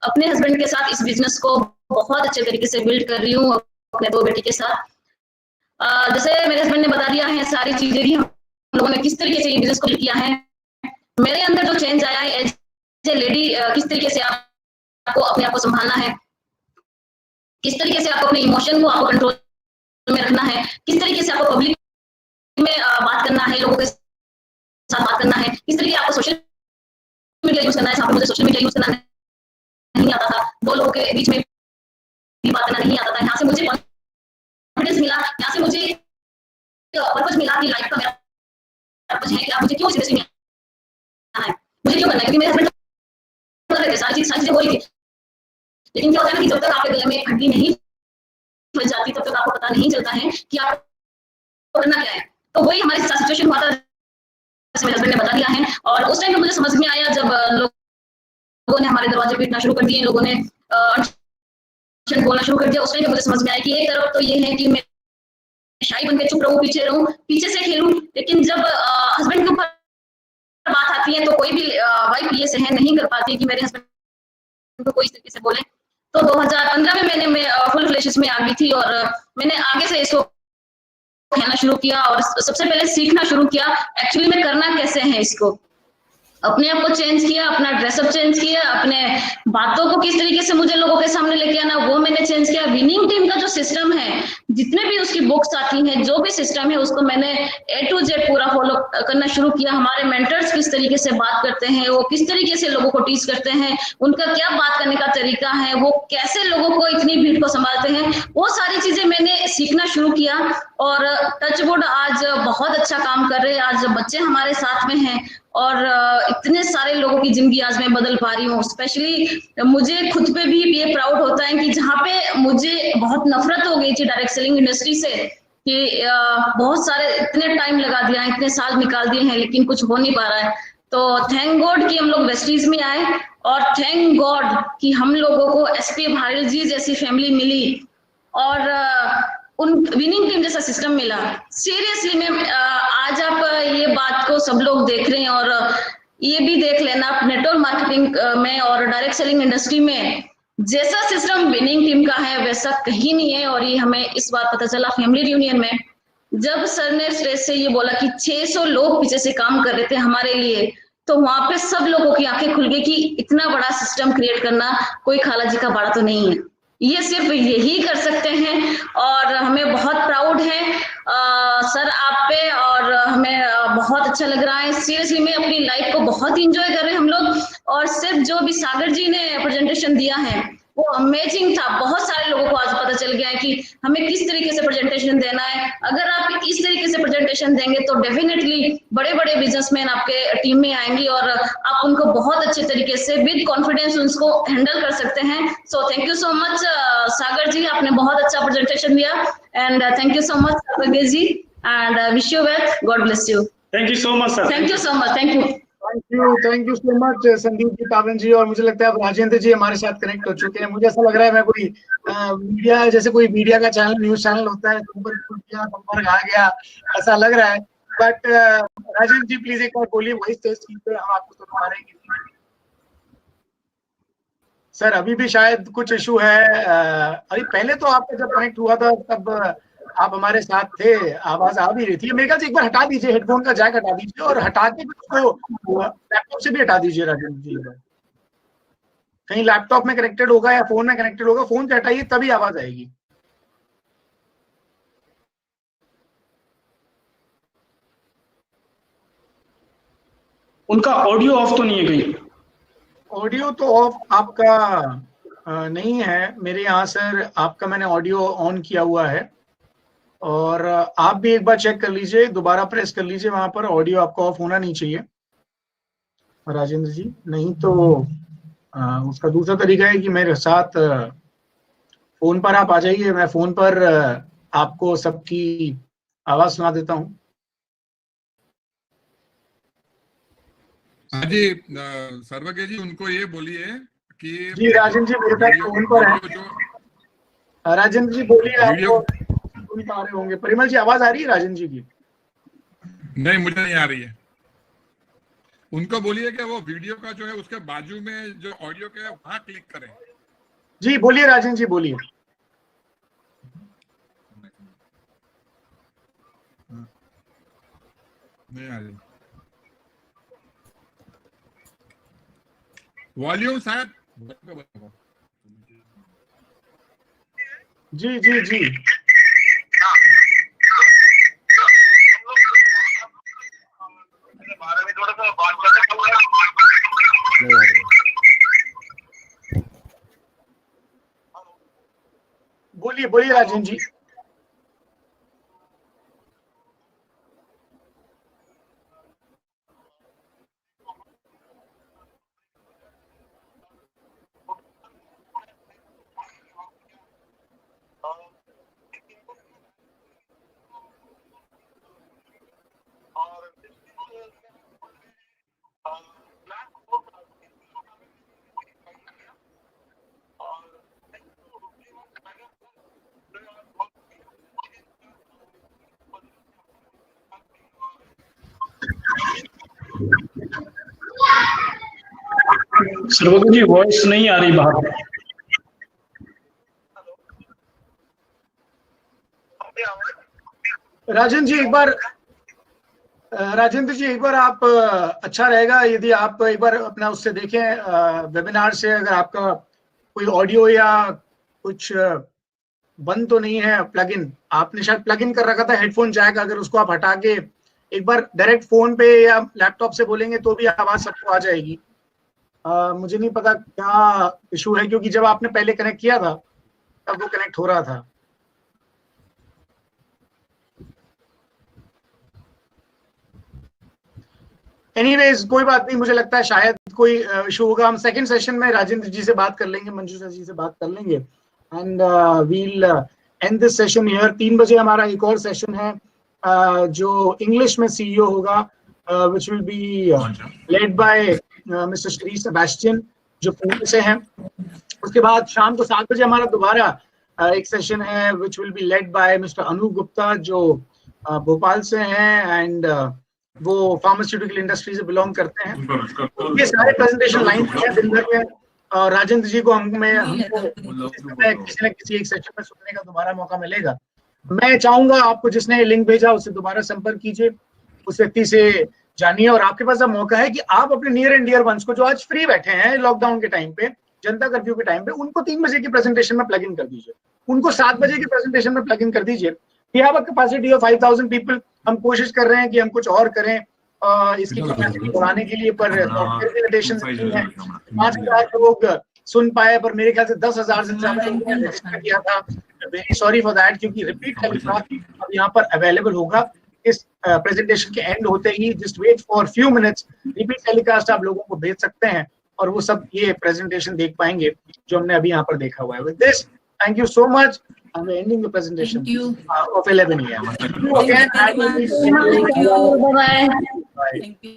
अपने हस्बैंड के साथ इस बिजनेस को बहुत अच्छे तरीके से बिल्ड कर रही हूँ अपने 2 बेटी के साथ। जैसे मेरे हस्बैंड ने बता दिया है सारी चीजें भी हम लोगों ने किस तरीके से ये बिजनेस को बिल्ड किया है। मेरे अंदर जो चेंज आया है एज ए लेडी, किस तरीके से आपको अपने आप को संभालना है, किस तरीके से आपको अपने इमोशन को आपको कंट्रोल में रखना है, किस तरीके से आपको पब्लिक में बात करना है, लोगों के साथ बात करना है, किस तरीके आपको सोशल मीडिया यूज करना है। मुझे सोशल मीडिया यूज करना नहीं आता था, 2 लोगों के बीच में भी बात करना नहीं आता था। यहाँ से मुझे कॉन्फिडेंस मिला, यहाँ से मुझे पर्पस मिला कि लाइफ का मेरा पर्पस है क्या, मुझे क्यों इस इंडस्ट्री में आना है, मुझे क्यों करना है। क्योंकि मेरे हस्बैंड सारी चीजें बोली थी, लेकिन क्या होता है ना कि जब तक आपके गले में हड्डी नहीं फंस जाती तब तक आपको पता नहीं चलता है कि आप करना क्या है। तो वही हमारे साथ सिचुएशन हुआ था, जैसे मेरे हस्बैंड ने बता दिया है। और उस टाइम पे मुझे समझ में आया जब लोगों ने हमारे दरवाजे पीटना शुरू कर दिए, लोगों ने बोलना शुरू कर दिया। उस टाइम पे मुझे समझ में आया कि एक तरफ तो ये है कि मैं शाही बनकर चुप रहूं, पीछे रहूं, पीछे से खेलूं, लेकिन जब हस्बैंड के ऊपर बात आती है तो कोई भी वाइफ ये सहन नहीं कर पाती कि मेरे हस्बैंड को कोई इस तरीके से बोले। तो 2015 में मैं फुल फ्लैशेस में आ गई थी और मैंने आगे से इसको कहना शुरू किया और सबसे पहले सीखना शुरू किया एक्चुअली में करना कैसे है इसको। अपने आप को चेंज किया, अपना ड्रेसअप चेंज किया, अपने बातों को किस तरीके से मुझे लोगों के सामने लेके आना वो मैंने चेंज किया। विनिंग टीम का जो सिस्टम है, जितने भी उसकी बुक्स आती हैं, जो भी सिस्टम है उसको मैंने A to Z पूरा फॉलो करना शुरू किया। हमारे मेंटर्स किस तरीके से बात करते हैं, वो किस तरीके से लोगों को टीच करते हैं, उनका क्या बात करने का तरीका है, वो कैसे लोगों को इतनी भीड़ को संभालते हैं, वो सारी चीजें मैंने सीखना शुरू किया। और टचवुड आज बहुत अच्छा काम कर रहे हैं। आज बच्चे हमारे साथ में हैं और इतने सारे लोगों की जिंदगी आज मैं बदल पा रही हूँ। स्पेशली मुझे खुद पे भी ये प्राउड होता है कि जहाँ पे मुझे बहुत नफरत हो गई थी डायरेक्ट सेलिंग इंडस्ट्री से, कि बहुत सारे इतने टाइम लगा दिया, इतने साल निकाल दिए हैं, लेकिन कुछ हो नहीं पा रहा है। तो थैंक गॉड कि हम लोग वेस्टीज में आए और थैंक गॉड कि हम लोगों को SP भारत जी जैसी फैमिली मिली और उन विनिंग टीम जैसा सिस्टम मिला। सीरियसली मैं आज आप ये बात को सब लोग देख रहे हैं और ये भी देख लेना आप नेटवर्क मार्केटिंग में और डायरेक्ट सेलिंग इंडस्ट्री में जैसा सिस्टम विनिंग टीम का है वैसा कहीं नहीं है। और ये हमें इस बार पता चला फैमिली रियूनियन में, जब सर ने स्टेज से ये बोला कि 600 लोग पीछे से काम कर रहे थे हमारे लिए, तो वहां पे सब लोगों की आंखें खुल गई कि इतना बड़ा सिस्टम क्रिएट करना कोई खाला जी का बाड़ा तो नहीं है, ये सिर्फ यही कर सकते हैं। और हमें बहुत प्राउड है सर आप पे और हमें बहुत अच्छा लग रहा है। सीरियसली मैं अपनी लाइफ को बहुत इंजॉय कर रहे हैं हम लोग। और सिर्फ जो भी सागर जी ने प्रेजेंटेशन दिया है वो अमेजिंग था। बहुत सारे लोगों को आज पता चल गया है कि हमें किस तरीके से प्रेजेंटेशन देना है। अगर आप इस तरीके से प्रेजेंटेशन देंगे तो डेफिनेटली बड़े बड़े बिजनेसमैन आपके टीम में आएंगी और आप उनको बहुत अच्छे तरीके से विद कॉन्फिडेंस उसको हैंडल कर सकते हैं। So thank you so much Sagar ji, आपने बहुत अच्छा प्रेजेंटेशन दिया and thank you so much Sagar ji and wish you well, God bless you. Thank you so much sir. Thank you so much, thank you. Thank you so much Sandeep ji, Pavan ji, और मुझे लगता है अब राजेंद्र जी हमारे साथ कनेक्ट हो चुके हैं। मुझे ऐसा लग रहा है मैं कोई मीडिया, जैसे कोई मीडिया का चैनल, न्यूज चैनल होता है, संपर्क आ गया, ऐसा लग रहा है। बट राजेंद्र जी प्लीज एक बार बोलिए, वही टेस्ट कीजिए, हम आपको सुन पा रहे हैं। सर अभी भी शायद कुछ इशू है। अभी पहले तो आपका जब कनेक्ट हुआ था तब आप हमारे साथ थे, आवाज आ भी रही थी। मेरे ख्याल से एक बार हटा दीजिए, हेडफोन का जैक हटा दीजिए और हटा के उसको लैपटॉप से भी हटा दीजिए राजेंद्र जी। कहीं लैपटॉप में कनेक्टेड होगा या फोन में कनेक्टेड होगा, फोन से हटाइए तभी आवाज आएगी। उनका ऑडियो ऑफ तो नहीं है कहीं? ऑडियो तो ऑफ आपका नहीं है मेरे यहाँ सर। आपका मैंने ऑडियो ऑन किया हुआ है और आप भी एक बार चेक कर लीजिए, दोबारा प्रेस कर लीजिए, वहां पर ऑडियो आपका ऑफ होना नहीं चाहिए राजेंद्र जी। नहीं तो उसका दूसरा तरीका है कि मेरे साथ फोन पर आप आ जाइए, मैं फोन पर आपको सबकी आवाज सुना देता हूँ। हाँ जी, सर्वज्ञ जी उनको ये बोलिए कि जी राजेंद्र जी मेरे साथ फोन पर है। राजेंद्र जी बोलिए, आपको सुन पा रहे होंगे। परिमल जी आवाज आ रही है राजेंद्र जी की? नहीं, मुझे नहीं आ रही है। उनको बोलिए कि वो वीडियो का जो है उसके बाजू में जो ऑडियो के वहां क्लिक करें। जी बोलिए राजेंद्र जी, बोलिए। नहीं आ रही वॉल्यूम शायद। जी जी जी बोलिए बोलिए राजेंद्र जी। सर्वज्ञ जी वॉइस नहीं आ रही बाहर। राजेंद्र जी एक बार आप अच्छा रहेगा यदि आप एक बार अपना उससे देखें, वेबिनार से, अगर आपका कोई ऑडियो या कुछ बंद तो नहीं है। प्लगइन आपने शायद प्लगइन कर रखा था, हेडफोन जैक, अगर उसको आप हटा के एक बार डायरेक्ट फोन पे या लैपटॉप से बोलेंगे तो भी आवाज सबको आ जाएगी। मुझे नहीं पता क्या इशू है, क्योंकि जब आपने पहले कनेक्ट किया था तब वो कनेक्ट हो रहा था। एनीवेज कोई बात नहीं, मुझे लगता है शायद कोई इशू होगा। हम सेकंड सेशन में राजेंद्र जी से बात कर लेंगे, मंजूषा जी से बात कर लेंगे and we'll end this session here. 3 बजे हमारा एक और सेशन है जो इंग्लिश में सीईओ होगा, which will be led by mister Shri Sebastian जो पुणे से हैं। उसके बाद शाम को 7 बजे हमारा दोबारा एक सेशन है which will be led by mister Anup Gupta जो भोपाल से हैं एंड वो फार्मास्यूटिकल इंडस्ट्री से बिलोंग करते हैं। ये सारे प्रेजेंटेशन लाइन हैं दिन भर में। और राजेंद्र जी को हमको किसी न किसी एक सेशन में सुनने का दोबारा मौका मिलेगा। मैं चाहूंगा आपको जिसने लिंक भेजा उससे दोबारा संपर्क कीजिए, उस व्यक्ति से जानिए, और आपके पास अब मौका है कि आप अपने नियर एंड डियर वंस को जो आज फ्री बैठे हैं लॉकडाउन के टाइम पे, जनता कर्फ्यू के टाइम पे, उनको 3 बजे की प्रेजेंटेशन में प्लग इन कर दीजिए, उनको 7 बजे की प्रेजेंटेशन में प्लग इन कर दीजिए। We have a capacity of 5000 people. हम कोशिश कर रहे हैं कि हम कुछ और करें इसकी कैपेसिटी बढ़ाने के लिए, पर सॉफ्टवेयर की लिमिटेशंस नहीं है। 5000 लोग सुन पाए, पर मेरे ख्याल से 10,000 से ज्यादा लोगों ने रजिस्टर किया था। वेरी सॉरी फॉर दैट, क्योंकि रिपीट टेलीकास्ट अब यहाँ पर अवेलेबल होगा इस प्रेजेंटेशन के एंड होते ही। Just wait for few minutes, repeat telecast आप लोगों को भेज सकते हैं और वो सब ये प्रेजेंटेशन देख पाएंगे जो हमने अभी यहाँ पर देखा हुआ है। With this, thank you so much. I'm ending the presentation of 11 a.m. Thank you very much. Bye bye. Bye. Thank you.